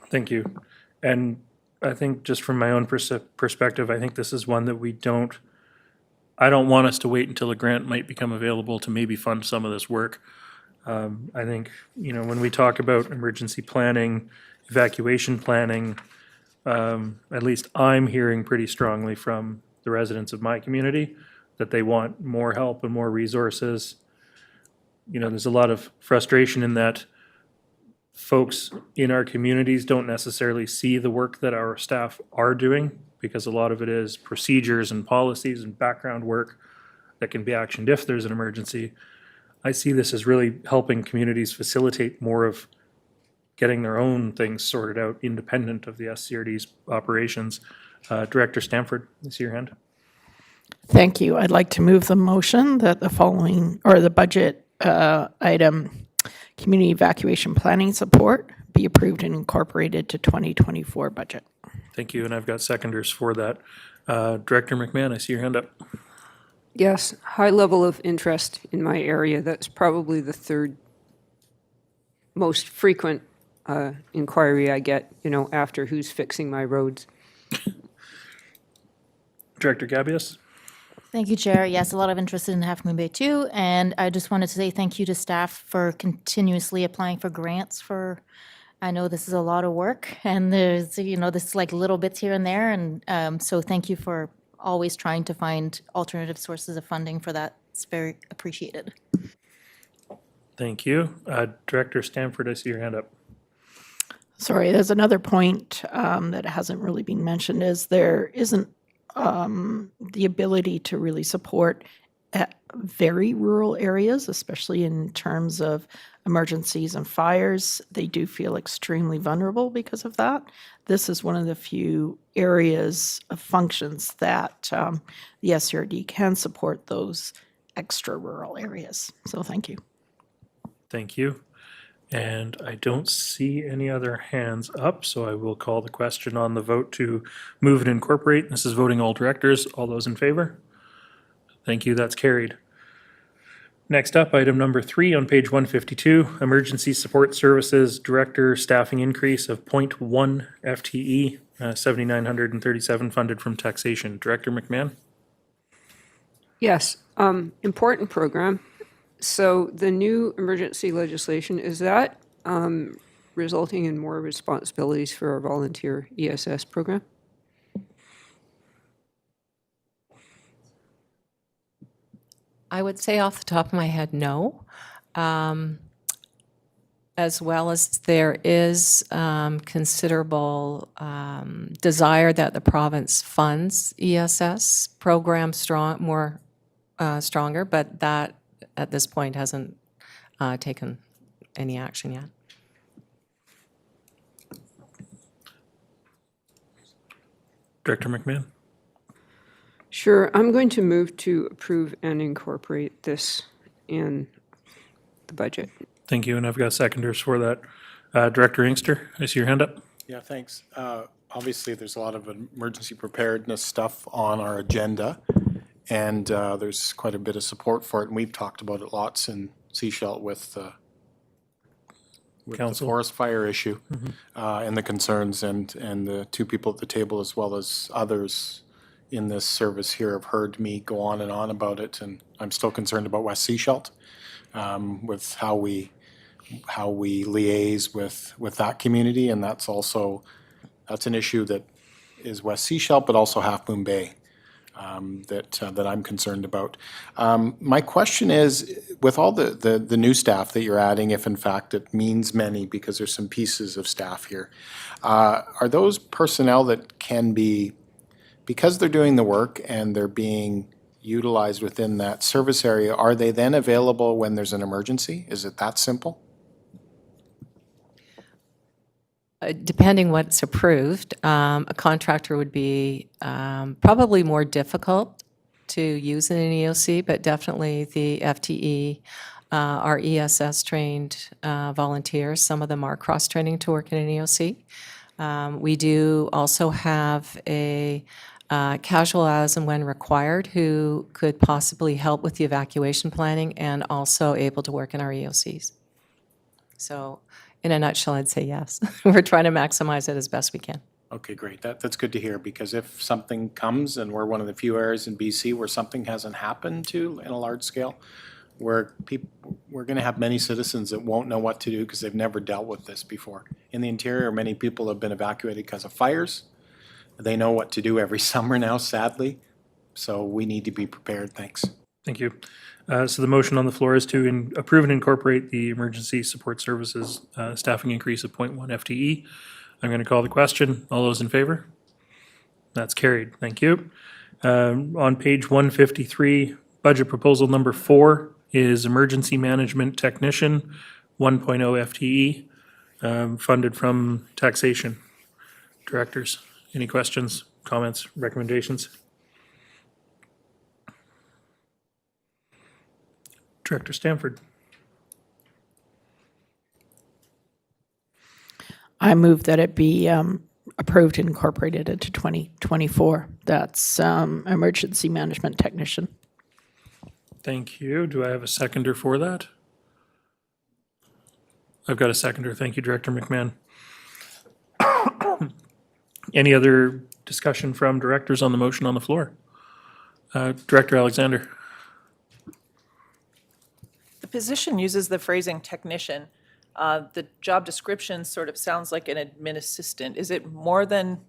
Thank you. And I think just from my own perspective, I think this is one that I don't want us to wait until a grant might become available to maybe fund some of this work. I think, when we talk about emergency planning, evacuation planning, at least I'm hearing pretty strongly from the residents of my community that they want more help and more resources. There's a lot of frustration in that folks in our communities don't necessarily see the work that our staff are doing, because a lot of it is procedures and policies and background work that can be actioned if there's an emergency. I see this as really helping communities facilitate more of getting their own things sorted out independent of the SCRD's operations. Director Stamford, I see your hand. Thank you. I'd like to move the motion that the following, or the budget item, community evacuation planning support, be approved and incorporated to 2024 budget. Thank you, and I've got seconders for that. Director McMahon, I see your hand up. Yes, high level of interest in my area. That's probably the third most frequent inquiry I get, after who's fixing my roads. Director Gabius? Thank you, Chair. Yes, a lot of interest in Half Moon Bay too, and I just wanted to say thank you to staff for continuously applying for grants for, I know this is a lot of work, and there's, this is like little bits here and there, and so thank you for always trying to find alternative sources of funding for that. It's very appreciated. Thank you. Director Stanford, I see your hand up. Sorry, there's another point that hasn't really been mentioned, is there isn't the ability to really support very rural areas, especially in terms of emergencies and fires. They do feel extremely vulnerable because of that. This is one of the few areas of functions that the SRD can support those extra rural areas. So thank you. Thank you. And I don't see any other hands up, so I will call the question on the vote to move and incorporate. This is voting all directors. All those in favor? Thank you, that's carried. Next up, item number 3 on page 152, Emergency Support Services Director Staffing Increase of 0.1 FTE, 7,937 funded from taxation. Director McMahon? Yes, important program. So the new emergency legislation, is that resulting in more responsibilities for our volunteer ESS program? I would say off the top of my head, no. As well as there is considerable desire that the province funds ESS program stronger, but that at this point hasn't taken any action yet. Director McMahon? Sure, I'm going to move to approve and incorporate this in the budget. Thank you, and I've got seconders for that. Director Inkster, I see your hand up. Yeah, thanks. Obviously, there's a lot of emergency preparedness stuff on our agenda, and there's quite a bit of support for it, and we've talked about it lots in Seashell with the Council. forest fire issue and the concerns, and the two people at the table as well as others in this service here have heard me go on and on about it, and I'm still concerned about West Seashell with how we liaise with that community, and that's an issue that is West Seashell, but also Half Moon Bay that I'm concerned about. My question is, with all the new staff that you're adding, if in fact it means many, because there's some pieces of staff here, are those personnel that can be, because they're doing the work and they're being utilized within that service area, are they then available when there's an emergency? Is it that simple? Depending what's approved, a contractor would be probably more difficult to use in an EOC, but definitely the FTE are ESS-trained volunteers. Some of them are cross-training to work in an EOC. We do also have a casual as and when required who could possibly help with the evacuation planning and also able to work in our EOCs. So in a nutshell, I'd say yes. We're trying to maximize it as best we can. Okay, great. That's good to hear, because if something comes, and we're one of the few areas in BC where something hasn't happened to in a large scale, where we're going to have many citizens that won't know what to do because they've never dealt with this before. In the interior, many people have been evacuated because of fires. They know what to do every summer now, sadly. So we need to be prepared. Thanks. Thank you. So the motion on the floor is to approve and incorporate the Emergency Support Services staffing increase of 0.1 FTE. I'm going to call the question. All those in favor? That's carried. Thank you. On page 153, budget proposal number 4 is Emergency Management Technician, 1.0 FTE, funded from taxation. Directors, any questions, comments, recommendations? Director Stanford. I move that it be approved and incorporated into 2024. That's emergency management technician. Thank you. Do I have a seconder for that? I've got a seconder. Thank you, Director McMahon. Any other discussion from directors on the motion on the floor? Director Alexander. The position uses the phrasing technician. The job description sort of sounds like an admin assistant. Is it more than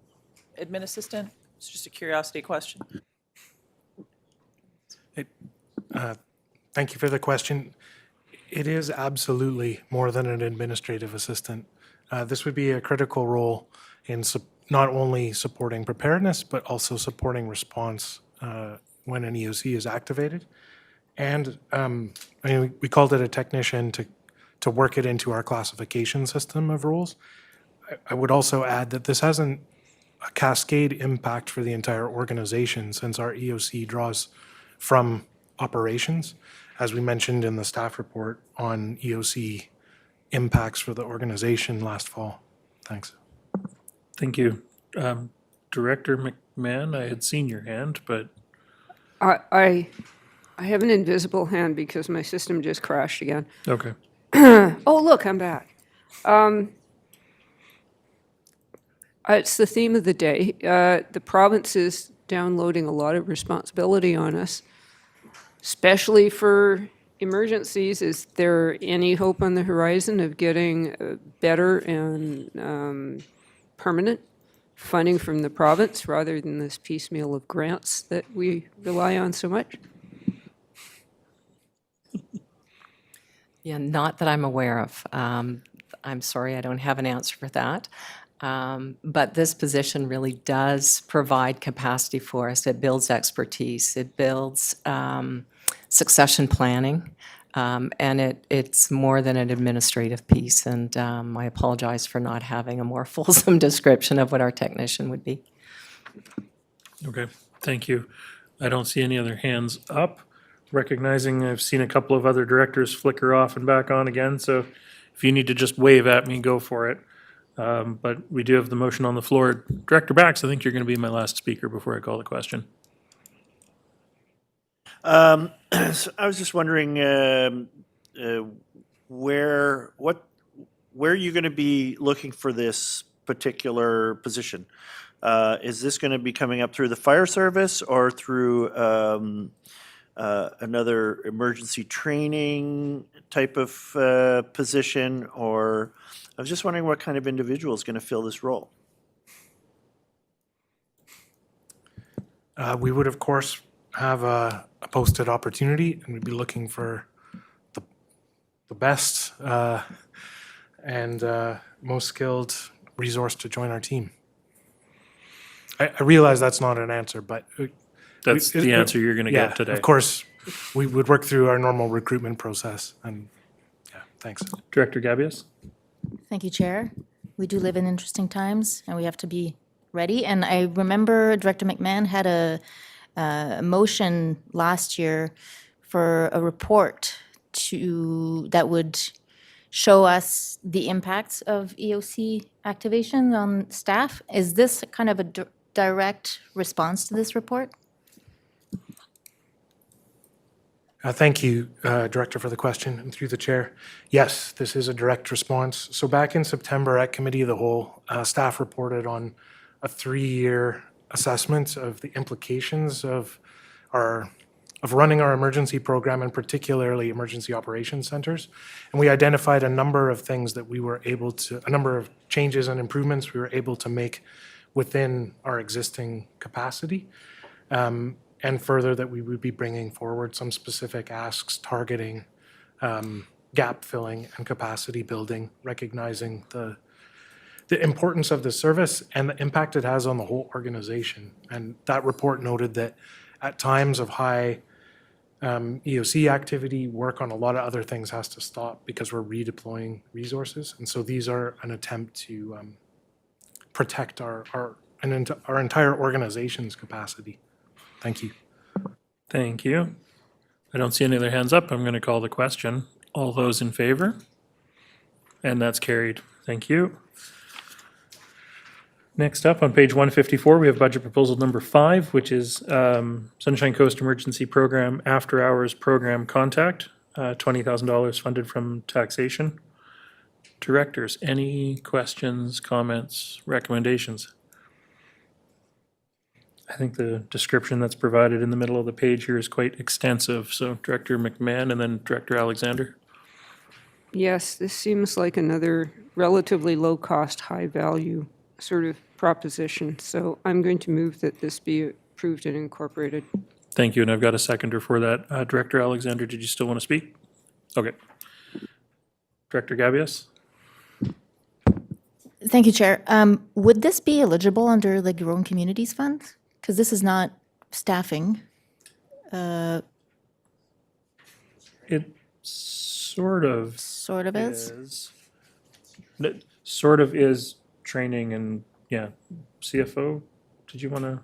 admin assistant? It's just a curiosity question. Thank you for the question. It is absolutely more than an administrative assistant. This would be a critical role in not only supporting preparedness, but also supporting response when an EOC is activated. And we called it a technician to work it into our classification system of roles. I would also add that this hasn't a cascade impact for the entire organization, since our EOC draws from operations, as we mentioned in the staff report on EOC impacts for the organization last fall. Thanks. Thank you. Director McMahon, I had seen your hand, but I have an invisible hand because my system just crashed again. okay. Oh, look, I'm back. It's the theme of the day. The province is downloading a lot of responsibility on us, especially for emergencies. Is there any hope on the horizon of getting better and permanent funding from the province rather than this piecemeal of grants that we rely on so much? Yeah, not that I'm aware of. I'm sorry, I don't have an answer for that. But this position really does provide capacity for us. It builds expertise. It builds succession planning. And it's more than an administrative piece. And I apologize for not having a more fulsome description of what our technician would be. Okay, thank you. I don't see any other hands up. Recognizing I've seen a couple of other directors flicker off and back on again, so if you need to just wave at me, go for it. But we do have the motion on the floor. Director Bax, I think you're going to be my last speaker before I call the question. So I was just wondering where are you going to be looking for this particular position? Is this going to be coming up through the fire service or through another emergency training type of position? Or I was just wondering what kind of individual is going to fill this role? We would, of course, have a posted opportunity, and we'd be looking for the best and most skilled resource to join our team. I realize that's not an answer, but That's the answer you're going to get today. Of course, we would work through our normal recruitment process, and yeah, thanks. Director Gabius? Thank you, Chair. We do live in interesting times, and we have to be ready. And I remember Director McMahon had a motion last year for a report that would show us the impacts of EOC activation on staff. Is this kind of a direct response to this report? Thank you, Director, for the question, and through the chair. Yes, this is a direct response. So back in September at Committee of the Whole, staff reported on a 3-year assessment of the implications of running our emergency program, and particularly emergency operations centers. And we identified a number of things that a number of changes and improvements we were able to make within our existing capacity. And further, that we would be bringing forward some specific asks targeting gap filling and capacity building, recognizing the importance of the service and the impact it has on the whole organization. And that report noted that at times of high EOC activity, work on a lot of other things has to stop because we're redeploying resources. And so these are an attempt to protect our entire organization's capacity. Thank you. Thank you. I don't see any other hands up. I'm going to call the question. All those in favor? And that's carried. Thank you. Next up, on page 154, we have budget proposal number 5, which is Sunshine Coast Emergency Program After Hours Program Contact, $20,000 funded from taxation. Directors, any questions, comments, recommendations? I think the description that's provided in the middle of the page here is quite extensive. So Director McMahon and then Director Alexander. Yes, this seems like another relatively low-cost, high-value sort of proposition. So I'm going to move that this be approved and incorporated. Thank you, and I've got a seconder for that. Director Alexander, did you still want to speak? Okay. Director Gabius? Thank you, Chair. Would this be eligible under the Grow in Communities Fund? Because this is not staffing. It sort of Sort of is. It sort of is training and, yeah. CFO, did you want to?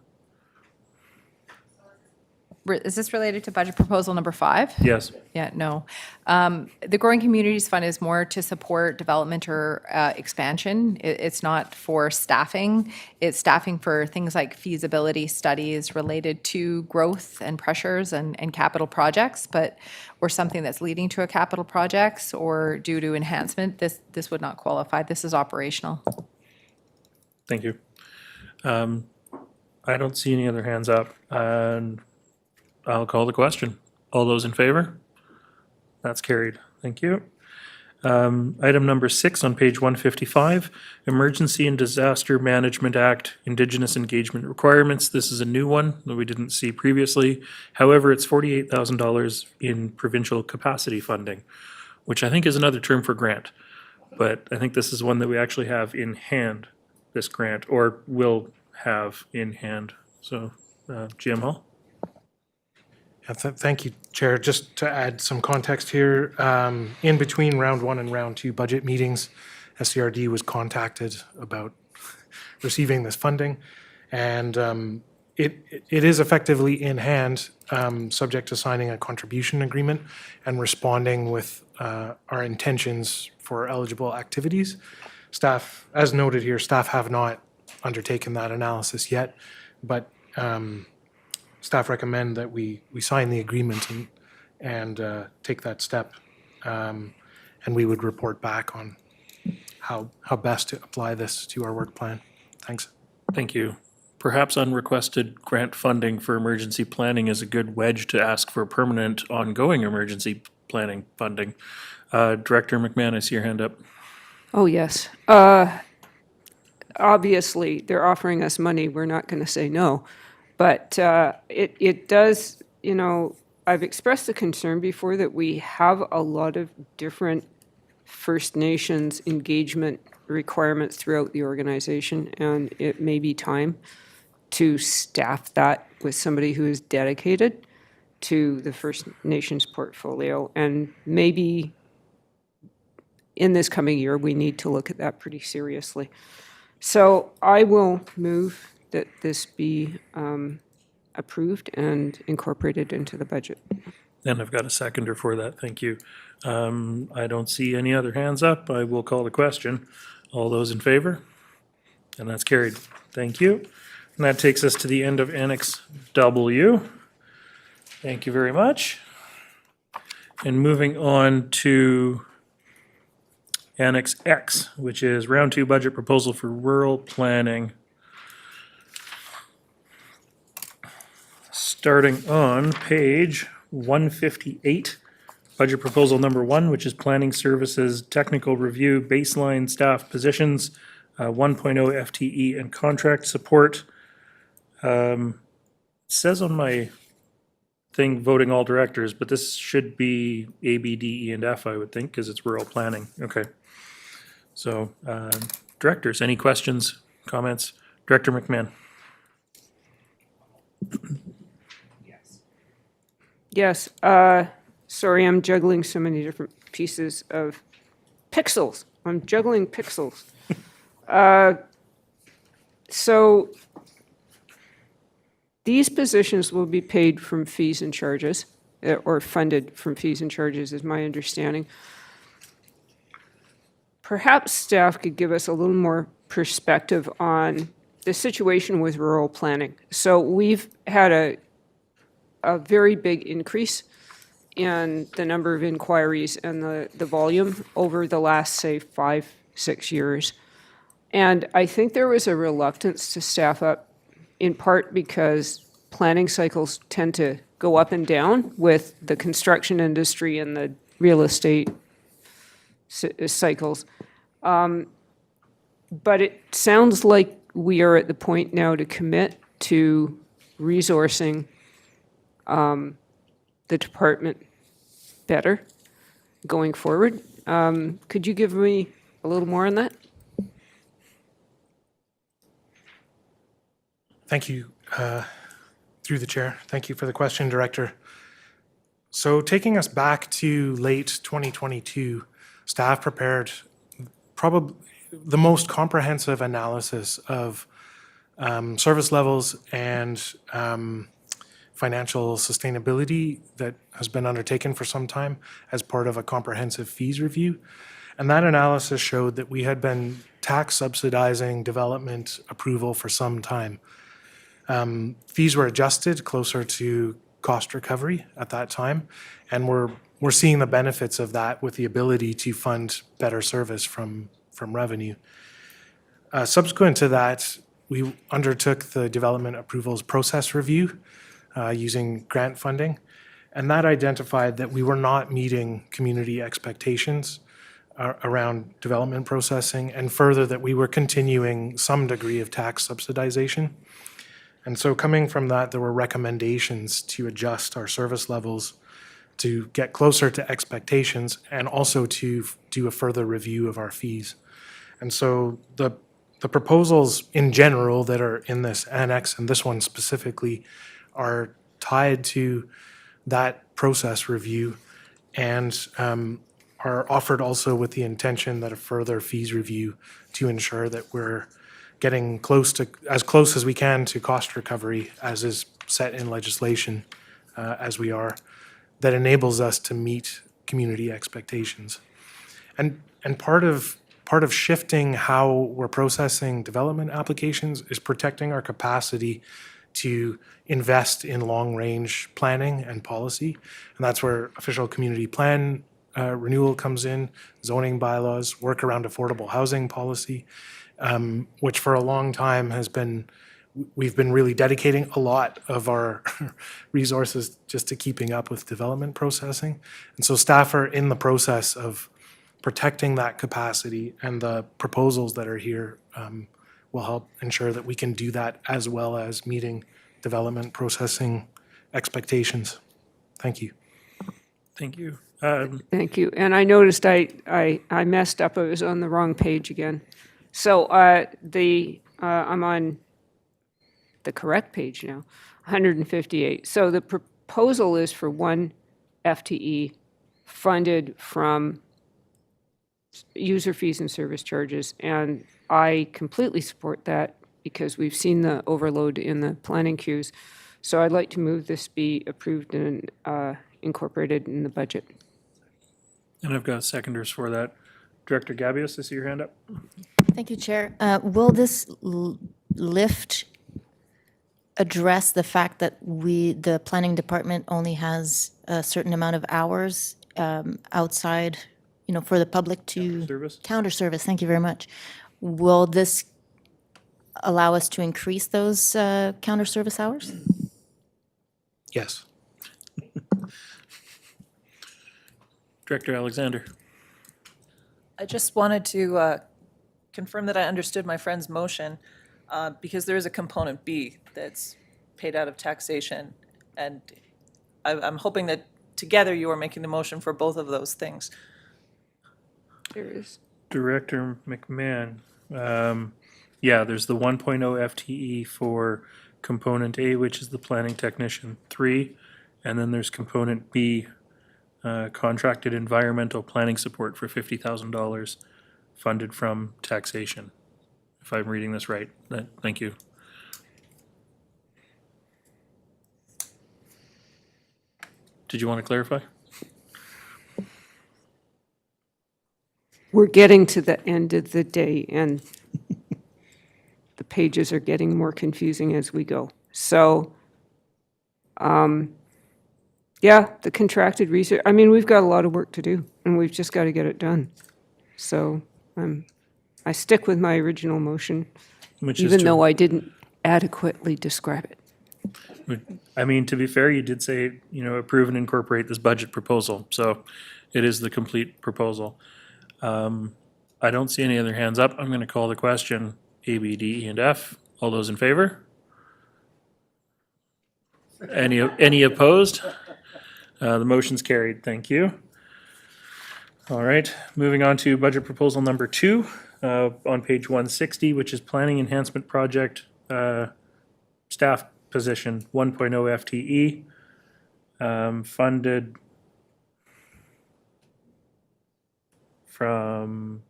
Is this related to budget proposal number 5? Yes. Yeah, no. The Growing Communities Fund is more to support development or expansion. It's not for staffing. It's staffing for things like feasibility studies related to growth and pressures and capital projects, or something that's leading to a capital projects or due to enhancement. This would not qualify. This is operational. Thank you. I don't see any other hands up, and I'll call the question. All those in favor? That's carried. Thank you. Item number 6 on page 155, Emergency and Disaster Management Act Indigenous Engagement Requirements. This is a new one that we didn't see previously. However, it's $48,000 in provincial capacity funding, which I think is another term for grant. But I think this is one that we actually have in hand, this grant, or will have in hand. So, GM Hall? Thank you, Chair. Just to add some context here, in between round 1 and round 2 budget meetings, SCRD was contacted about receiving this funding, and it is effectively in hand, subject to signing a contribution agreement and responding with our intentions for eligible activities. Staff, as noted here, staff have not undertaken that analysis yet, but staff recommend that we sign the agreement and take that step. And we would report back on how best to apply this to our work plan. Thanks. Thank you. Perhaps unrequested grant funding for emergency planning is a good wedge to ask for permanent ongoing emergency planning funding. Director McMahon, I see your hand up. Oh, yes. Obviously, they're offering us money. We're not going to say no. But it does, I've expressed the concern before that we have a lot of different First Nations engagement requirements throughout the organization, and it may be time to staff that with somebody who is dedicated to the First Nations portfolio. And maybe in this coming year, we need to look at that pretty seriously. So I will move that this be approved and incorporated into the budget. And I've got a seconder for that. Thank you. I don't see any other hands up. I will call the question. All those in favor? And that's carried. Thank you. And that takes us to the end of Annex W. Thank you very much. And moving on to Annex X, which is round 2 budget proposal for rural planning. Starting on page 158, budget proposal number 1, which is planning services, technical review, baseline staff positions, 1.0 FTE and contract support. It says on my thing voting all directors, but this should be A, B, D, E, and F, I would think, because it's rural planning. Okay. So, directors, any questions, comments? Director McMahon. Yes. Sorry, I'm juggling so many different pieces of pixels. I'm juggling pixels. So these positions will be paid from fees and charges. or funded from fees and charges, is my understanding. Perhaps staff could give us a little more perspective on the situation with rural planning. So we've had a very big increase in the number of inquiries and the volume over the last, say, 5-6 years. And I think there was a reluctance to staff up, in part because planning cycles tend to go up and down with the construction industry and the real estate cycles. But it sounds like we are at the point now to commit to resourcing the department better going forward. Could you give me a little more on that? Thank you, through the chair. Thank you for the question, Director. So taking us back to late 2022, staff prepared probably the most comprehensive analysis of service levels and financial sustainability that has been undertaken for some time as part of a comprehensive fees review. And that analysis showed that we had been tax subsidizing development approval for some time. Fees were adjusted closer to cost recovery at that time, and we're seeing the benefits of that with the ability to fund better service from revenue. Subsequent to that, we undertook the development approvals process review using grant funding, and that identified that we were not meeting community expectations around development processing, and further that we were continuing some degree of tax subsidization. And so coming from that, there were recommendations to adjust our service levels to get closer to expectations and also to do a further review of our fees. And so the proposals in general that are in this annex and this one specifically are tied to that process review and are offered also with the intention that a further fees review to ensure that we're getting as close as we can to cost recovery as is set in legislation as we are, that enables us to meet community expectations. And part of shifting how we're processing development applications is protecting our capacity to invest in long-range planning and policy. And that's where official community plan renewal comes in, zoning bylaws, work around affordable housing policy, which for a long time we've been really dedicating a lot of our resources just to keeping up with development processing. And so staff are in the process of protecting that capacity, and the proposals that are here will help ensure that we can do that as well as meeting development processing expectations. Thank you. Thank you. Thank you. And I noticed I messed up. I was on the wrong page again. So I'm on the correct page now, 158. So the proposal is for 1 FTE funded from user fees and service charges, and I completely support that because we've seen the overload in the planning queues. So I'd like to move this be approved and incorporated in the budget. And I've got seconders for that. Director Gabius, I see your hand up. Thank you, Chair. Will this lift address the fact that the planning department only has a certain amount of hours outside, for the public to counter service? Thank you very much. Will this allow us to increase those counter service hours? Yes. Director Alexander. I just wanted to confirm that I understood my friend's motion, because there is a component B that's paid out of taxation, and I'm hoping that together you are making the motion for both of those things. There is. Director McMahon. Yeah, there's the 1.0 FTE for component A, which is the planning technician 3, and then there's component B, contracted environmental planning support for $50,000 funded from taxation, if I'm reading this right. Thank you. Did you want to clarify? We're getting to the end of the day, and the pages are getting more confusing as we go. So, yeah, the contracted research, I mean, we've got a lot of work to do, and we've just got to get it done. So, I stick with my original motion, Which is even to- though I didn't adequately describe it. I mean, to be fair, you did say, approve and incorporate this budget proposal, so it is the complete proposal. I don't see any other hands up. I'm going to call the question, A, B, D, E, and F. All those in favor? Any opposed? The motion's carried. Thank you. All right, moving on to budget proposal number 2 on page 160, which is Planning Enhancement Project staff position 1.0 FTE, funded from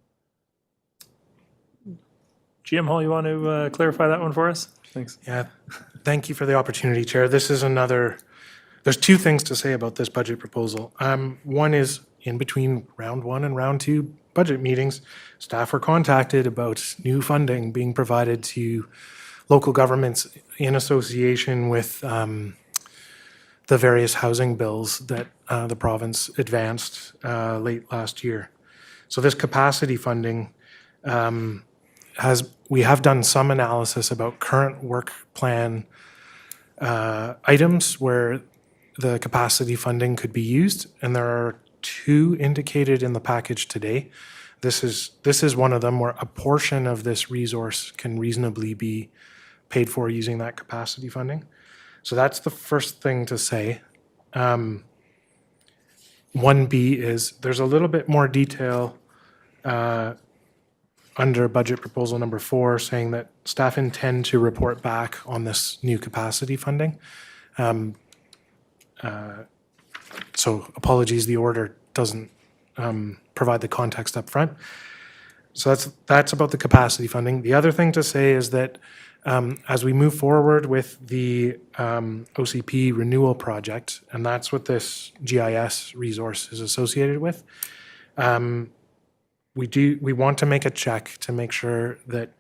GM Hall. You want to clarify that one for us? Thanks. Yeah, thank you for the opportunity, Chair. This is there's two things to say about this budget proposal. One is in between round 1 and round 2 budget meetings, staff were contacted about new funding being provided to local governments in association with the various housing bills that the province advanced late last year. So this capacity funding we have done some analysis about current work plan items where the capacity funding could be used, and there are 2 indicated in the package today. This is one of them where a portion of this resource can reasonably be paid for using that capacity funding. So that's the first thing to say. 1B is there's a little bit more detail under budget proposal number 4 saying that staff intend to report back on this new capacity funding. So apologies, the order doesn't provide the context up front. So that's about the capacity funding. The other thing to say is that as we move forward with the OCP renewal project, and that's what this GIS resource is associated with, we want to make a check to make sure that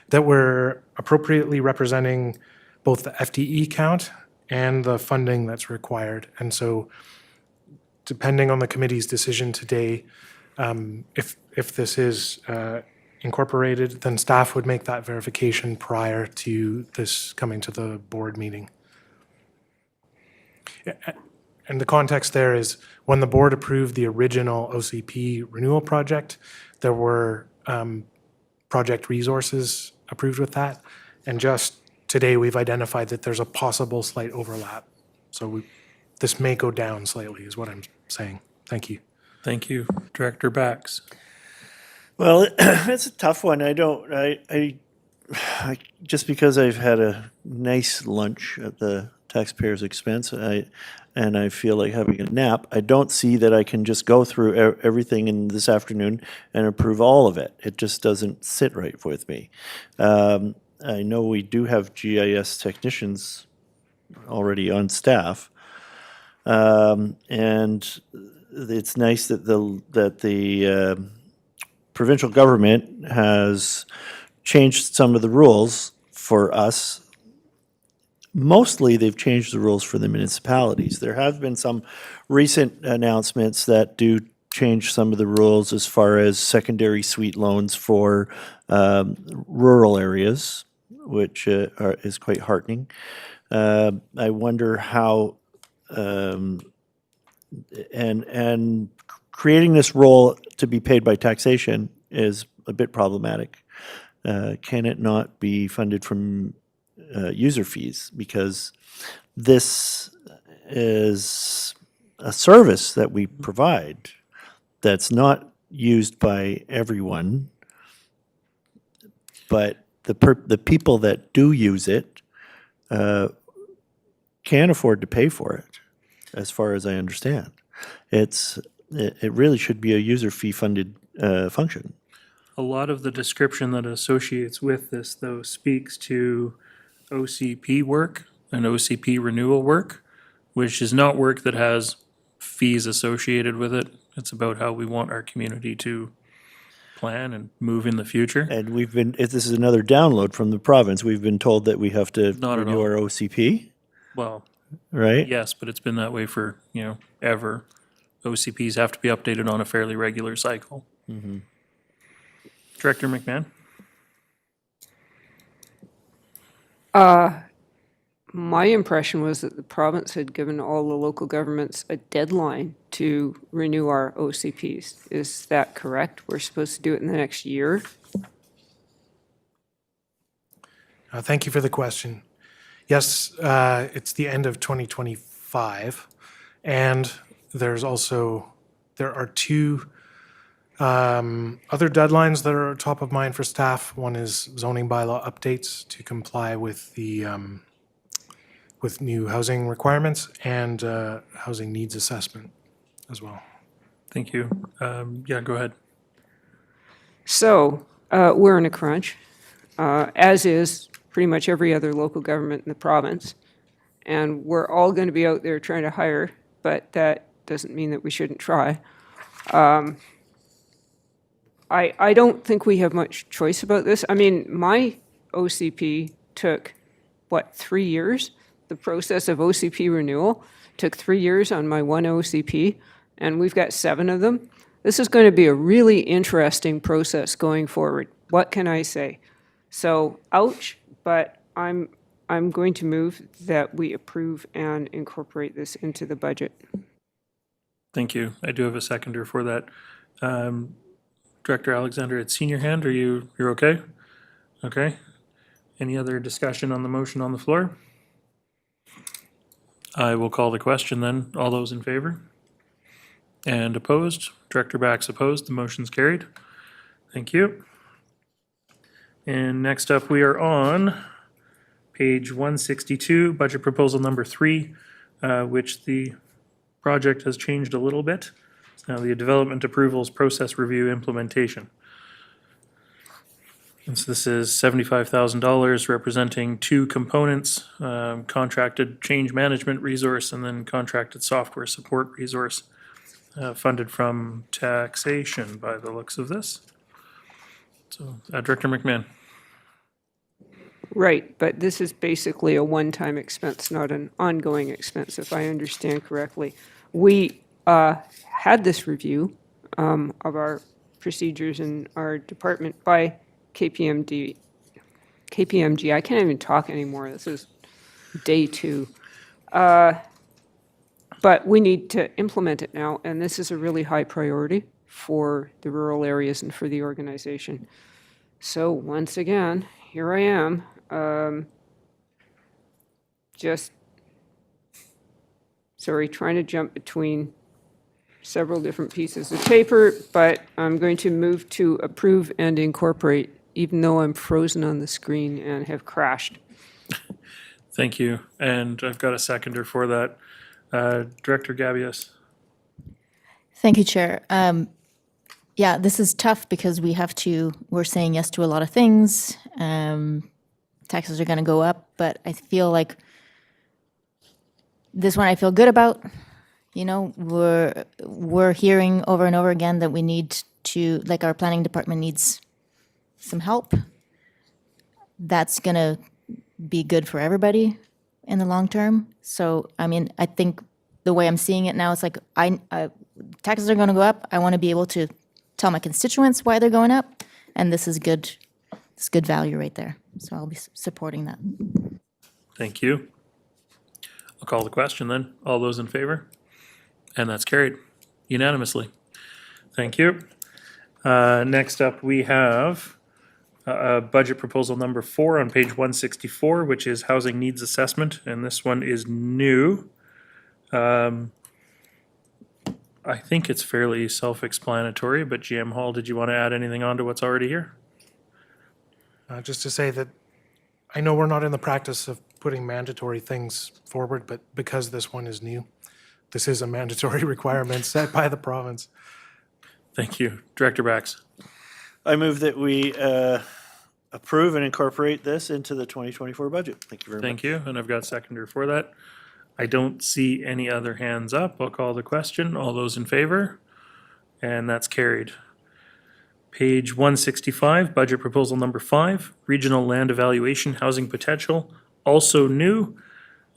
that we're appropriately representing both the FTE count and the funding that's required. And so depending on the committee's decision today, if this is incorporated, then staff would make that verification prior to this coming to the board meeting. And the context there is when the board approved the original OCP renewal project, there were project resources approved with that. And just today, we've identified that there's a possible slight overlap. So this may go down slightly is what I'm saying. Thank you. Thank you. Director Bax. Well, it's a tough one. I just because I've had a nice lunch at the taxpayer's expense, and I feel like having a nap, I don't see that I can just go through everything in this afternoon and approve all of it. It just doesn't sit right with me. I know we do have GIS technicians already on staff, and it's nice that the provincial government has changed some of the rules for us. Mostly, they've changed the rules for the municipalities. There have been some recent announcements that do change some of the rules as far as secondary suite loans for rural areas, which is quite heartening. I wonder how, and creating this role to be paid by taxation is a bit problematic. Can it not be funded from user fees? Because this is a service that we provide that's not used by everyone, but the people that do use it can afford to pay for it, as far as I understand. It really should be a user fee funded function. A lot of the description that associates with this, though, speaks to OCP work an OCP renewal work, which is not work that has fees associated with it. It's about how we want our community to plan and move in the future. And if this is another download from the province, we've been told that we have to Not at renew all. our OCP, Well, right? yes, but it's been that way for, ever. OCPs have to be updated on a fairly regular cycle. Director McMahon? My impression was that the province had given all the local governments a deadline to renew our OCPs. Is that correct? We're supposed to do it in the next year? Thank you for the question. Yes, it's the end of 2025, and there are two other deadlines that are top of mind for staff. One is zoning bylaw updates to comply with the with new housing requirements, and housing needs assessment as well. Thank you. Yeah, go ahead. So, we're in a crunch, as is pretty much every other local government in the province. And we're all going to be out there trying to hire, but that doesn't mean that we shouldn't try. I don't think we have much choice about this. I mean, my OCP took, 3 years? The process of OCP renewal took 3 years on my one OCP, and we've got 7 of them. This is going to be a really interesting process going forward. What can I say? So, ouch, but I'm going to move that we approve and incorporate this into the budget. Thank you. I do have a seconder for that. Director Alexander, it's senior hand. You're okay? Okay. Any other discussion on the motion on the floor? I will call the question then. All those in favor? And opposed? Director Bax opposed. The motion's carried. Thank you. And next up, we are on page 162, budget proposal number 3, which the project has changed a little bit. It's now the development approvals process review implementation. And so this is $75,000 representing 2 components, contracted change management resource and then contracted software support resource, funded from taxation by the looks of this. So, Director McMahon. Right, but this is basically a one-time expense, not an ongoing expense, if I understand correctly. We had this review of our procedures in our department by KPMG. I can't even talk anymore. This is day 2. But we need to implement it now, and this is a really high priority for the rural areas and for the organization. So once again, here I am, trying to jump between several different pieces of paper, but I'm going to move to approve and incorporate, even though I'm frozen on the screen and have crashed. Thank you. And I've got a seconder for that. Director Gabius. Thank you, Chair. Yeah, this is tough because we're saying yes to a lot of things. Taxes are going to go up, but I feel like this one I feel good about. You know, we're hearing over and over again that we need to, like, our planning department needs some help. That's going to be good for everybody in the long term. So, I mean, I think the way I'm seeing it now, it's like taxes are going to go up. I want to be able to tell my constituents why they're going up, and this is good. It's good value right there. So I'll be supporting that. Thank you. I'll call the question then. All those in favor? And that's carried unanimously. Thank you. Next up, we have budget proposal number 4 on page 164, which is housing needs assessment, and this one is new. I think it's fairly self-explanatory, but GM Hall, did you want to add anything on to what's already here? Just to say that I know we're not in the practice of putting mandatory things forward, but because this one is new, this is a mandatory requirement set by the province. Thank you. Director Bax. I move that we approve and incorporate this into the 2024 budget. Thank you very much. Thank you, and I've got seconder for that. I don't see any other hands up. I'll call the question. All those in favor? And that's carried. Page 165, budget proposal number 5, regional land evaluation, housing potential, also new.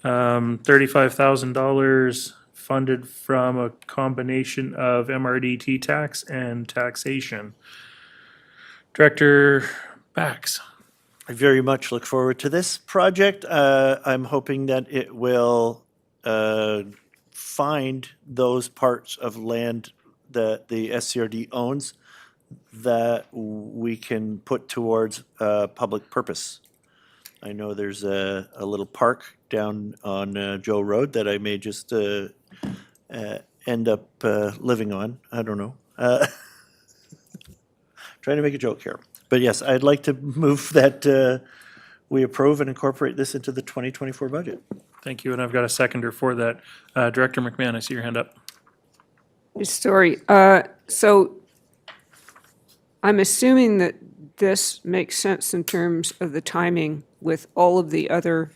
$35,000 funded from a combination of MRDT tax and taxation. Director Bax. I very much look forward to this project. I'm hoping that it will find those parts of land that the SCRD owns that we can put towards public purpose. I know there's a little park down on Joe Road that I may just end up living on. I don't know. Trying to make a joke here. But yes, I'd like to move that we approve and incorporate this into the 2024 budget. Thank you, and I've got a seconder for that. Director McMahon, I see your hand up. Sorry. So I'm assuming that this makes sense in terms of the timing with all of the other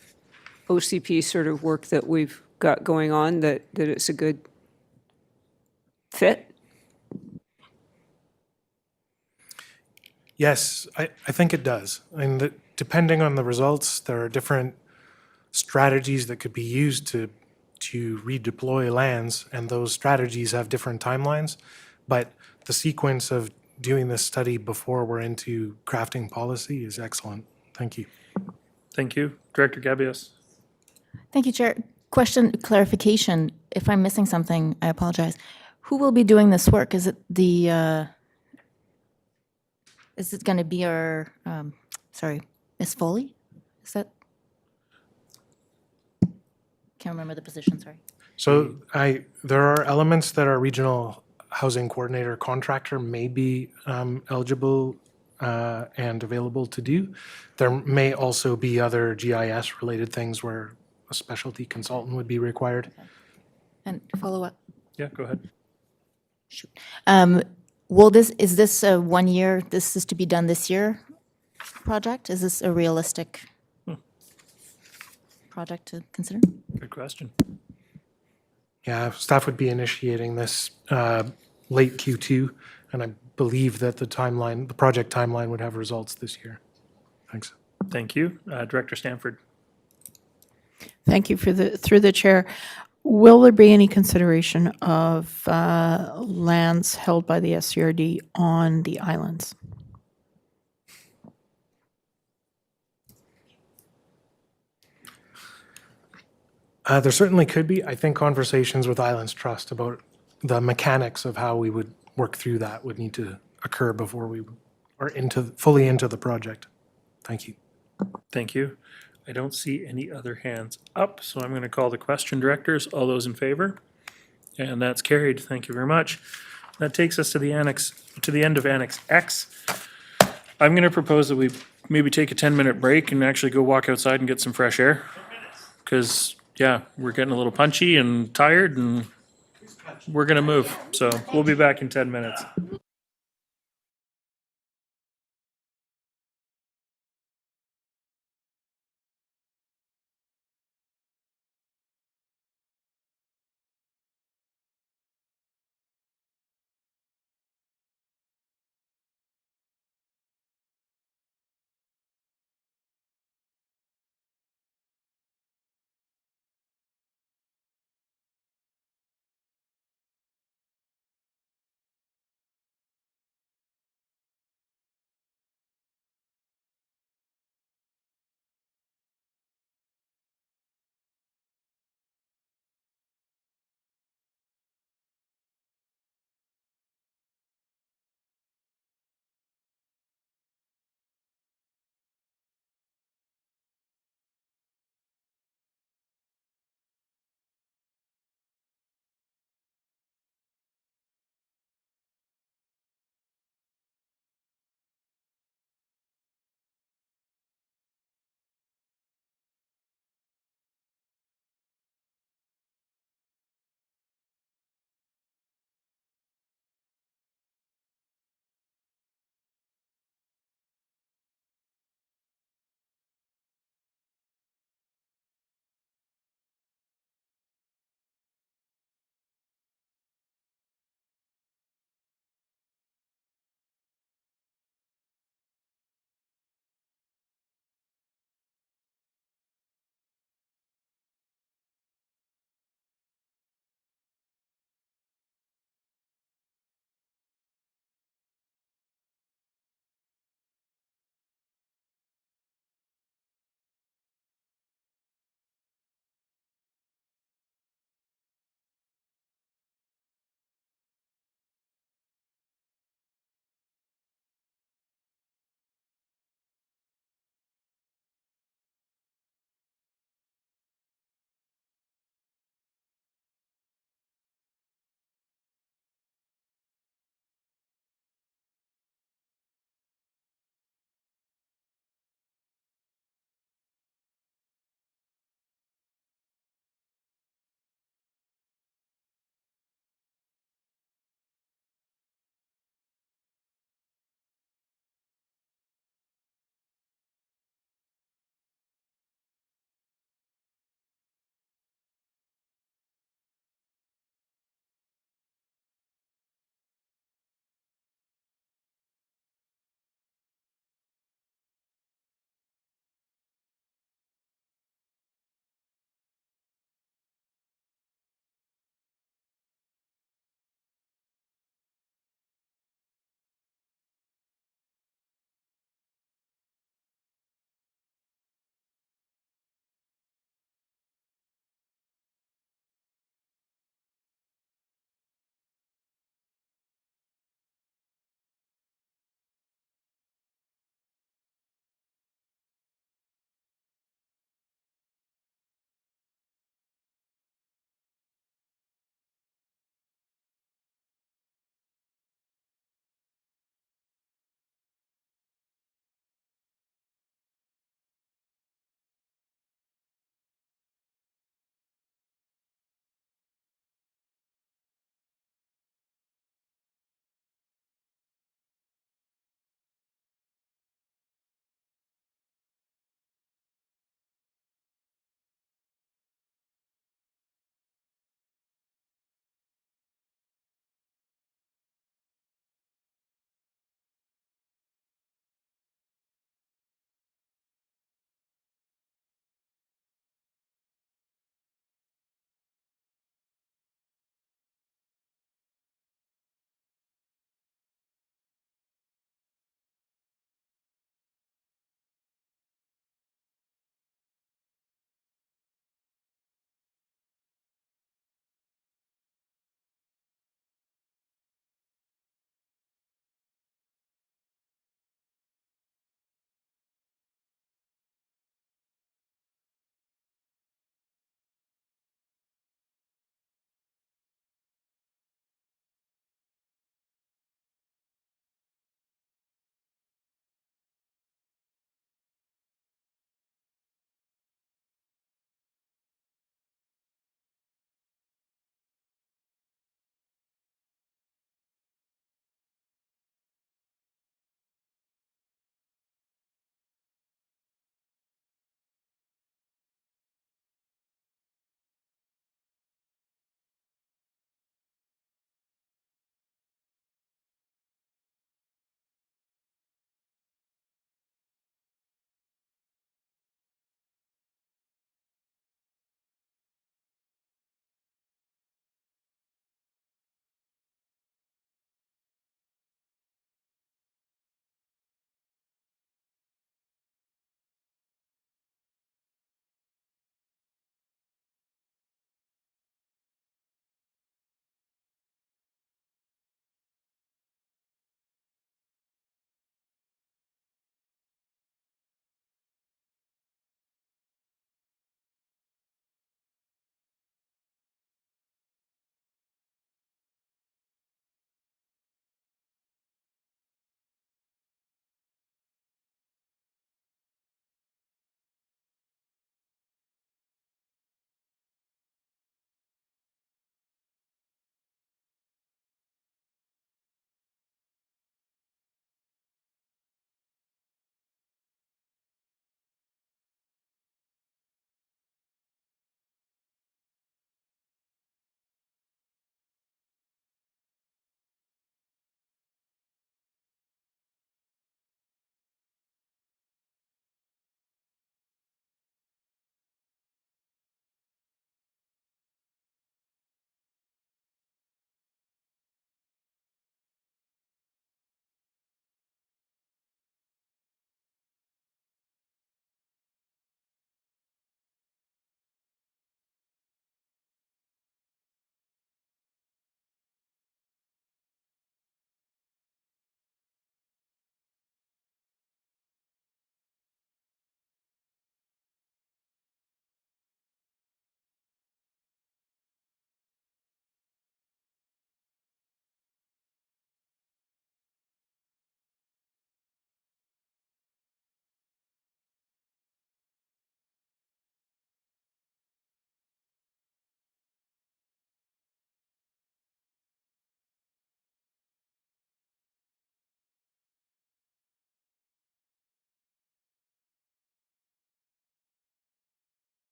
OCP sort of work that we've got going on, that it's a good fit? Yes, I think it does. And depending on the results, there are different strategies that could be used to redeploy lands, and those strategies have different timelines. But the sequence of doing this study before we're into crafting policy is excellent. Thank you. Thank you. Director Gabios. Thank you, Chair. Question, clarification. If I'm missing something, I apologize. Who will be doing this work? Is it is it going to be our, Ms. Foley? Is that? Can't remember the position, sorry. So there are elements that our regional housing coordinator contractor may be eligible and available to do. There may also be other GIS related things where a specialty consultant would be required. And follow up. Yeah, go ahead. Is this a 1 year, this is to be done this year project? Is this a realistic project to consider? Good question. Yeah, staff would be initiating this late Q2, and I believe that the project timeline would have results this year. Thanks. Thank you. Director Stanford. Thank you through the chair. Will there be any consideration of lands held by the SCRD on the islands? There certainly could be. I think conversations with Islands Trust about the mechanics of how we would work through that would need to occur before we are fully into the project. Thank you. Thank you. I don't see any other hands up, so I'm going to call the question, directors. All those in favor? And that's carried. Thank you very much. That takes us to the end of Annex X. I'm going to propose that we maybe take a 10-minute break and actually go walk outside and get some fresh air. Because, yeah, we're getting a little punchy and tired, and we're going to move. So we'll be back in 10 minutes.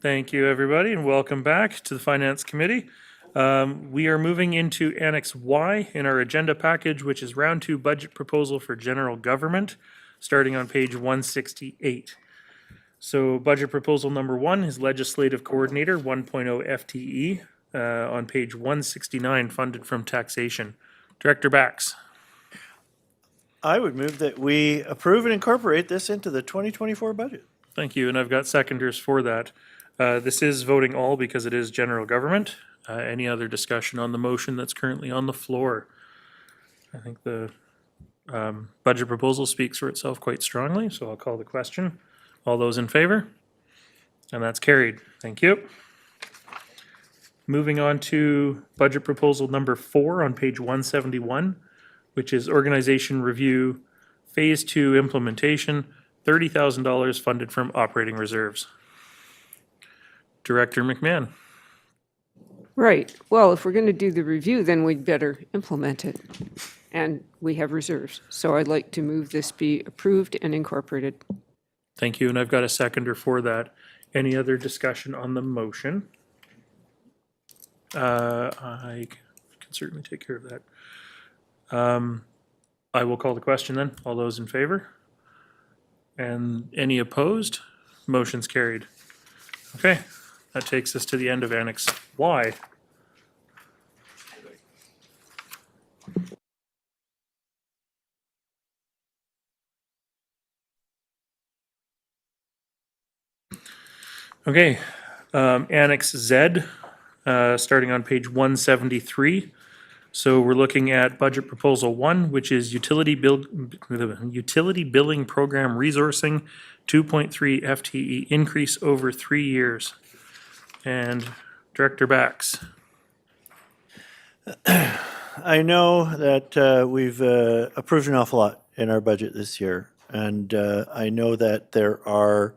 Thank you, everybody, and welcome back to the Finance Committee. We are moving into Annex Y in our agenda package, which is Round 2 Budget Proposal for General Government, starting on page 168. So budget proposal number 1 is Legislative Coordinator 1.0 FTE on page 169, funded from taxation. Director Bax. I would move that we approve and incorporate this into the 2024 budget. Thank you, and I've got seconders for that. This is voting all because it is general government. Any other discussion on the motion that's currently on the floor? I think the budget proposal speaks for itself quite strongly, so I'll call the question. All those in favor? And that's carried. Thank you. Moving on to budget proposal number 4 on page 171, which is Organization Review Phase 2 Implementation, $30,000 funded from operating reserves. Director McMahon. Right. Well, if we're going to do the review, then we'd better implement it. And we have reserves. So I'd like to move this be approved and incorporated. Thank you, and I've got a seconder for that. Any other discussion on the motion? I can certainly take care of that. I will call the question then. All those in favor? And any opposed? Motion's carried. Okay, that takes us to the end of Annex Y. Okay, Annex Z, starting on page 173. So we're looking at budget proposal 1, which is utility billing program resourcing, 2.3 FTE increase over 3 years. And Director Bax. I know that we've approved an awful lot in our budget this year, and I know that there are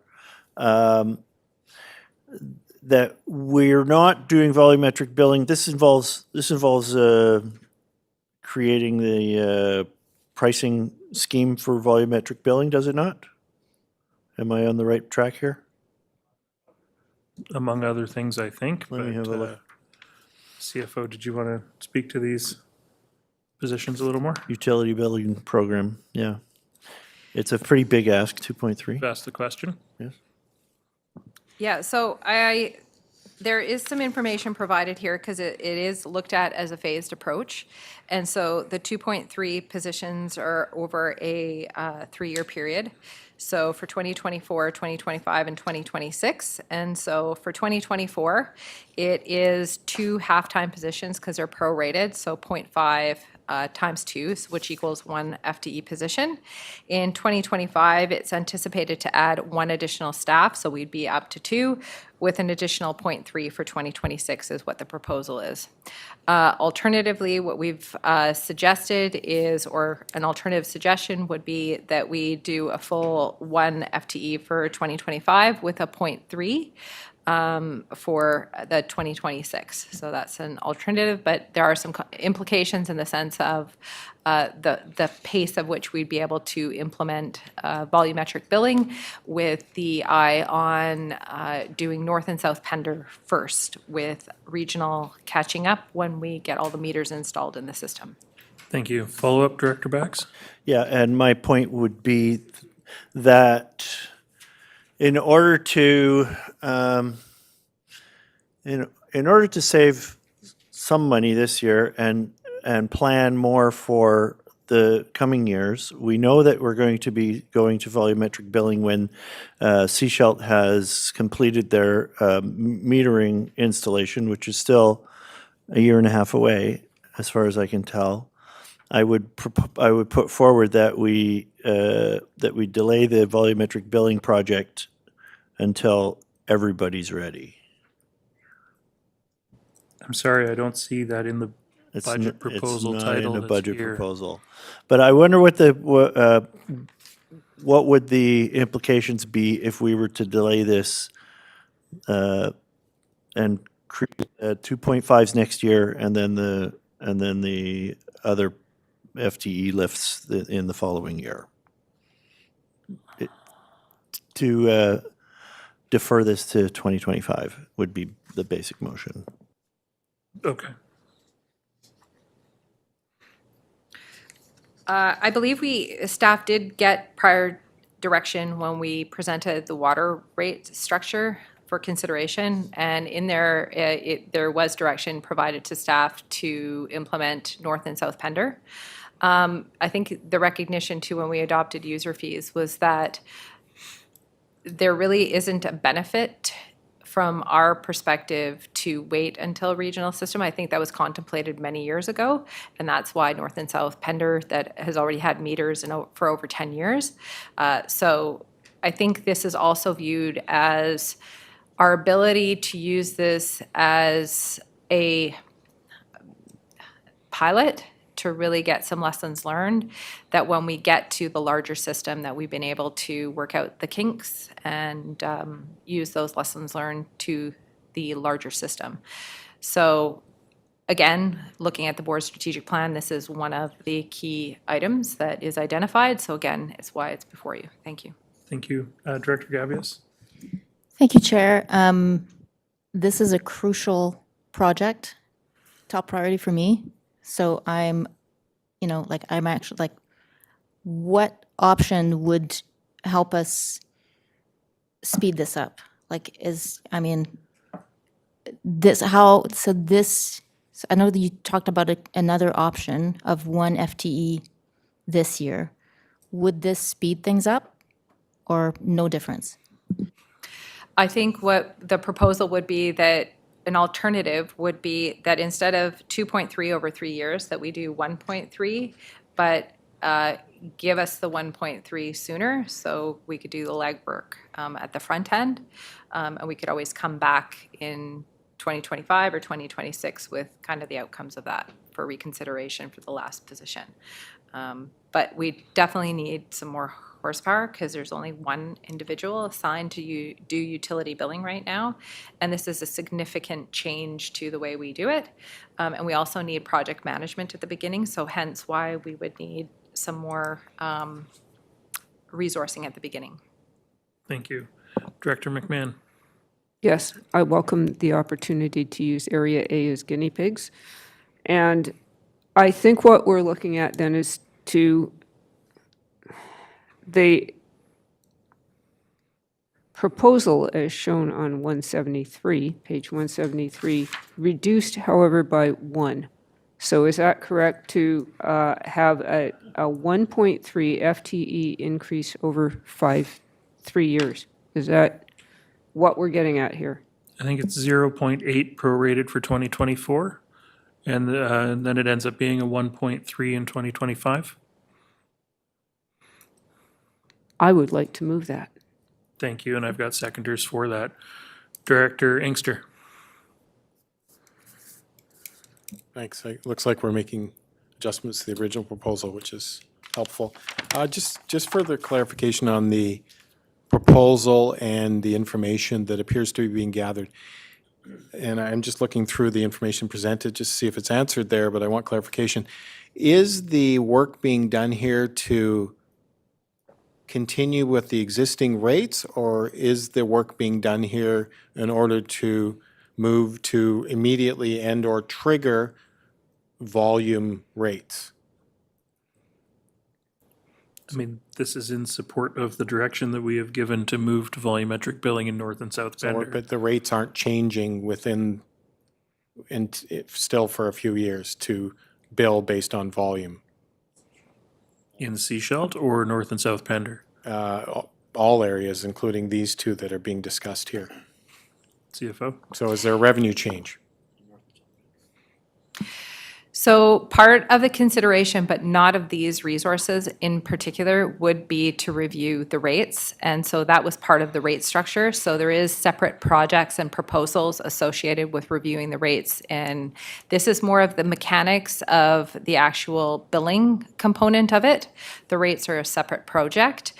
that we're not doing volumetric billing. This involves creating the pricing scheme for volumetric billing, does it not? Am I on the right track here? Among other things, I think. Let me have a look. CFO, did you want to speak to these positions a little more? Utility billing program, yeah. It's a pretty big ask, 2.3. Ask the question. Yes. Yeah, so there is some information provided here because it is looked at as a phased approach. And so the 2.3 positions are over a 3-year period. So for 2024, 2025, and 2026. And so for 2024, it is 2 half-time positions because they're prorated, so 0.5 times 2, which equals 1 FTE position. In 2025, it's anticipated to add 1 additional staff, so we'd be up to 2, with an additional 0.3 for 2026 is what the proposal is. Alternatively, what we've suggested is, or an alternative suggestion would be that we do a full 1 FTE for 2025 with a 0.3 for the 2026. So that's an alternative, but there are some implications in the sense of the pace of which we'd be able to implement volumetric billing with the eye on doing North and South Pender first, with regional catching up when we get all the meters installed in the system. Thank you. Follow-up, Director Bax? Yeah, and my point would be that in order to in order to save some money this year and plan more for the coming years, we know that we're going to be going to volumetric billing when Seashelt has completed their metering installation, which is still a year and a half away, as far as I can tell. I would put forward that we delay the volumetric billing project until everybody's ready. I'm sorry, I don't see that in the budget proposal title. It's not in the that's budget here. proposal. But I wonder what would the implications be if we were to delay this and create 2.5s next year, and then the other FTE lifts in the following year. To defer this to 2025 would be the basic motion. Okay. I believe staff did get prior direction when we presented the water rate structure for consideration. And in there, there was direction provided to staff to implement North and South Pender. I think the recognition too, when we adopted user fees, was that there really isn't a benefit from our perspective to wait until regional system. I think that was contemplated many years ago, and that's why North and South Pender, that has already had meters for over 10 years. So I think this is also viewed as our ability to use this as a pilot to really get some lessons learned, that when we get to the larger system, that we've been able to work out the kinks and use those lessons learned to the larger system. So again, looking at the board's strategic plan, this is one of the key items that is identified. So again, it's why it's before you. Thank you. Thank you. Director Gavious? Thank you, Chair. This is a crucial project, top priority for me. So I'm actually like, what option would help us speed this up? Like, I know that you talked about another option of 1 FTE this year. Would this speed things up or no difference? I think what the proposal would be, that an alternative would be that instead of 2.3 over 3 years, that we do 1.3, but give us the 1.3 sooner, so we could do the legwork at the front end, and we could always come back in 2025 or 2026 with kind of the outcomes of that for reconsideration for the last position. But we definitely need some more horsepower, because there's only one individual assigned to do utility billing right now, and this is a significant change to the way we do it. And we also need project management at the beginning, so hence why we would need some more resourcing at the beginning. Thank you. Director McMahon? Yes, I welcome the opportunity to use Area A as guinea pigs. And I think what we're looking at then is the proposal as shown on 173, page 173, reduced, however, by 1. So is that correct to have a 1.3 FTE increase over 3 years? Is that what we're getting at here? I think it's 0.8 prorated for 2024, and then it ends up being a 1.3 in 2025. I would like to move that. Thank you, and I've got seconders for that. Director Inkster? Thanks. It looks like we're making adjustments to the original proposal, which is helpful. Just further clarification on the proposal and the information that appears to be being gathered. And I'm just looking through the information presented just to see if it's answered there, but I want clarification. Is the work being done here to continue with the existing rates, or is the work being done here in order to move to immediately and or trigger volume rates? I mean, this is in support of the direction that we have given to move to volumetric billing in North and South Bender. But the rates aren't changing within, and still for a few years, to bill based on volume? In Seashelt or North and South Pender? All areas, including these two that are being discussed here. CFO? So is there a revenue change? So part of the consideration, but not of these resources in particular, would be to review the rates. And so that was part of the rate structure. So there is separate projects and proposals associated with reviewing the rates. And this is more of the mechanics of the actual billing component of it. The rates are a separate project.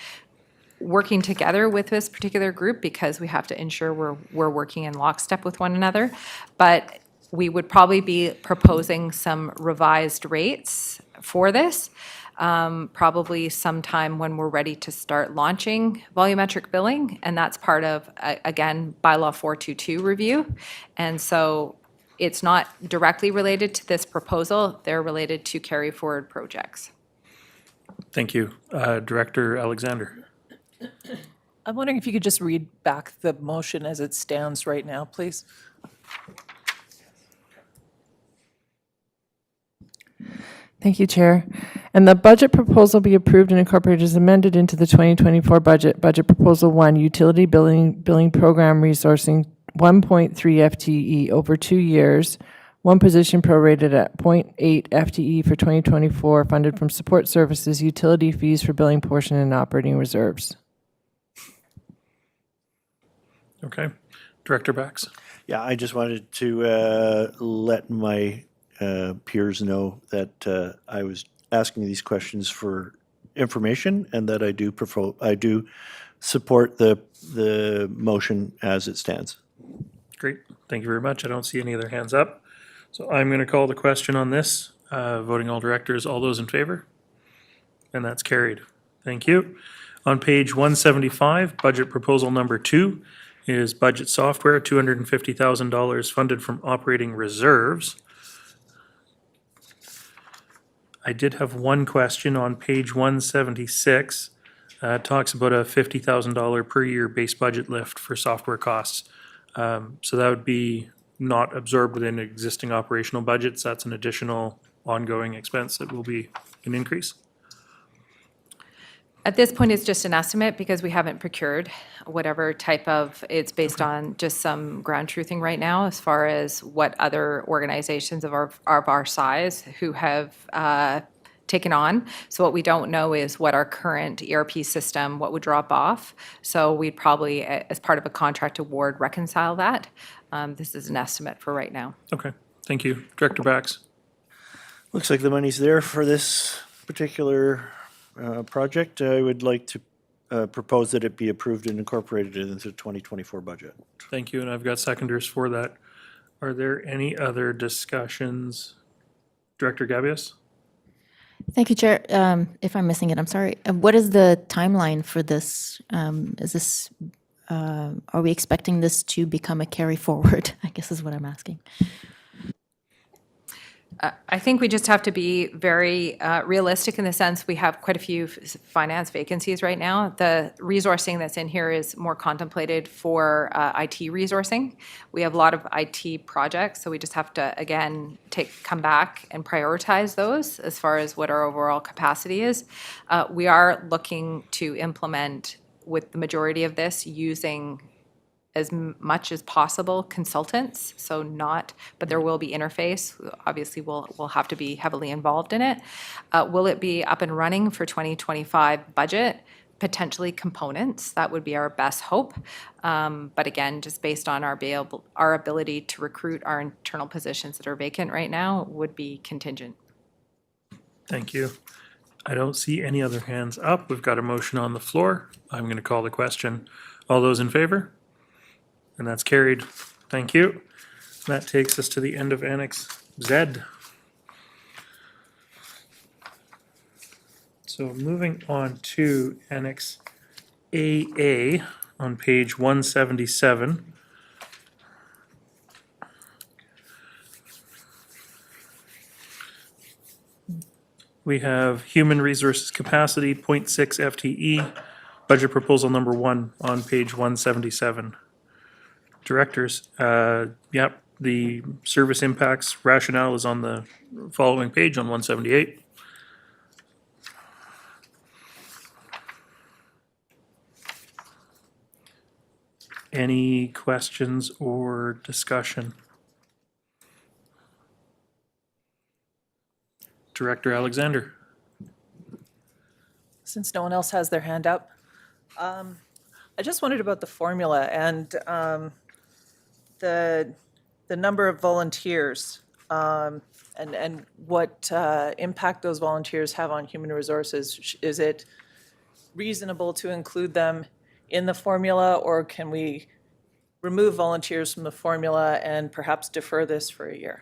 Working together with this particular group, because we have to ensure we're working in lockstep with one another. But we would probably be proposing some revised rates for this. probably sometime when we're ready to start launching volumetric billing. And that's part of, again, bylaw 422 review. And so it's not directly related to this proposal. They're related to carry forward projects. Thank you. Director Alexander. I'm wondering if you could just read back the motion as it stands right now, please. Thank you, Chair. And the budget proposal be approved and incorporated as amended into the 2024 budget. Budget Proposal 1, Utility Billing Program Resourcing 1.3 FTE over 2 years, one position prorated at 0.8 FTE for 2024, funded from support services, utility fees for billing portion, and operating reserves. Okay. Director Bax. Yeah, I just wanted to let my peers know that I was asking these questions for information and that I do support the motion as it stands. Great. Thank you very much. I don't see any other hands up. So I'm going to call the question on this. Voting all directors, all those in favor? And that's carried. Thank you. On page 175, budget proposal number 2 is budget software, $250,000 funded from operating reserves. I did have one question on page 176. It talks about a $50,000 per year base budget lift for software costs. So that would be not absorbed within existing operational budgets. That's an additional ongoing expense that will be an increase. At this point, it's just an estimate because we haven't procured whatever type of, it's based on just some ground truthing right now as far as what other organizations of our size who have taken on. So what we don't know is what our current ERP system, what would drop off. So we'd probably, as part of a contract award, reconcile that. This is an estimate for right now. Okay, thank you. Director Bax. Looks like the money's there for this particular project. I would like to propose that it be approved and incorporated into the 2024 budget. Thank you, and I've got seconders for that. Are there any other discussions? Director Gabius? Thank you, Chair. If I'm missing it, I'm sorry. What is the timeline for this? Are we expecting this to become a carry forward? I guess is what I'm asking. I think we just have to be very realistic in the sense we have quite a few finance vacancies right now. The resourcing that's in here is more contemplated for IT resourcing. We have a lot of IT projects, so we just have to, again, come back and prioritize those as far as what our overall capacity is. We are looking to implement with the majority of this using as much as possible consultants, so not, but there will be interface. Obviously, we'll have to be heavily involved in it. Will it be up and running for 2025 budget? Potentially components, that would be our best hope. But again, just based on our ability to recruit our internal positions that are vacant right now would be contingent. Thank you. I don't see any other hands up. We've got a motion on the floor. I'm going to call the question. All those in favor? And that's carried. Thank you. That takes us to the end of Annex Z. So moving on to Annex AA on page 177. We have Human Resources Capacity, 0.6 FTE, budget proposal number 1 on page 177. Directors, yep, the service impacts rationale is on the following page on 178. Any questions or discussion? Director Alexander. Since no one else has their hand up, I just wondered about the formula and the number of volunteers and what impact those volunteers have on human resources. Is it reasonable to include them in the formula, or can we remove volunteers from the formula and perhaps defer this for a year?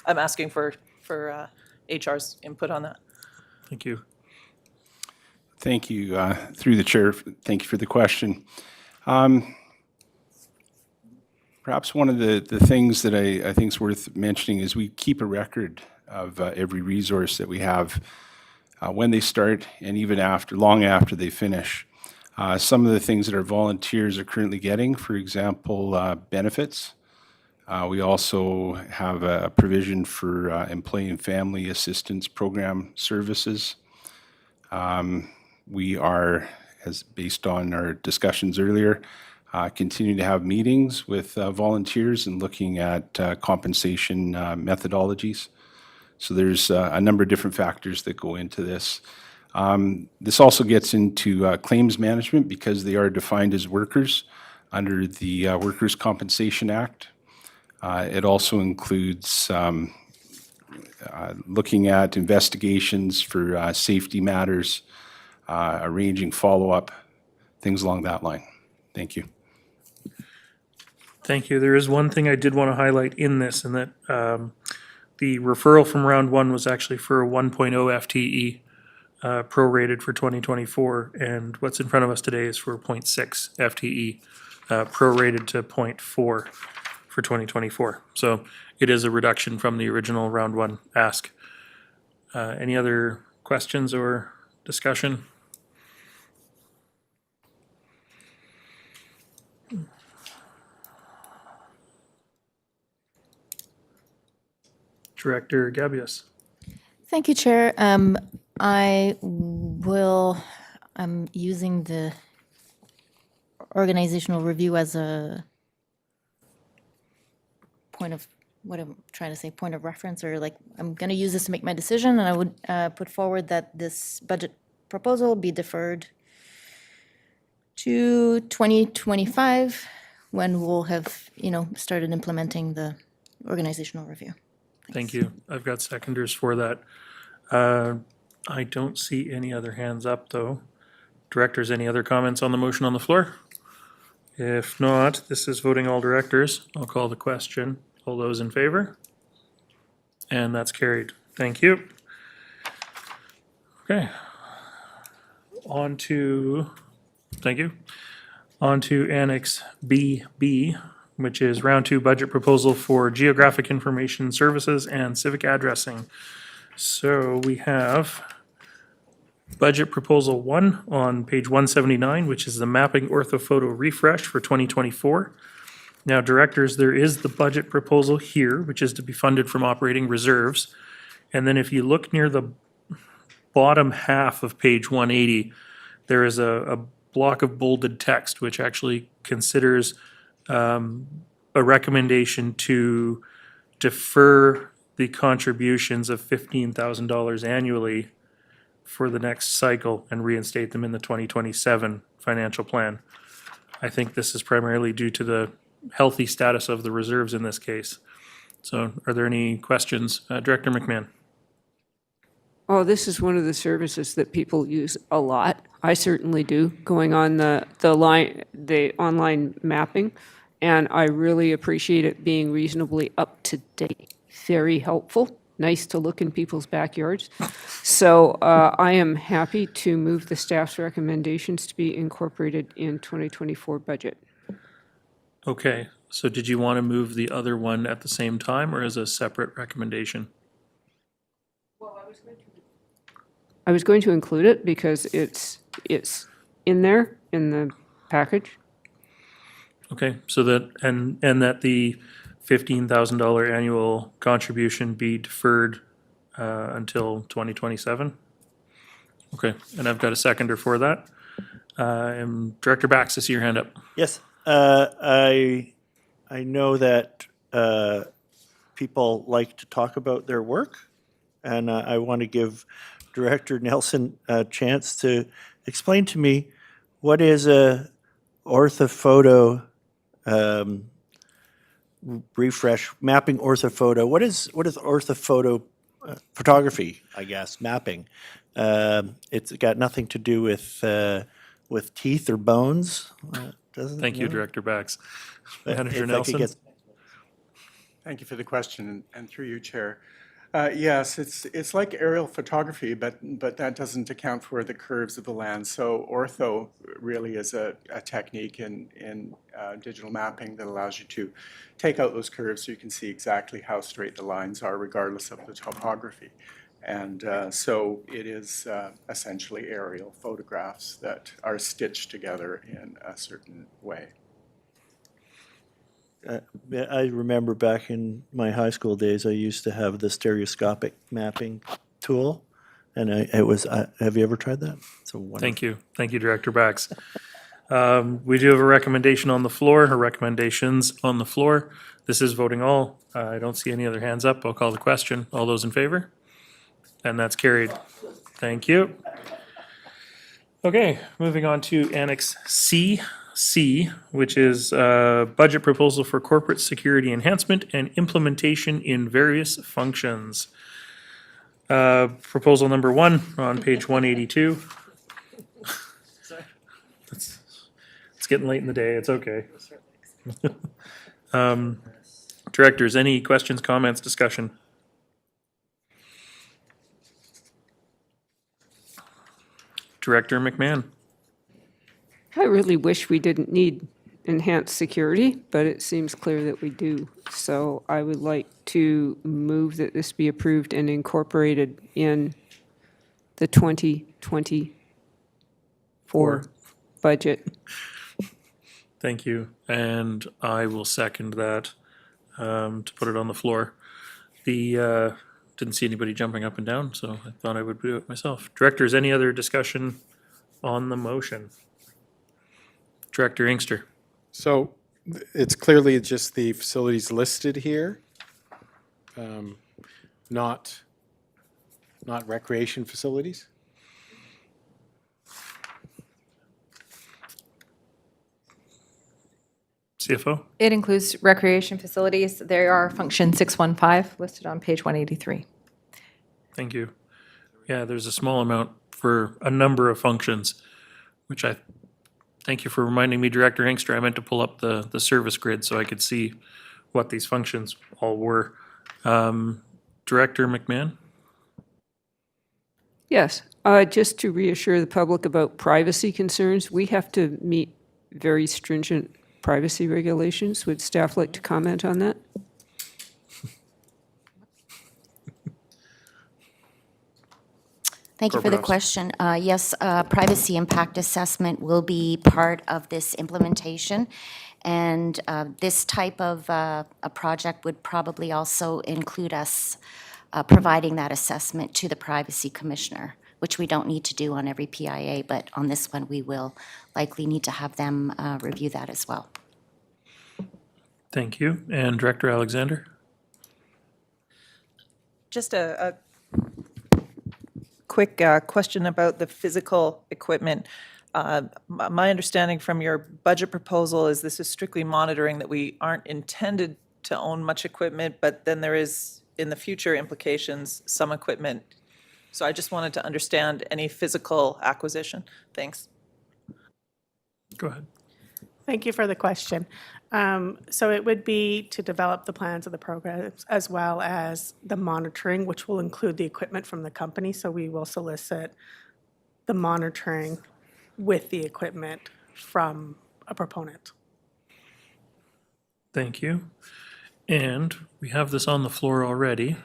I'm asking for HR's input on that. Thank you. Thank you. Through the chair, thank you for the question. Perhaps one of the things that I think is worth mentioning is we keep a record of every resource that we have when they start and even after, long after they finish. Some of the things that our volunteers are currently getting, for example, benefits. We also have a provision for employee and family assistance program services. We are, as based on our discussions earlier, continue to have meetings with volunteers and looking at compensation methodologies. So there's a number of different factors that go into this. This also gets into claims management because they are defined as workers under the Workers' Compensation Act. It also includes looking at investigations for safety matters, arranging follow-up, things along that line. Thank you. Thank you. There is one thing I did want to highlight in this, and that the referral from round one was actually for a 1.0 FTE prorated for 2024, and what's in front of us today is for 0.6 FTE prorated to 0.4 for 2024. So it is a reduction from the original round one ask. Any other questions or discussion? Director Gabius. Thank you, Chair. I will, I'm using the organizational review as a point of, what I'm trying to say, point of reference, or like, I'm going to use this to make my decision, and I would put forward that this budget proposal be deferred to 2025, when we'll have, started implementing the organizational review. Thank you. I've got seconders for that. I don't see any other hands up, though. Directors, any other comments on the motion on the floor? If not, this is voting all directors. I'll call the question. All those in favor? And that's carried. Thank you. Okay. Thank you. On to Annex BB, which is round two budget proposal for geographic information services and civic addressing. So we have budget proposal 1 on page 179, which is the mapping orthophoto refresh for 2024. Now, directors, there is the budget proposal here, which is to be funded from operating reserves. And then if you look near the bottom half of page 180, there is a block of bolded text, which actually considers a recommendation to defer the contributions of $15,000 annually for the next cycle and reinstate them in the 2027 financial plan. I think this is primarily due to the healthy status of the reserves in this case. So are there any questions? Director McMahon. Oh, this is one of the services that people use a lot. I certainly do, going on the online mapping, and I really appreciate it being reasonably up to date. Very helpful. Nice to look in people's backyards. So I am happy to move the staff's recommendations to be incorporated in 2024 budget. Okay, so did you want to move the other one at the same time or as a separate recommendation? I was going to include it because it's in there in the package. Okay, so that, and that the $15,000 annual contribution be deferred until 2027? Okay, and I've got a seconder for that. Director Bax, I see your hand up. Yes, I know that people like to talk about their work, and I want to give Director Nelson a chance to explain to me what is a orthophoto refresh, mapping orthophoto. What is orthophoto photography, I guess, mapping? It's got nothing to do with teeth or bones, doesn't it? Thank you, Director Bax. Manager Nelson. Thank you for the question, and through you, Chair. Yes, it's like aerial photography, but that doesn't account for the curves of the land. So ortho really is a technique in digital mapping that allows you to take out those curves so you can see exactly how straight the lines are regardless of the topography. And so it is essentially aerial photographs that are stitched together in a certain way. I remember back in my high school days, I used to have the stereoscopic mapping tool, and it was. Have you ever tried that? It's a wonderful. Thank you, Director Bax. We do have a recommendation on the floor, or recommendations on the floor. This is voting all. I don't see any other hands up. I'll call the question. All those in favor? And that's carried. Thank you. Okay, moving on to Annex C, which is budget proposal for corporate security enhancement and implementation in various functions. Proposal number 1 on page 182. It's getting late in the day, it's okay. Directors, any questions, comments, discussion? Director McMahon. I really wish we didn't need enhanced security, but it seems clear that we do. So I would like to move that this be approved and incorporated in the 2024 budget. Thank you. And I will second that to put it on the floor. Didn't see anybody jumping up and down, so I thought I would do it myself. Directors, any other discussion on the motion? Director Inkster. So it's clearly just the facilities listed here, not recreation facilities? CFO? It includes recreation facilities. There are function 615 listed on page 183. Thank you. Yeah, there's a small amount for a number of functions, which thank you for reminding me, Director Inkster. I meant to pull up the service grid so I could see what these functions all were. Director McMahon? Yes, just to reassure the public about privacy concerns, we have to meet very stringent privacy regulations. Would staff like to comment on that? Thank you for the question. Yes, privacy impact assessment will be part of this implementation. And this type of a project would probably also include us providing that assessment to the privacy commissioner, which we don't need to do on every PIA, but on this one, we will likely need to have them review that as well. Thank you. And Director Alexander? Just a quick question about the physical equipment. My understanding from your budget proposal is this is strictly monitoring, that we aren't intended to own much equipment, but then there is, in the future implications, some equipment. So I just wanted to understand any physical acquisition. Thanks. Go ahead. Thank you for the question. So it would be to develop the plans of the programs as well as the monitoring, which will include the equipment from the company. So we will solicit the monitoring with the equipment from a proponent. Thank you. And we have this on the floor already.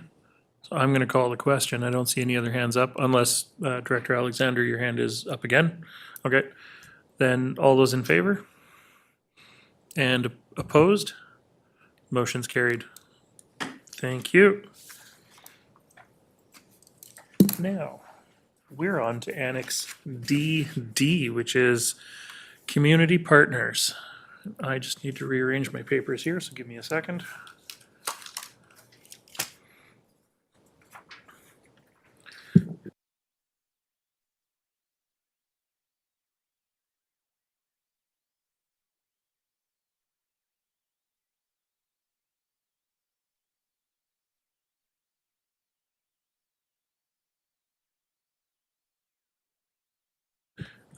So I'm going to call the question. I don't see any other hands up unless Director Alexander, your hand is up again. Okay. Then all those in favor? And opposed? Motion's carried. Thank you. Now, we're on to Annex DD, which is Community Partners. I just need to rearrange my papers here, so give me a second.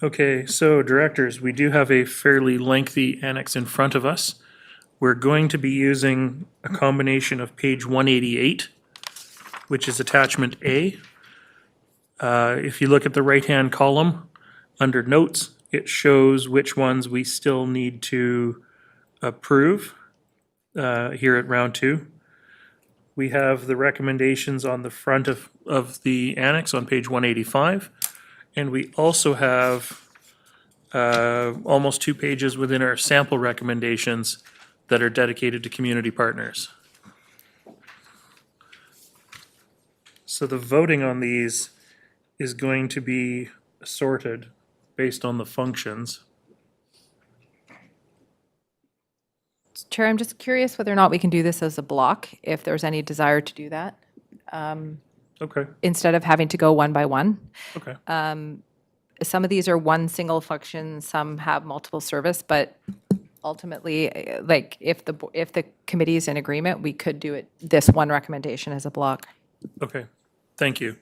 Okay, so directors, we do have a fairly lengthy annex in front of us. We're going to be using a combination of page 188 which is attachment A. If you look at the right-hand column, under notes, it shows which ones we still need to approve here at round 2. We have the recommendations on the front of the annex on page 185. And we also have almost 2 pages within our sample recommendations that are dedicated to community partners. So the voting on these is going to be sorted based on the functions. Chair, I'm just curious whether or not we can do this as a block, if there's any desire to do that, Okay, instead of having to go one by one. okay. Some of these are one single function, some have multiple service, but ultimately, like, if the committee is in agreement, we could do it, this one recommendation as a block. Okay, thank you.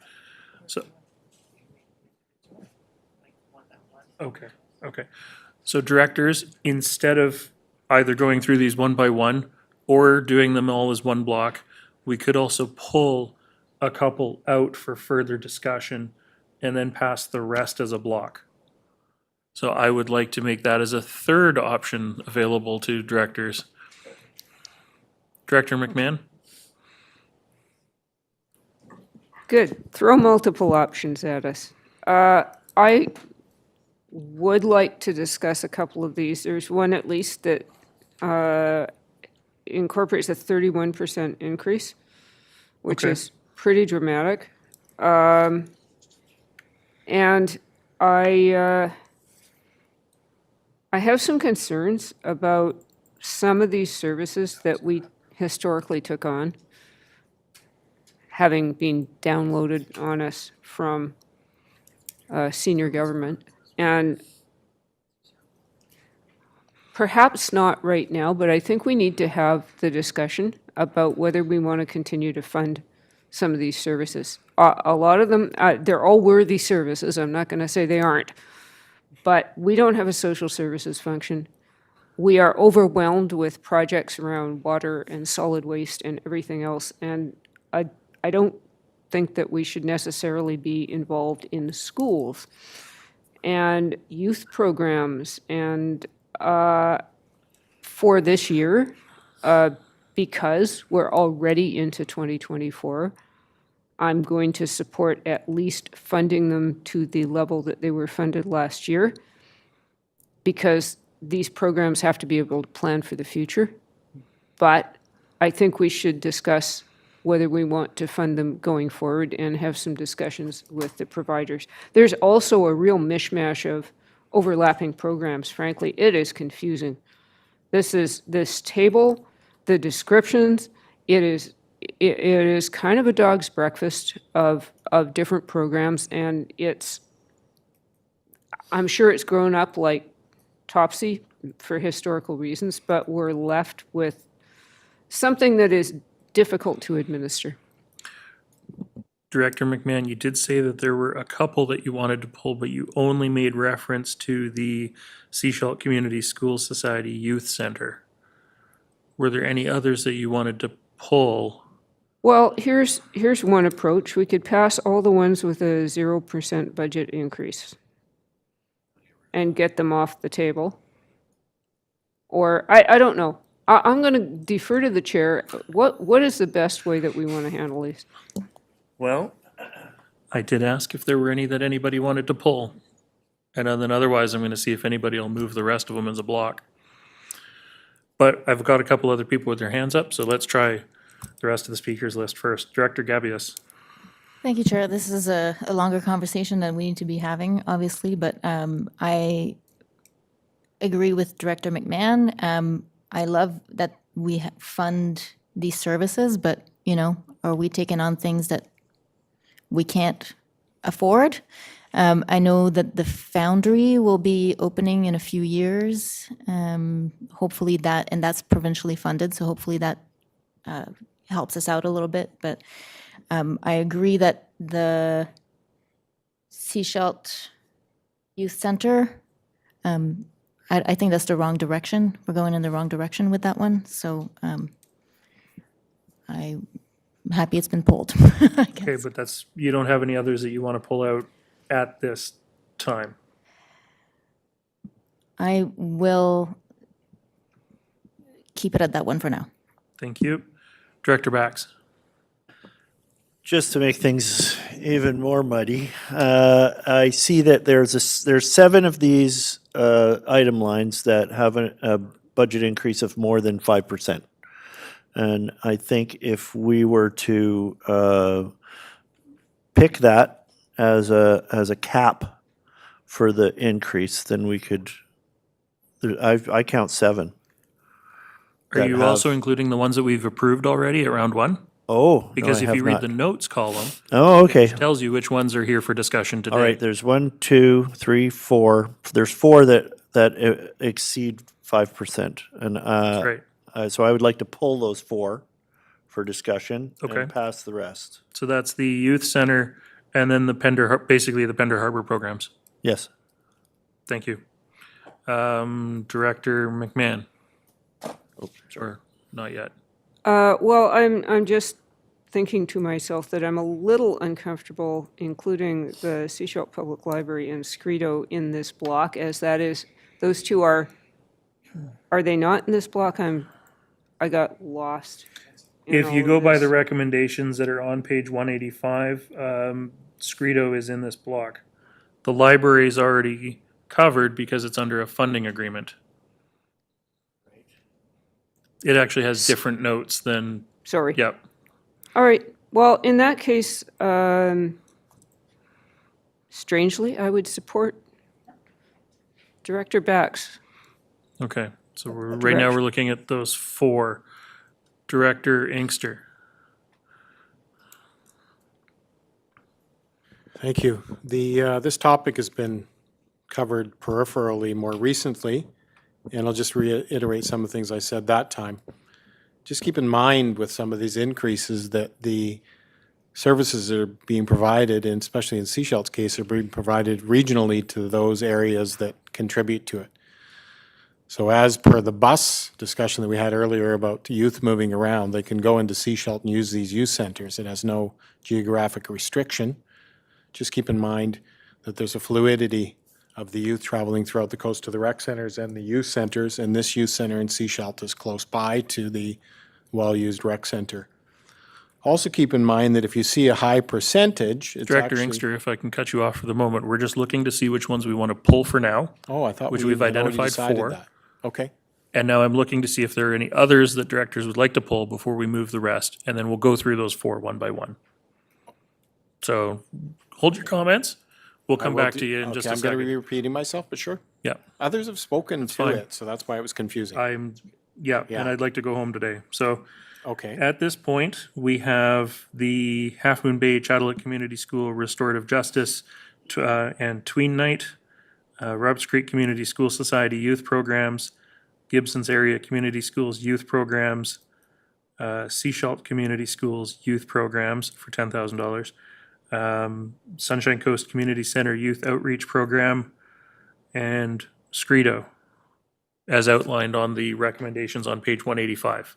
So. Okay. So directors, instead of either going through these one by one or doing them all as one block, we could also pull a couple out for further discussion and then pass the rest as a block. So I would like to make that as a third option available to directors. Director McMahon? Good. Throw multiple options at us. I would like to discuss a couple of these. There's one at least that incorporates a 31% increase, which Okay. is pretty dramatic. And I have some concerns about some of these services that we historically took on, having been downloaded on us from senior government. And perhaps not right now, but I think we need to have the discussion about whether we want to continue to fund some of these services. A lot of them, they're all worthy services. I'm not going to say they aren't. But we don't have a social services function. We are overwhelmed with projects around water and solid waste and everything else. And I don't think that we should necessarily be involved in schools and youth programs. And for this year, because we're already into 2024, I'm going to support at least funding them to the level that they were funded last year, because these programs have to be able to plan for the future. But I think we should discuss whether we want to fund them going forward and have some discussions with the providers. There's also a real mishmash of overlapping programs. Frankly, it is confusing. This table, the descriptions, it is kind of a dog's breakfast of different programs, and I'm sure it's grown up like Topsy for historical reasons, but we're left with something that is difficult to administer. Director McMahon, you did say that there were a couple that you wanted to pull, but you only made reference to the Seashell Community School Society Youth Center. Were there any others that you wanted to pull? Well, here's one approach. We could pass all the ones with a 0% budget increase and get them off the table. Or, I don't know. I'm going to defer to the chair. What is the best way that we want to handle these? Well, I did ask if there were any that anybody wanted to pull. And then otherwise, I'm going to see if anybody will move the rest of them as a block. But I've got a couple other people with their hands up, so let's try the rest of the speakers list first. Director Gabius. Thank you, Chair. This is a longer conversation than we need to be having, obviously, but I agree with Director McMahon. I love that we fund these services, but, are we taking on things that we can't afford? I know that the Foundry will be opening in a few years. Hopefully that's provincially funded, so hopefully that helps us out a little bit. But I agree that the Seashell Youth Center, I think that's the wrong direction. We're going in the wrong direction with that one. So I I'm happy it's been pulled. I guess. Okay, but that's, you don't have any others that you want to pull out at this time? I will keep it at that one for now. Thank you. Director Bax? Just to make things even more muddy, I see that there's 7 of these item lines that have a budget increase of more than 5%. And I think if we were to pick that as a cap for the increase, then we could, I count 7. Are that you have- also including the ones that we've approved already at round 1? Oh, no, Because I if have you read not. the notes column, Oh, okay. it tells you which ones are here for discussion today. All right, there's 1, 2, 3, 4. There's 4 that exceed 5%. And Great. so I would like to pull those 4 for discussion Okay. and pass the rest. So that's the youth center and then basically the Pender Harbor programs. Yes. Thank you. Director McMahon? Or not yet? Well, I'm just thinking to myself that I'm a little uncomfortable including the Seashell Public Library and Scredo in this block, as that is, those two are they not in this block? I got lost. in If all you of go by the this. recommendations that are on page 185, Scredo is in this block. The library is already covered because it's under a funding agreement. It actually has different notes than, Sorry. yep. All right. Well, in that case, strangely, I would support Director Bax. Okay, so right now we're looking at those 4. Director Inkster? Thank you. This topic has been covered peripherally more recently, and I'll just reiterate some of the things I said that time. Just keep in mind with some of these increases that the services that are being provided, and especially in Seashell's case, are being provided regionally to those areas that contribute to it. So as per the bus discussion that we had earlier about youth moving around, they can go into Seashell and use these youth centers. It has no geographic restriction. Just keep in mind that there's a fluidity of the youth traveling throughout the coast to the rec centers and the youth centers, and this youth center in Seashell is close by to the well-used rec center. Also keep in mind that if you see a high percentage, it's Director actually... Inkster, if I can cut you off for the moment, we're just looking to see which ones we want to pull for now. Oh, I thought which we we've had already identified decided 4. that. Okay. And now I'm looking to see if there are any others that directors would like to pull before we move the rest, and then we'll go through those 4 one by one. So hold your comments. We'll come back to you in just a I'm going to second. be repeating myself, but sure. Yeah, Others have spoken to fine. it, so that's why it was confusing. yeah, Yeah. and I'd like to go home today. So Okay. at this point, we have the Half Moon Bay Chatelac Community School Restorative Justice and Tween Night, Roberts Creek Community School Society Youth Programs, Gibson's Area Community Schools Youth Programs, Seashalt Community Schools Youth Programs for $10,000, Sunshine Coast Community Center Youth Outreach Program, and Scredo, as outlined on the recommendations on page 185.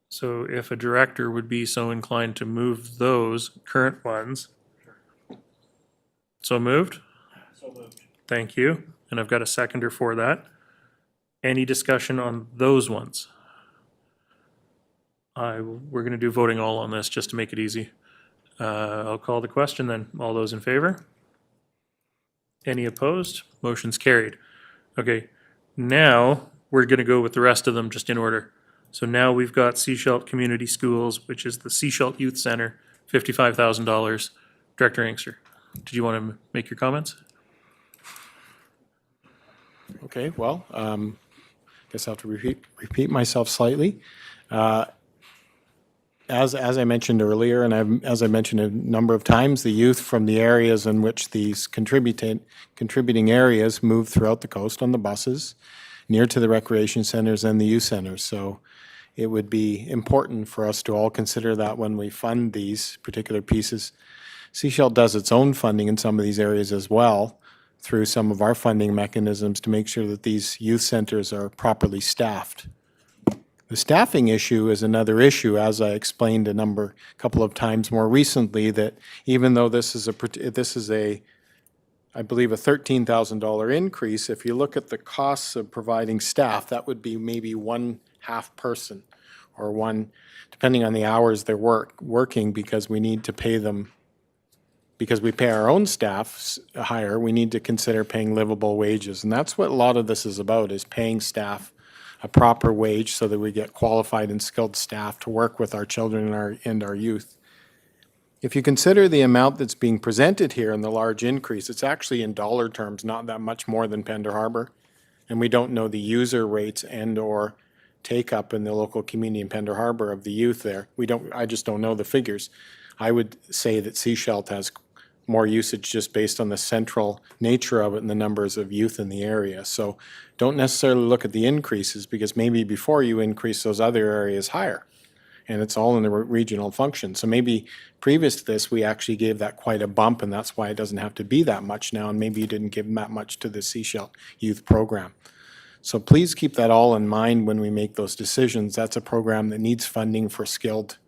So if a director would be so inclined to move those current ones. So moved? So moved. Thank you. And I've got a seconder for that. Any discussion on those ones? We're going to do voting all on this just to make it easy. I'll call the question then. All those in favor? Any opposed? Motion's carried. Okay, now we're going to go with the rest of them just in order. So now we've got Seashelt Community Schools, which is the Seashelt Youth Center, $55,000. Director Inkster, did you want to make your comments? Okay, well, guess I'll have to repeat myself slightly. As I mentioned earlier, and as I mentioned a number of times, the youth from the areas in which these contributing areas move throughout the coast on the buses, near to the recreation centers and the youth centers. So it would be important for us to all consider that when we fund these particular pieces. Seashell does its own funding in some of these areas as well, through some of our funding mechanisms to make sure that these youth centers are properly staffed. The staffing issue is another issue, as I explained a couple of times more recently, that even though this is a I believe a $13,000 increase, if you look at the costs of providing staff, that would be maybe one half person or one, depending on the hours they're working, because we need to pay them, because we pay our own staff higher, we need to consider paying livable wages. And that's what a lot of this is about, is paying staff a proper wage so that we get qualified and skilled staff to work with our children and our youth. If you consider the amount that's being presented here and the large increase, it's actually in dollar terms not that much more than Pender Harbor. And we don't know the user rates and/or take-up in the local community in Pender Harbor of the youth there. I just don't know the figures. I would say that Seashelt has more usage just based on the central nature of it and the numbers of youth in the area. So don't necessarily look at the increases, because maybe before you increase those other areas higher. And it's all in the regional function. So maybe previous to this, we actually gave that quite a bump, and that's why it doesn't have to be that much now, and maybe you didn't give that much to the Seashell Youth Program. So please keep that all in mind when we make those decisions. That's a program that needs funding for skilled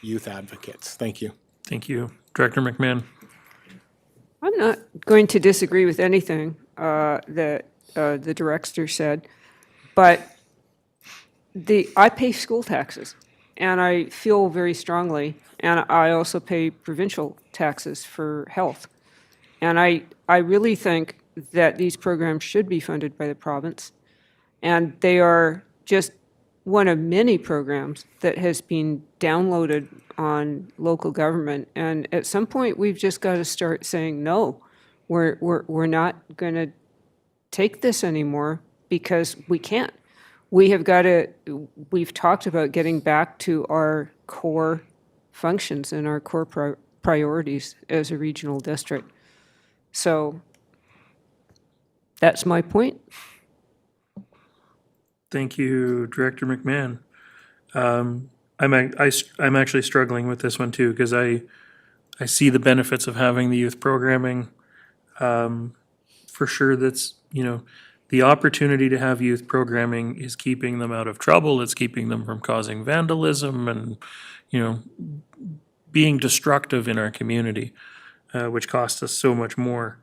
youth advocates. Thank you. Thank you. Director McMahon. I'm not going to disagree with anything that the director said, but I pay school taxes, and I feel very strongly, and I also pay provincial taxes for health. And I really think that these programs should be funded by the province, and they are just one of many programs that has been downloaded on local government. And at some point, we've just got to start saying, no, we're not going to take this anymore, because we can't. We've talked about getting back to our core functions and our core priorities as a regional district. So that's my point. Thank you, Director McMahon. I'm actually struggling with this one too, because I see the benefits of having the youth programming. For sure, that's, the opportunity to have youth programming is keeping them out of trouble. It's keeping them from causing vandalism and, being destructive in our community, which costs us so much more.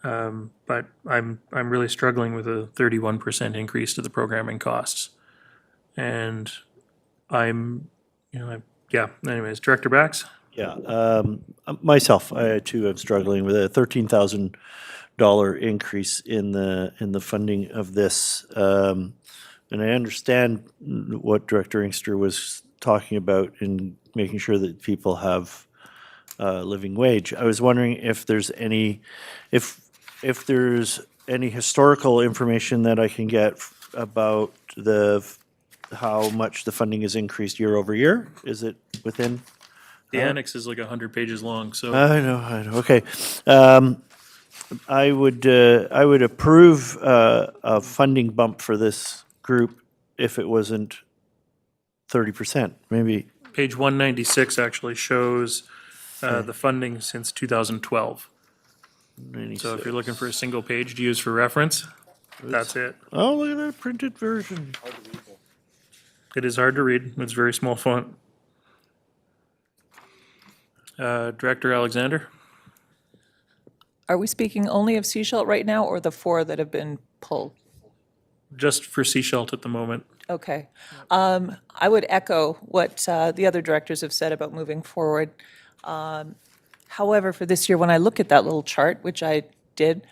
But I'm really struggling with a 31% increase to the programming costs. And anyways, Director Bax? Yeah, myself, I too am struggling with a $13,000 increase in the funding of this. And I understand what Director Inkster was talking about in making sure that people have living wage. I was wondering if there's any historical information that I can get about how much the funding has increased year over year. Is it within? The annex is like 100 pages long, so. I know, okay. I would approve a funding bump for this group if it wasn't 30%, maybe. Page 196 actually shows the funding since 2012. 96. So if you're looking for a single page to use for reference, that's it. Oh, look at that printed version. It is hard to read. It's very small font. Director Alexander? Are we speaking only of Seashell right now, or the 4 that have been pulled? Just for Seashelt at the moment. Okay. I would echo what the other directors have said about moving forward. However, for this year, when I look at that little chart, which I did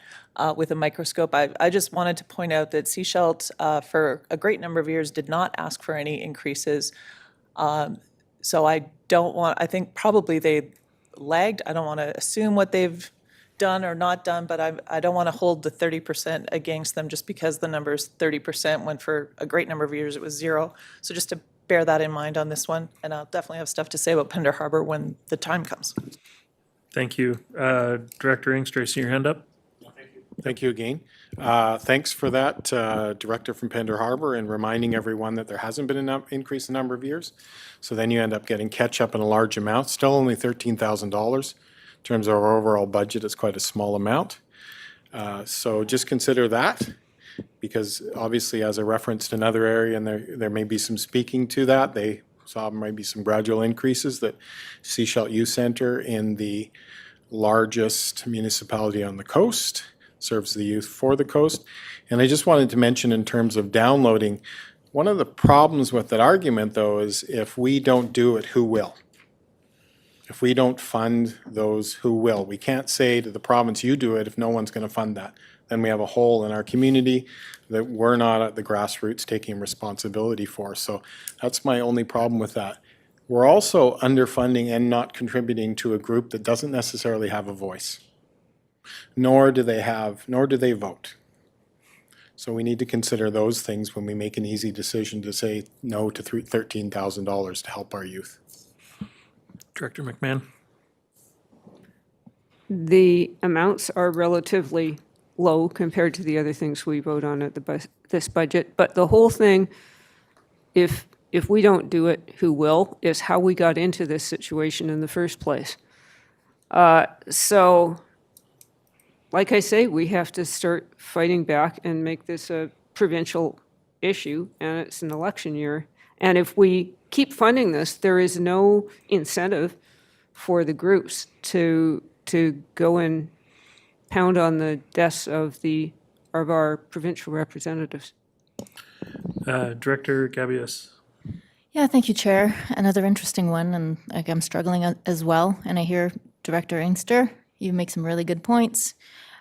with a microscope, I just wanted to point out that Seashelt, for a great number of years, did not ask for any increases. So I think probably they lagged. I don't want to assume what they've done or not done, but I don't want to hold the 30% against them just because the number is 30%, when for a great number of years it was 0. So just to bear that in mind on this one, and I'll definitely have stuff to say about Pender Harbor when the time comes. Thank you. Director Inkster, I see your hand up. Thank you again. Thanks for that, Director from Pender Harbor, and reminding everyone that there hasn't been an increase in number of years. So then you end up getting catch-up in a large amount, still only $13,000. In terms of our overall budget, it's quite a small amount. So just consider that. Because obviously, as I referenced another area, and there may be some speaking to that, they saw maybe some gradual increases that Seashell Youth Center in the largest municipality on the coast serves the youth for the coast. And I just wanted to mention in terms of downloading, one of the problems with that argument, though, is if we don't do it, who will? If we don't fund those, who will? We can't say to the province, you do it, if no one's going to fund that. Then we have a hole in our community that we're not at the grassroots taking responsibility for. So that's my only problem with that. We're also underfunding and not contributing to a group that doesn't necessarily have a voice, nor do they vote. So we need to consider those things when we make an easy decision to say no to $13,000 to help our youth. Director McMahon? The amounts are relatively low compared to the other things we vote on at this budget, but the whole thing, if we don't do it, who will, is how we got into this situation in the first place. So, like I say, we have to start fighting back and make this a provincial issue, and it's an election year. And if we keep funding this, there is no incentive for the groups to go and pound on the desks of our provincial representatives. Director Gabius? Yeah, thank you, Chair. Another interesting one, and like, I'm struggling as well. And I hear Director Inkster, you make some really good points.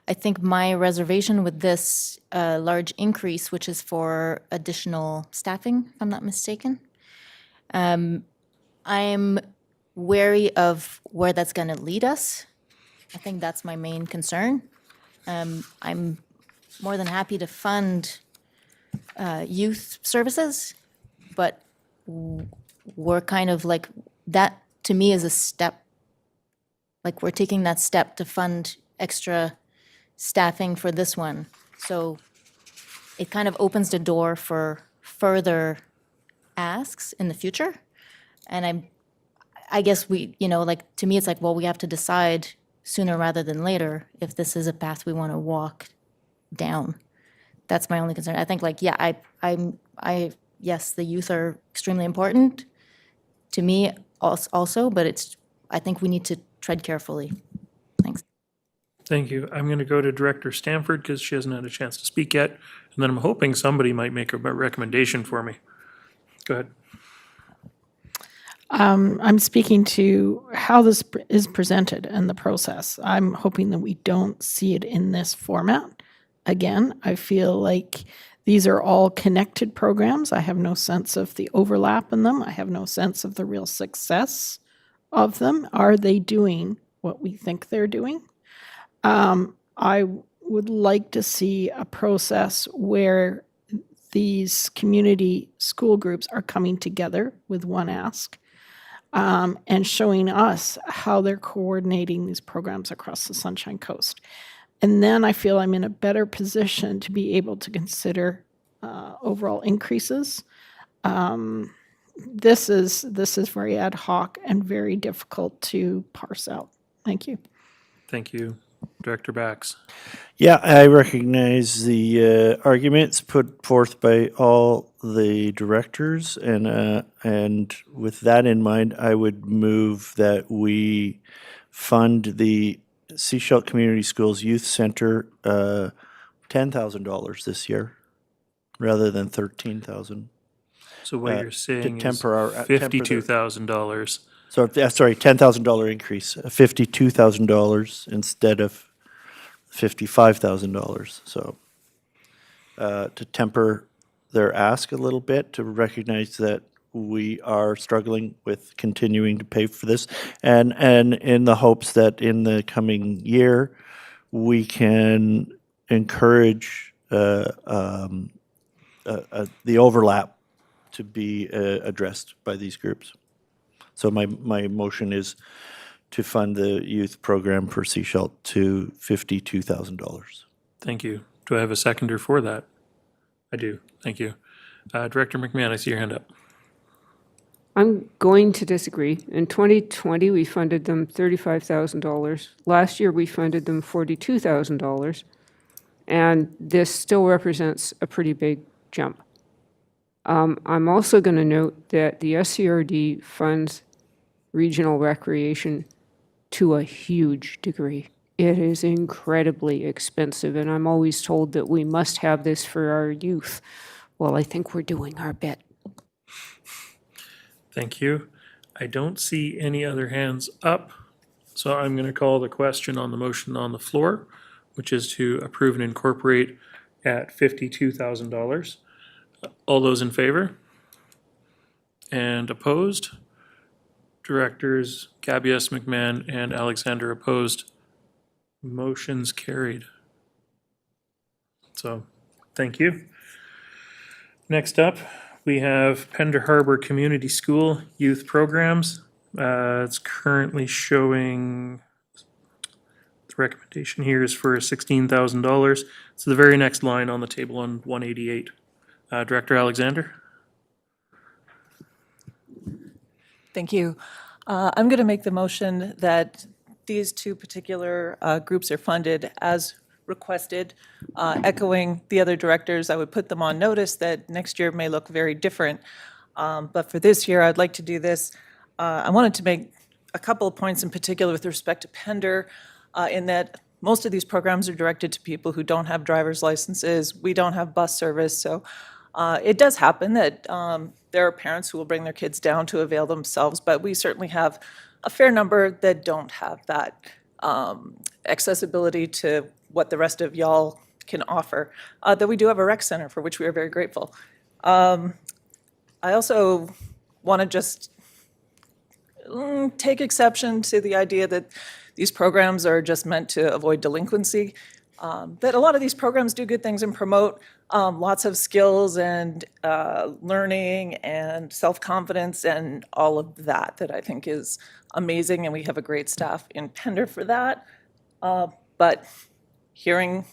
I think my reservation with this large increase, which is for additional staffing, if I'm not mistaken, I'm wary of where that's going to lead us. I think that's my main concern. I'm more than happy to fund youth services, but we're kind of like, that to me is a step, like we're taking that step to fund extra staffing for this one. So it kind of opens the door for further asks in the future. And I guess we, like, to me, it's like, well, we have to decide sooner rather than later if this is a path we want to walk down. That's my only concern. I think, like, yeah, yes, the youth are extremely important to me also, but I think we need to tread carefully. Thanks. Thank you. I'm going to go to Director Stanford because she hasn't had a chance to speak yet. And then I'm hoping somebody might make a recommendation for me. Go ahead. I'm speaking to how this is presented and the process. I'm hoping that we don't see it in this format. Again, I feel like these are all connected programs. I have no sense of the overlap in them. I have no sense of the real success of them. Are they doing what we think they're doing? I would like to see a process where these community school groups are coming together with one ask and showing us how they're coordinating these programs across the Sunshine Coast. And then I feel I'm in a better position to be able to consider overall increases. This is very ad hoc and very difficult to parse out. Thank you. Thank you. Director Bax. Yeah, I recognize the arguments put forth by all the directors, and with that in mind, I would move that we fund the Seashell Community Schools Youth Center $10,000 this year, rather than $13,000. So what you're saying is $52,000. So, sorry, $10,000 increase, $52,000 instead of $55,000. So to temper their ask a little bit, to recognize that we are struggling with continuing to pay for this, and in the hopes that in the coming year, we can encourage the overlap to be addressed by these groups. So my motion is to fund the youth program for Seashell to $52,000. Thank you. Do I have a seconder for that? I do. Thank you. Director McMahon, I see your hand up. I'm going to disagree. In 2020, we funded them $35,000. Last year, we funded them $42,000. And this still represents a pretty big jump. I'm also going to note that the SCRD funds regional recreation to a huge degree. It is incredibly expensive, and I'm always told that we must have this for our youth. Well, I think we're doing our bit. Thank you. I don't see any other hands up, so I'm going to call the question on the motion on the floor, which is to approve and incorporate at $52,000. All those in favor? And opposed? Directors Gabius, McMahon, and Alexander opposed. Motion's carried. So, thank you. Next up, we have Pender Harbor Community School Youth Programs. It's currently showing, the recommendation here is for $16,000. It's the very next line on the table on 188. Director Alexander? Thank you. I'm going to make the motion that these two particular groups are funded as requested. Echoing the other directors, I would put them on notice that next year may look very different. But for this year, I'd like to do this. I wanted to make a couple of points in particular with respect to Pender, in that most of these programs are directed to people who don't have driver's licenses. We don't have bus service, so it does happen that there are parents who will bring their kids down to avail themselves, but we certainly have a fair number that don't have that accessibility to what the rest of y'all can offer. Though we do have a rec center, for which we are very grateful. I also want to just take exception to the idea that these programs are just meant to avoid delinquency. That a lot of these programs do good things and promote lots of skills and learning and self-confidence and all of that I think is amazing, and we have a great staff in Pender for that. But hearing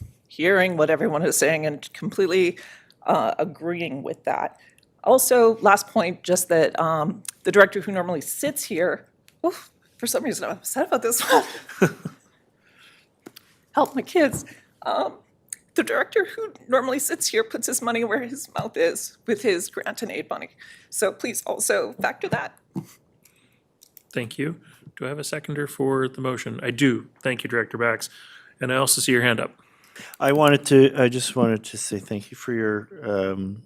what everyone is saying and completely agreeing with that. Also, last point, just that the director who normally sits here, for some reason I'm upset about this one. Help my kids. The director who normally sits here puts his money where his mouth is with his grant and aid money. So please also factor that. Thank you. Do I have a seconder for the motion? I do. Thank you, Director Bax. And I also see your hand up. I just wanted to say thank you for your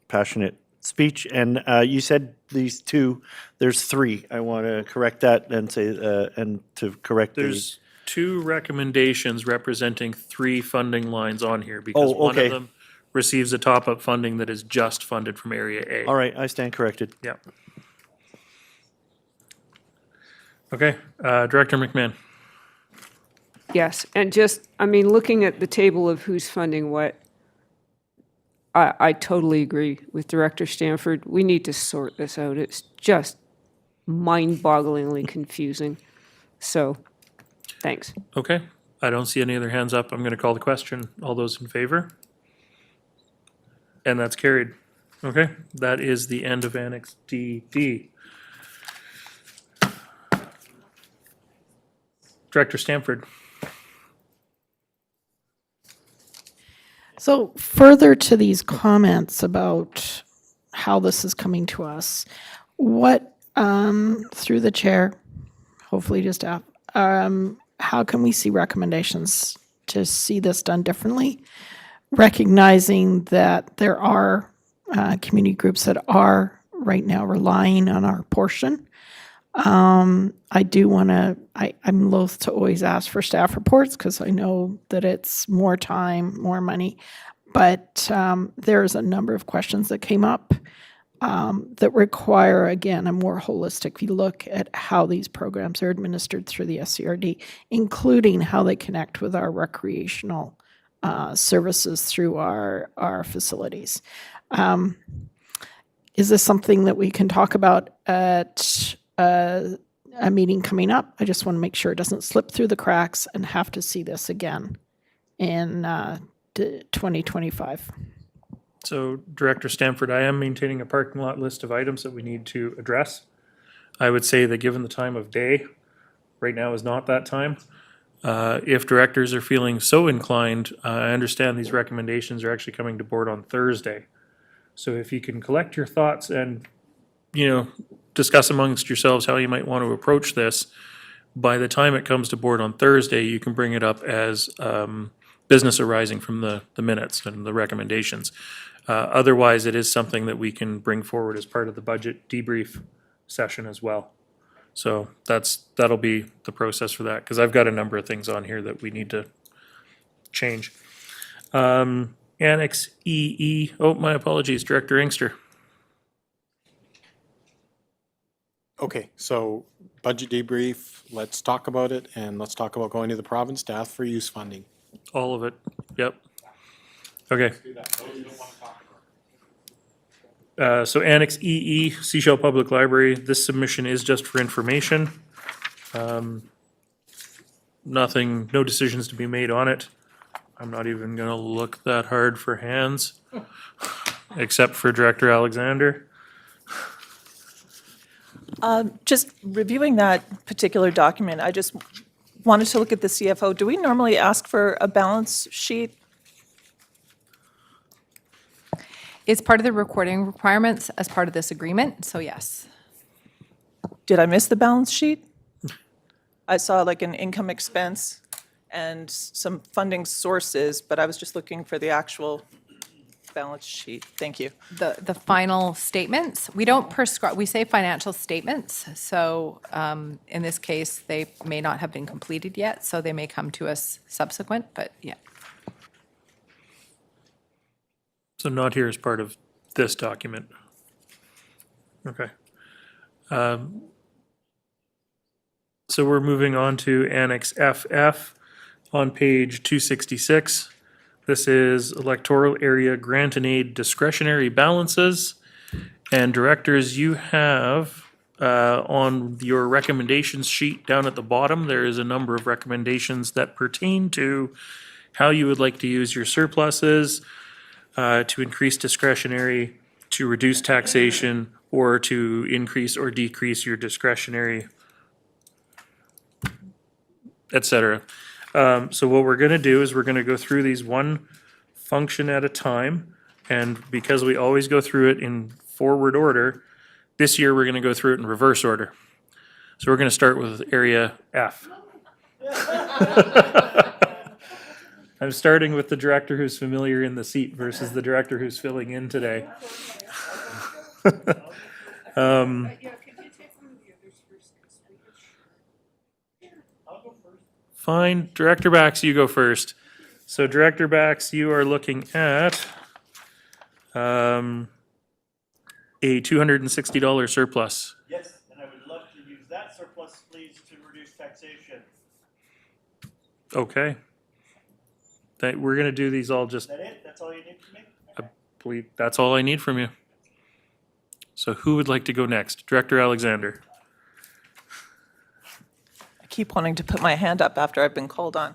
passionate speech. And you said these two, there's three. I want to correct that and say, and to correct There's two recommendations representing three funding lines on here because one okay. of them receives a top-up funding that is just funded from Area A. All right, I stand corrected. Yeah. Okay, Director McMahon. Yes, and just, I mean, looking at the table of who's funding what, I totally agree with Director Stanford. We need to sort this out. It's just mind-bogglingly confusing. So, thanks. Okay, I don't see any other hands up. I'm going to call the question. All those in favor? And that's carried. Okay, that is the end of Annex DD. Director Stanford. So further to these comments about how this is coming to us, what, through the chair, hopefully just how can we see recommendations to see this done differently? Recognizing that there are community groups that are right now relying on our portion. I do want to, I'm loath to always ask for staff reports because I know that it's more time, more money. But there's a number of questions that came up that require, again, a more holistic look at how these programs are administered through the SCRD, including how they connect with our recreational services through our facilities. Is this something that we can talk about at a meeting coming up? I just want to make sure it doesn't slip through the cracks and have to see this again in 2025. So, Director Stanford, I am maintaining a parking lot list of items that we need to address. I would say that given the time of day, right now is not that time. If directors are feeling so inclined, I understand these recommendations are actually coming to board on Thursday. So if you can collect your thoughts and, discuss amongst yourselves how you might want to approach this, by the time it comes to board on Thursday, you can bring it up as business arising from the minutes and the recommendations. Otherwise, it is something that we can bring forward as part of the budget debrief session as well. So that'll be the process for that, because I've got a number of things on here that we need to change. Annex EE, oh, my apologies, Director Inkster. Okay, so budget debrief, let's talk about it, and let's talk about going to the province to ask for use funding. All of it, yep. Okay. So Annex EE, Seashell Public Library, this submission is just for information. Nothing, no decisions to be made on it. I'm not even gonna look that hard for hands, except for Director Alexander. Just reviewing that particular document, I just wanted to look at the CFO. Do we normally ask for a balance sheet? It's part of the recording requirements as part of this agreement, so yes. Did I miss the balance sheet? I saw like an income expense and some funding sources, but I was just looking for the actual balance sheet. Thank you. The final statements, we don't prescribe, we say financial statements, so in this case, they may not have been completed yet, so they may come to us subsequent, but yeah. So not here as part of this document. Okay. So we're moving on to Annex FF on page 266. This is electoral area grant and aid discretionary balances. And directors, you have on your recommendations sheet down at the bottom, there is a number of recommendations that pertain to how you would like to use your surpluses, to increase discretionary, to reduce taxation, or to increase or decrease your discretionary, et cetera. So what we're gonna do is we're gonna go through these one function at a time. And because we always go through it in forward order, this year we're gonna go through it in reverse order. So we're gonna start with area F. I'm starting with the director who's familiar in the seat versus the director who's filling in today. Fine, Director Bax, you go first. So Director Bax, you are looking at a $260 surplus. Yes, and I would love to use that surplus, please, to reduce taxation. Okay. We're gonna do these all just, Is that it? That's all you need from me? I believe that's all I need from you. So who would like to go next? Director Alexander. I keep wanting to put my hand up after I've been called on.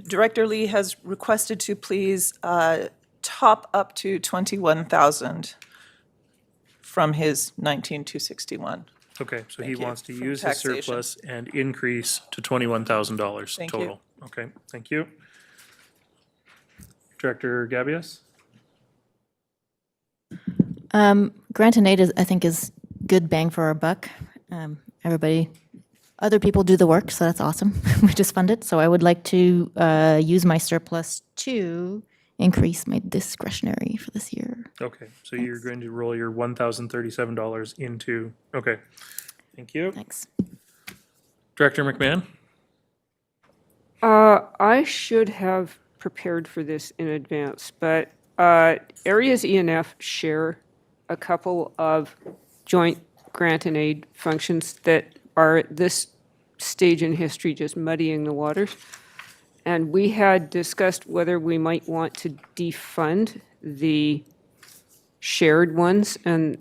Director Lee has requested to please top up to 21,000 from his 19,261. Okay, so he Thank you. wants to From use his taxation. surplus and increase to $21,000 Thank you. total. Okay, thank you. Director Gabius? Grant and aid is, I think, is good bang for our buck. Other people do the work, so that's awesome. We just fund it. So I would like to use my surplus to increase my discretionary for this year. Okay, so you're going to roll your $1,037 into, okay, thank you. Thanks. Director McMahon? I should have prepared for this in advance, but areas E and F share a couple of joint grant and aid functions that are at this stage in history just muddying the waters. And we had discussed whether we might want to defund the shared ones and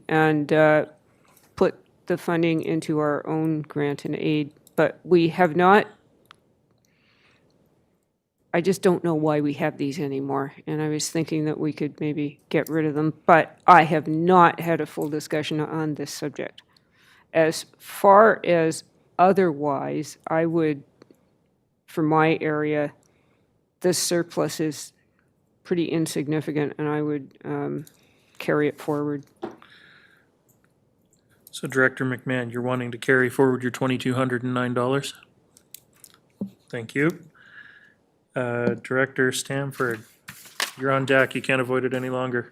put the funding into our own grant and aid. But we have not, I just don't know why we have these anymore. And I was thinking that we could maybe get rid of them, but I have not had a full discussion on this subject. As far as otherwise, I would, for my area, this surplus is pretty insignificant, and I would carry it forward. So Director McMahon, you're wanting to carry forward your $2,209? Thank you. Director Stamford, you're on deck. You can't avoid it any longer.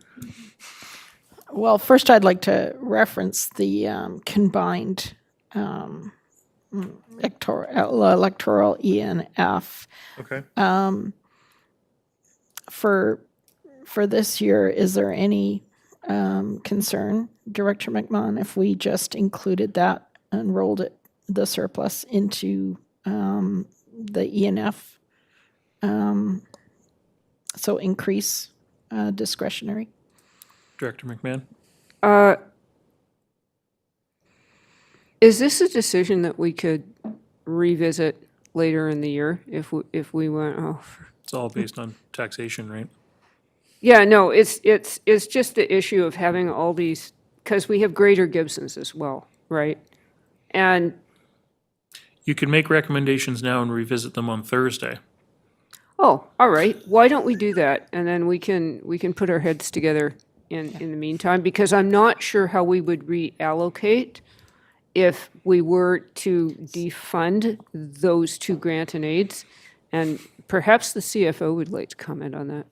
Well, first I'd like to reference the combined electoral ENF. Okay. For this year, is there any concern, Director McMahon, if we just included that and rolled it, the surplus into the ENF? So increase discretionary? Director McMahon? Is this a decision that we could revisit later in the year if we went, It's all based on taxation, right? Yeah, no, it's just the issue of having all these, because we have Greater Gibsons as well, right? And You can make recommendations now and revisit them on Thursday. oh, all right. Why don't we do that? And then we can put our heads together in the meantime, because I'm not sure how we would reallocate if we were to defund those two grant and aids. And perhaps the CFO would like to comment on that.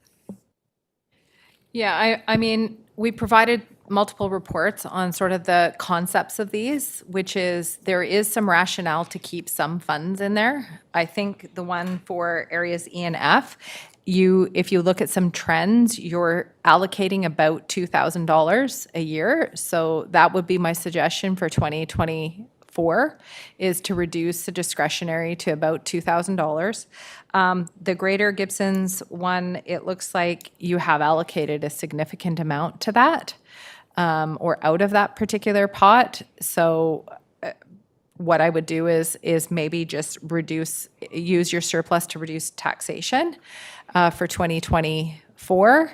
Yeah, I mean, we provided multiple reports on sort of the concepts of these, which is there is some rationale to keep some funds in there. I think the one for areas E and F, if you look at some trends, you're allocating about $2,000 a year. So that would be my suggestion for 2024, is to reduce the discretionary to about $2,000. The Greater Gibsons one, it looks like you have allocated a significant amount to that, or out of that particular pot. So what I would do is maybe just use your surplus to reduce taxation for 2024,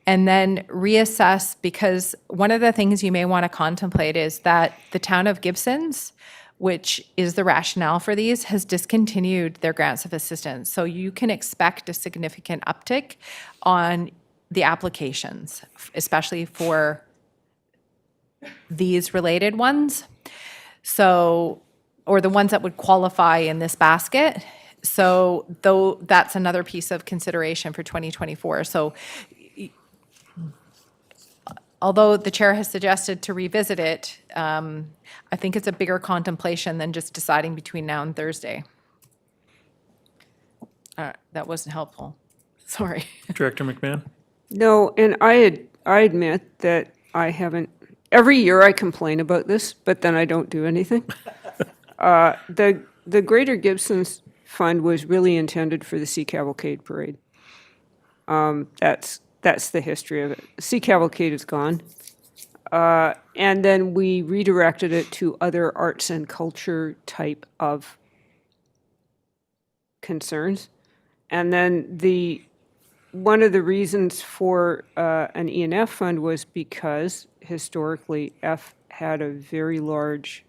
and then reassess, because one of the things you may want to contemplate is that the town of Gibsons, which is the rationale for these, has discontinued their grants of assistance. So you can expect a significant uptick on the applications, especially for these related ones. So, or the ones that would qualify in this basket. So though that's another piece of consideration for 2024. So although the chair has suggested to revisit it, I think it's a bigger contemplation than just deciding between now and Thursday. That wasn't helpful. Sorry. Director McMahon? No, and I admit that I haven't, every year I complain about this, but then I don't do anything. The Greater Gibsons Fund was really intended for the Sea Cavalcade Parade. That's the history of it. Sea Cavalcade is gone. And then we redirected it to other arts and culture type of concerns. And then one of the reasons for an ENF fund was because historically F had a very large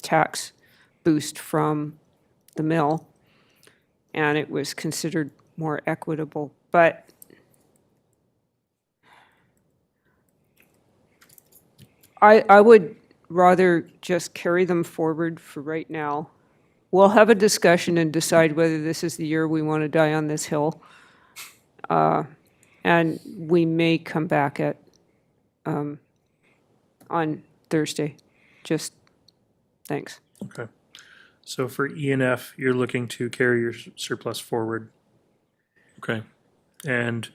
tax boost from the mill, and it was considered more equitable. But I would rather just carry them forward for right now. We'll have a discussion and decide whether this is the year we want to die on this hill. And we may come back on Thursday. Just thanks. Okay. So for ENF, you're looking to carry your surplus forward. Okay. And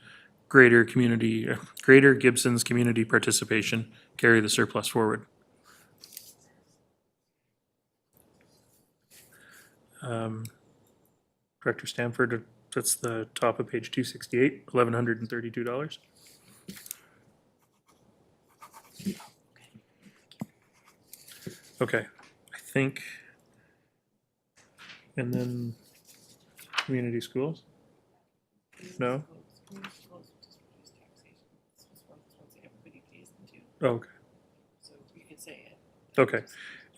Greater Gibson's community participation, carry the surplus forward. Director Stanford, that's the top of page 268, $1,132. Okay, I think, and then community schools? No? Oh, okay. Okay.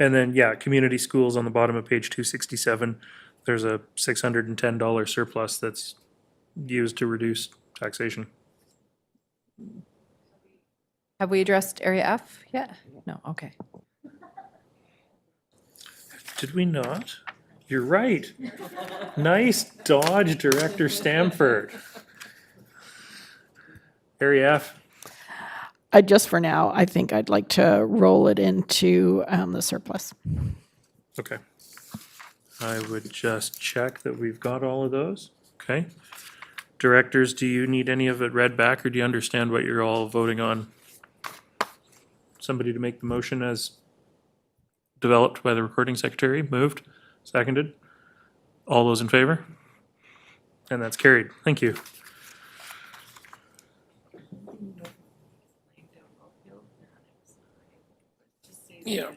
And then, yeah, community schools on the bottom of page 267, there's a $610 surplus that's used to reduce taxation. Have we addressed area F yet? No, okay. Did we not? You're right. Nice dodge, Director Stamford. Area F. Just for now, I think I'd like to roll it into the surplus. Okay. I would just check that we've got all of those. Okay. Directors, do you need any of it read back, or do you understand what you're all voting on? Somebody to make the motion as developed by the recording secretary. Moved. Seconded. All those in favor? And that's carried. Thank you. Yeah.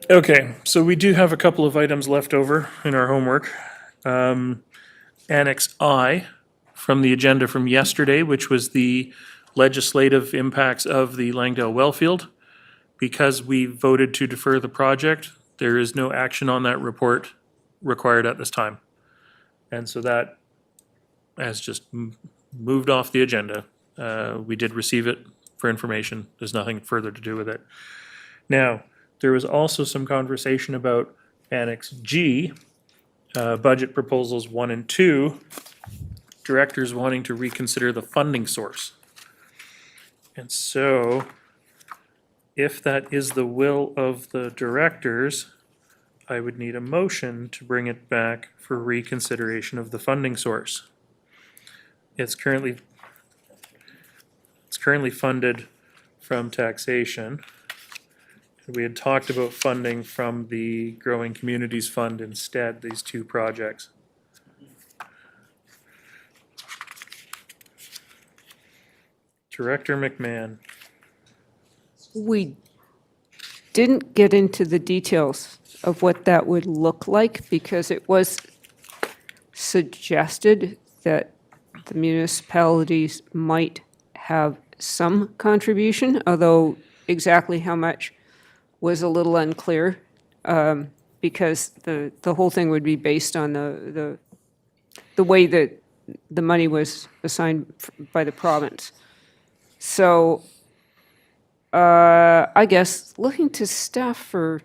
Okay, so we do have a couple of items left over in our homework. Annex I from the agenda from yesterday, which was the legislative impacts of the Langdale Wellfield. Because we voted to defer the project, there is no action on that report required at this time. And so that has just moved off the agenda. We did receive it for information. There's nothing further to do with it. Now, there was also some conversation about Annex G, budget proposals 1 and 2, directors wanting to reconsider the funding source. And so, if that is the will of the directors, I would need a motion to bring it back for reconsideration of the funding source. It's currently funded from taxation. We had talked about funding from the Growing Communities Fund instead, these two projects. Director McMahon. We didn't get into the details of what that would look like because it was suggested that the municipalities might have some contribution, although exactly how much was a little unclear, because the whole thing would be based on the way that the money was assigned by the province. So I guess looking to staff for.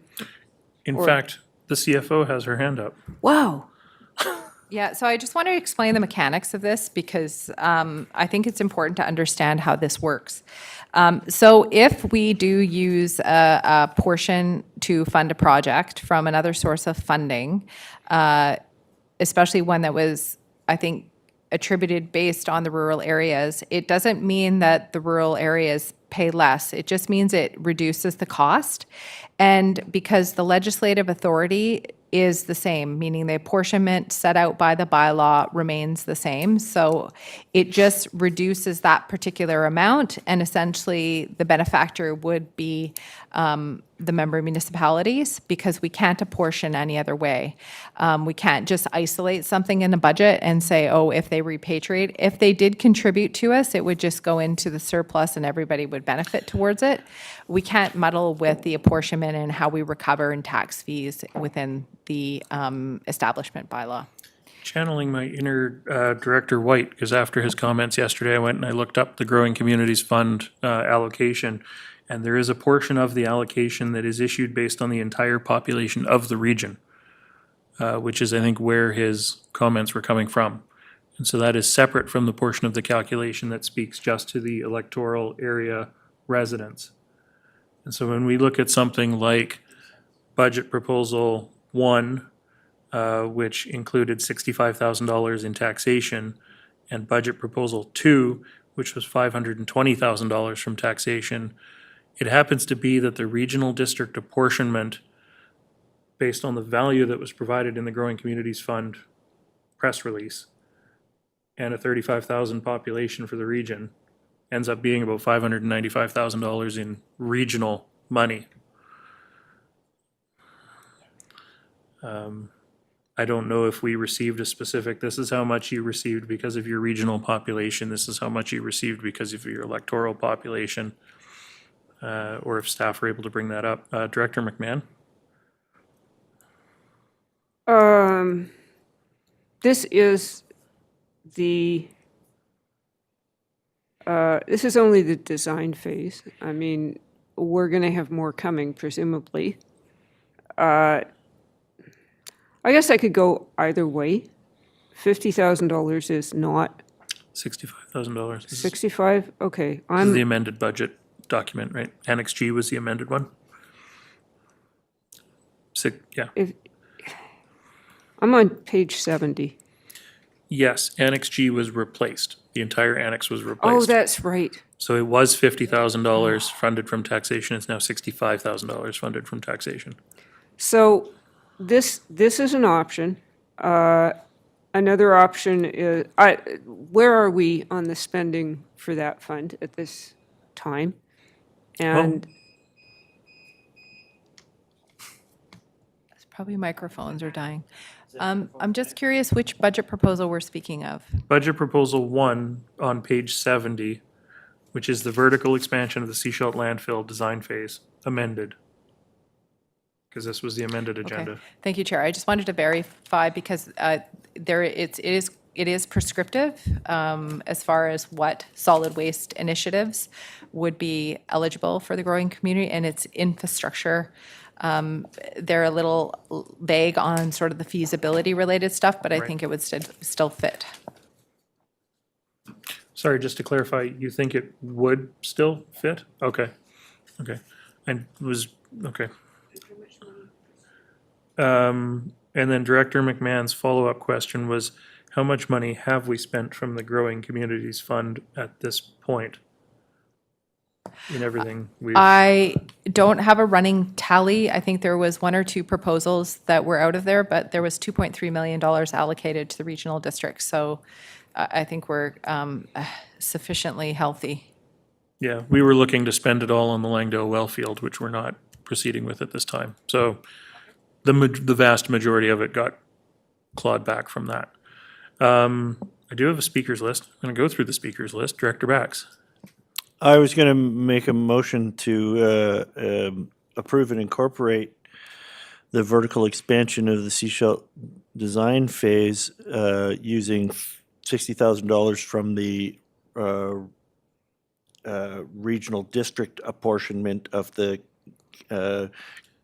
In fact, the CFO has her hand up. Wow. Yeah, so I just want to explain the mechanics of this because I think it's important to understand how this works. So if we do use a portion to fund a project from another source of funding, especially one that was, I think, attributed based on the rural areas, it doesn't mean that the rural areas pay less. It just means it reduces the cost. And because the legislative authority is the same, meaning the apportionment set out by the bylaw remains the same. So it just reduces that particular amount, and essentially the benefactor would be the member municipalities, because we can't apportion any other way. We can't just isolate something in the budget and say, oh, if they repatriate. If they did contribute to us, it would just go into the surplus and everybody would benefit towards it. We can't muddle with the apportionment and how we recover in tax fees within the establishment bylaw. Channeling my inner Director White, because after his comments yesterday, I went and I looked up the Growing Communities Fund allocation, and there is a portion of the allocation that is issued based on the entire population of the region, which is, I think, where his comments were coming from. And so that is separate from the portion of the calculation that speaks just to the electoral area residents. And so when we look at something like budget proposal 1, which included $65,000 in taxation, and budget proposal 2, which was $520,000 from taxation, it happens to be that the regional district apportionment, based on the value that was provided in the Growing Communities Fund press release, and a 35,000 population for the region, ends up being about $595,000 in regional money. I don't know if we received a specific, this is how much you received because of your regional population, this is how much you received because of your electoral population, or if staff were able to bring that up. Director McMahon? This is the, this is only the design phase. I mean, we're going to have more coming, presumably. I guess I could go either way. $50,000 is not $65,000. 65. Okay, This is the amended budget document, right? Annex G was the amended one. Yeah. I'm on page 70. Yes, Annex G was replaced. The entire annex was Oh, replaced. that's right. So it was $50,000 funded from taxation. It's now $65,000 funded from taxation. So this is an option. Another option is, where are we on the spending for that fund at this time? And Probably microphones are dying. I'm just curious which budget proposal we're speaking of. Budget Proposal 1 on page 70, which is the vertical expansion of the Seashell landfill design phase, amended. Because this was the amended agenda. Okay. Thank you, Chair. I just wanted to verify because it is prescriptive as far as what solid waste initiatives would be eligible for the growing community, and its infrastructure. They're a little vague on sort of the feasibility related stuff, but I think it would still fit. Sorry, just to clarify, you think it would still fit? Okay, okay. And was, okay. And then Director McMahon's follow-up question was, how much money have we spent from the Growing Communities Fund at this point? In everything we've... I don't have a running tally. I think there was one or two proposals that were out of there, but there was $2.3 million allocated to the regional district. So I think we're sufficiently healthy. Yeah, we were looking to spend it all on the Langdale well field, which we're not proceeding with at this time. So the vast majority of it got clawed back from that. I do have a speakers list. I'm going to go through the speakers list. Director Bax. I was going to make a motion to approve and incorporate the vertical expansion of the Seashell design phase using $60,000 from the regional district apportionment of the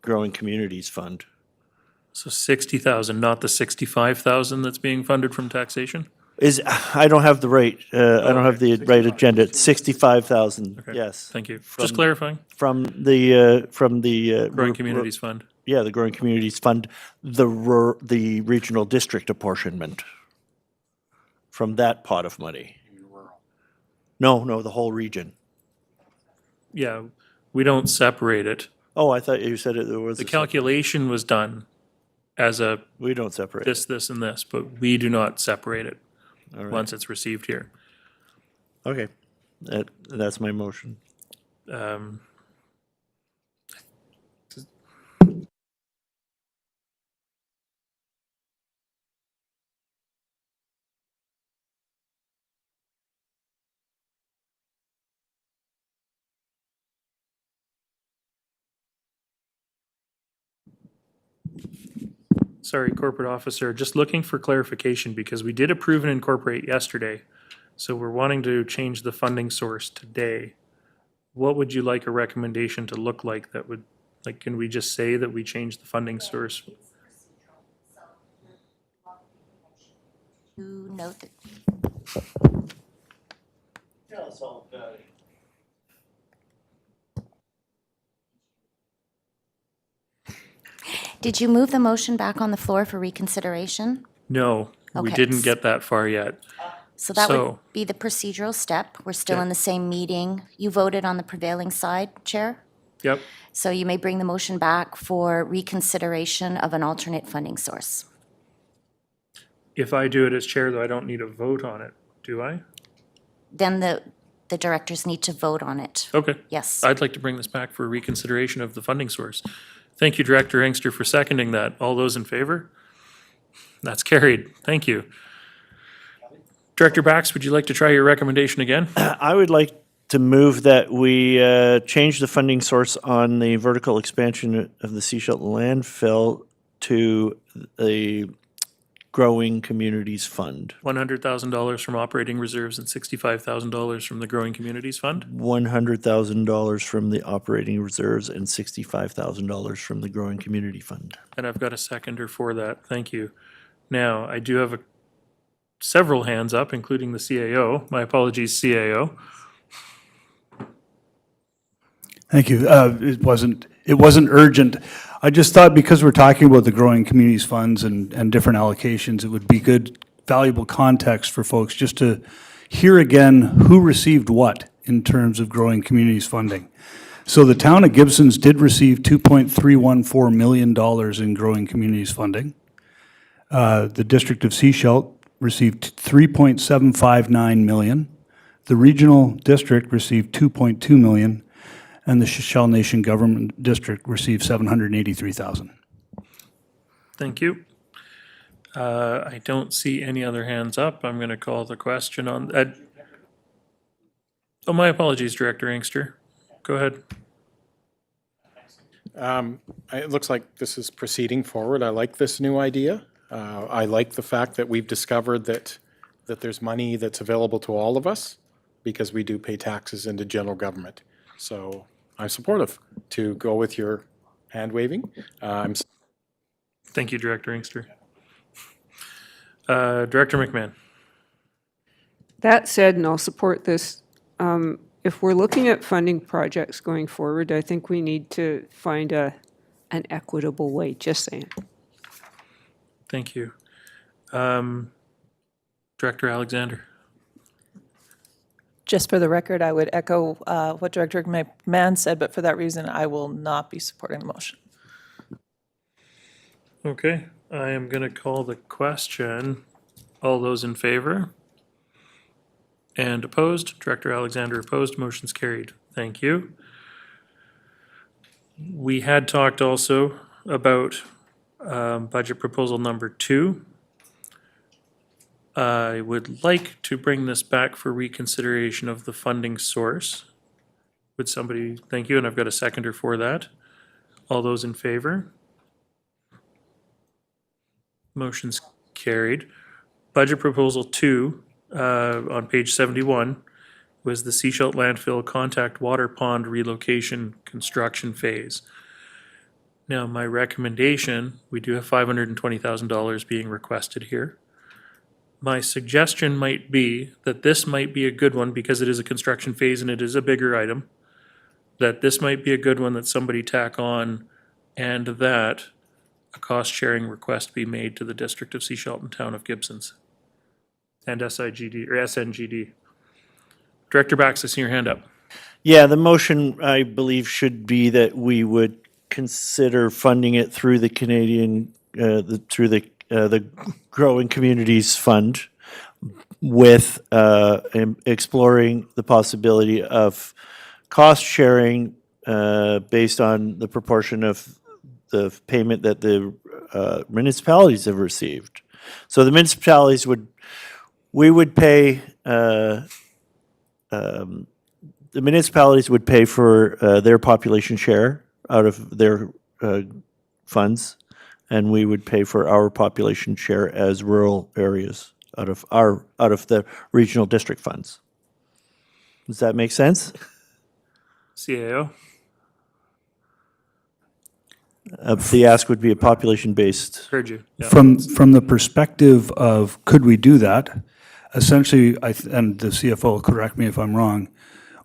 Growing Communities Fund. So 60,000, not the 65,000 that's being funded from taxation? I don't have the right, I don't have the right agenda. It's 65,000, Okay, yes. thank you. Just clarifying. From the Growing Communities Fund. Yeah, the Growing Communities Fund, the regional district apportionment from that pot of money. No, the whole region. Yeah, we don't separate it. Oh, I thought you said it there was. The calculation was done as a... We don't separate this, this, and this, but we do not separate it All right. once it's received here. Okay, that's my motion. Sorry, corporate officer, just looking for clarification because we did approve and incorporate yesterday. So we're wanting to change the funding source today. What would you like a recommendation to look like that would, like, can we just say that we changed the funding source? Note that Did you move the motion back on the floor for reconsideration? No, we Okay. didn't get that far yet. So that So- would be the procedural step. We're still Okay. in the same meeting. You voted on the prevailing side, Chair? Yep, So you may bring the motion back for reconsideration of an alternate funding source. if I do it as chair, though, I don't need a vote on it, do I? Then the directors need to vote on it. Okay. Yes. I'd like to bring this back for reconsideration of the funding source. Thank you, Director Inkster, for seconding that. All those in favor? That's carried. Thank you. Director Bax, would you like to try your recommendation again? I would like to move that we change the funding source on the vertical expansion of the Seashell landfill to the Growing Communities Fund. $100,000 from operating reserves and $65,000 from the Growing Communities Fund. $100,000 from the operating reserves and $65,000 from the Growing Community Fund. And I've got a seconder for that. Thank you. Now, I do have several hands up, including the CAO. My apologies, CAO. Thank you. It wasn't urgent. I just thought because we're talking about the Growing Communities Funds and different allocations, it would be good, valuable context for folks just to hear again who received what in terms of Growing Communities funding. So the town of Gibsons did receive $2.314 million in Growing Communities funding. The District of Sechelt received $3.759 million. The Regional District received $2.2 million. And the Shell Nation Government District received $783,000. Thank you. I don't see any other hands up. I'm going to call the question on. Oh, my apologies, Director Inkster. Go ahead. It looks like this is proceeding forward. I like this new idea. I like the fact that we've discovered that there's money that's available to all of us because we do pay taxes into general government. So I'm supportive to go with your hand waving. Thank you, Director Inkster. Director McMahon. That said, and I'll support this, if we're looking at funding projects going forward, I think we need to find an equitable way, just saying. Thank you. Director Alexander. Just for the record, I would echo what Director McMahon said, but for that reason, I will not be supporting the motion. Okay, I am going to call the question. All those in favor? And opposed? Director Alexander opposed. Motion's carried. Thank you. We had talked also about budget proposal number 2. I would like to bring this back for reconsideration of the funding source. Would somebody, thank you, and I've got a seconder for that. All those in favor? Motion's carried. Budget proposal 2 on page 71 was the Sechelt landfill contact water pond relocation construction phase. Now, my recommendation, we do have $520,000 being requested here. My suggestion might be that this might be a good one because it is a construction phase and it is a bigger item. That this might be a good one that somebody tack on and that a cost sharing request be made to the District of Sechelt and Town of Gibsons and SIGD or SNGD. Director Bax, I see your hand up. Yeah, the motion, I believe, should be that we would consider funding it through the Canadian, through the Growing Communities Fund with exploring the possibility of cost sharing based on the proportion of the payment that the municipalities have received. So the municipalities we would pay, the municipalities would pay for their population share out of their funds, and we would pay for our population share as rural areas out of the regional district funds. Does that make sense? CAO? The ask would be a population-based. Heard you. Yeah. From the perspective of could we do that, essentially, and the CFO will correct me if I'm wrong,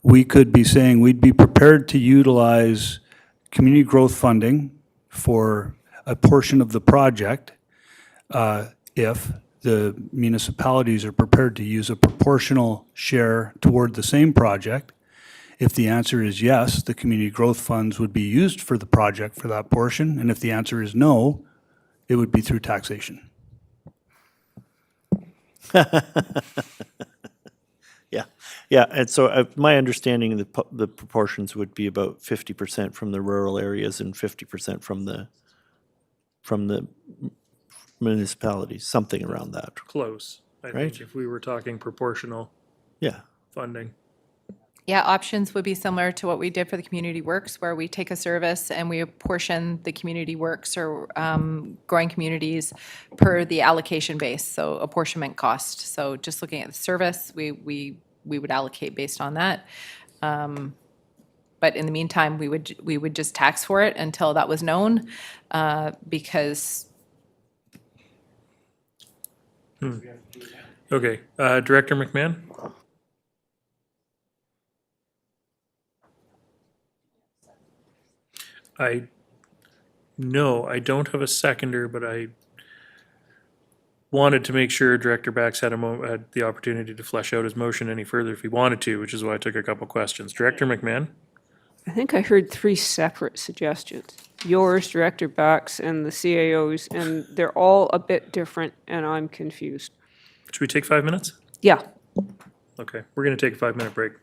we could be saying we'd be prepared to utilize community growth funding for a portion of the project if the municipalities are prepared to use a proportional share toward the same project. If the answer is yes, the community growth funds would be used for the project for that portion, and if the answer is no, it would be through taxation. Yeah, and so my understanding, the proportions would be about 50% from the rural areas and 50% from the municipalities, something around that. Close, I Right. think, if we were talking proportional Yeah. funding. Yeah, options would be similar to what we did for the community works, where we take a service and we apportion the community works or growing communities per the allocation base, so apportionment cost. So just looking at the service, we would allocate based on that. But in the meantime, we would just tax for it until that was known, because Okay, Director McMahon? No, I don't have a seconder, but I wanted to make sure Director Bax had had the opportunity to flesh out his motion any further if he wanted to, which is why I took a couple questions. Director McMahon? I think I heard 3 separate suggestions. Yours, Director Bax, and the CAO's, and they're all a bit different, and I'm confused. Should we take 5 minutes? Yeah. Okay, we're going to take a 5-minute break.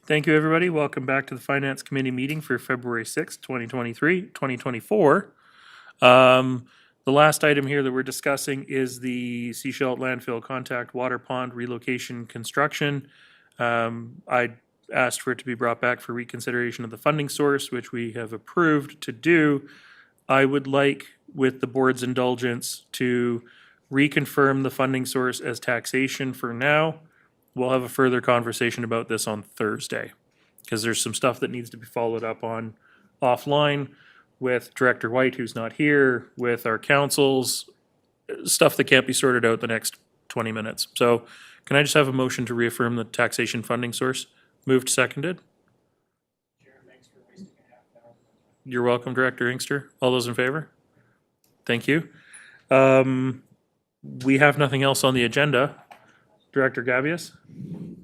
Thank you, everybody. Welcome back to the Finance Committee meeting for February 6th, 2024. The last item here that we're discussing is the Seashell Landfill Contact Water Pond relocation construction. I asked for it to be brought back for reconsideration of the funding source, which we have approved to do. I would like, with the board's indulgence, to reconfirm the funding source as taxation for now. We'll have a further conversation about this on Thursday, because there's some stuff that needs to be followed up on offline with Director White, who's not here, with our councils, stuff that can't be sorted out the next 20 minutes. So can I just have a motion to reaffirm the taxation funding source? Moved, seconded. You're welcome, Director Inkster. All those in favor? Thank you. We have nothing else on the agenda. Director Gavious?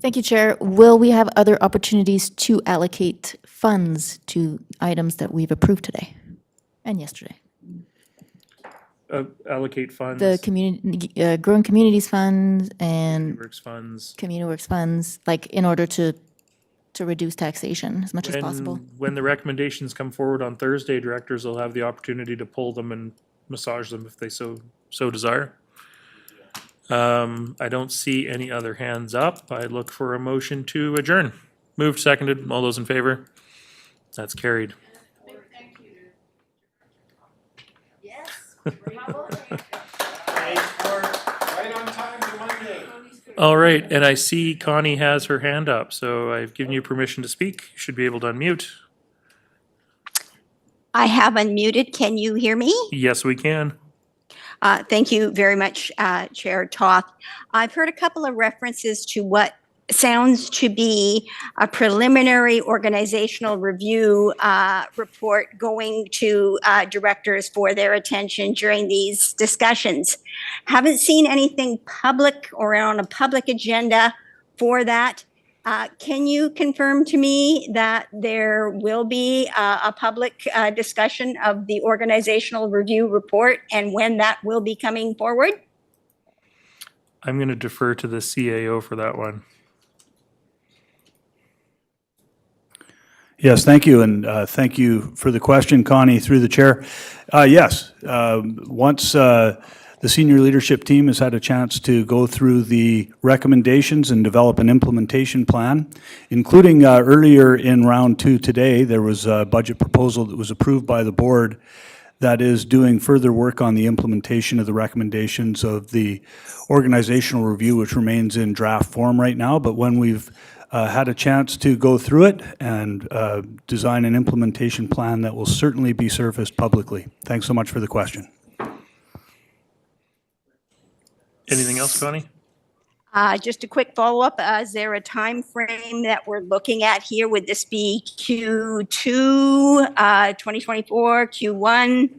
Thank you, Chair. Will we have other opportunities to allocate funds to items that we've approved today and yesterday? Allocate funds. The community, Growing Communities Fund and Works funds. Community Works funds, like in order to reduce taxation as much as possible. When the recommendations come forward on Thursday, directors will have the opportunity to pull them and massage them if they so desire. I don't see any other hands up. I look for a motion to adjourn. Moved, seconded. All those in favor? That's carried. All right, and I see Connie has her hand up, so I've given you permission to speak. You should be able to unmute. I have unmuted. Can you hear me? Yes, we can. Thank you very much, Chair Toth. I've heard a couple of references to what sounds to be a preliminary organizational review report going to directors for their attention during these discussions. Haven't seen anything public or on a public agenda for that. Can you confirm to me that there will be a public discussion of the organizational review report and when that will be coming forward? I'm going to defer to the CAO for that one. Yes, thank you, and thank you for the question, Connie, through the chair. Yes, once the senior leadership team has had a chance to go through the recommendations and develop an implementation plan, including earlier in round 2 today, there was a budget proposal that was approved by the board that is doing further work on the implementation of the recommendations of the organizational review, which remains in draft form right now. But when we've had a chance to go through it and design an implementation plan that will certainly be surfaced publicly. Thanks so much for the question. Anything else, Connie? Just a quick follow-up. Is there a time frame that we're looking at here? Would this be Q2 2024, Q1?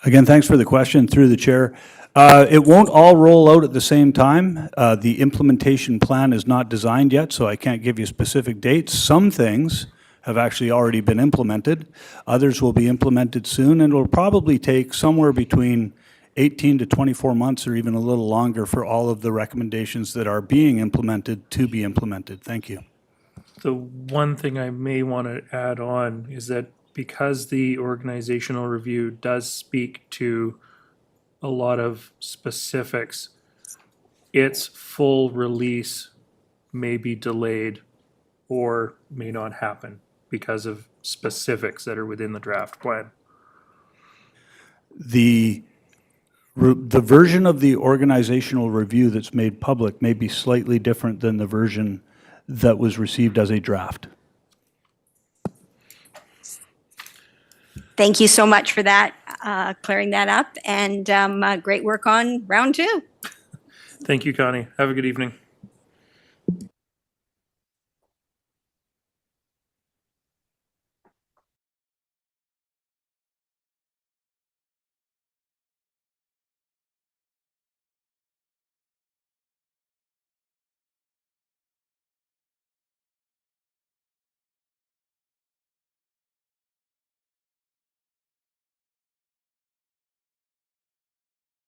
Again, thanks for the question through the chair. It won't all roll out at the same time. The implementation plan is not designed yet, so I can't give you specific dates. Some things have actually already been implemented. Others will be implemented soon, and it will probably take somewhere between 18 to 24 months or even a little longer for all of the recommendations that are being implemented to be implemented. Thank you. The one thing I may want to add on is that because the organizational review does speak to a lot of specifics, its full release may be delayed or may not happen because of specifics that are within the draft plan. The version of the organizational review that's made public may be slightly different than the version that was received as a draft. Thank you so much for that, clearing that up, and great work on round 2. Thank you, Connie. Have a good evening.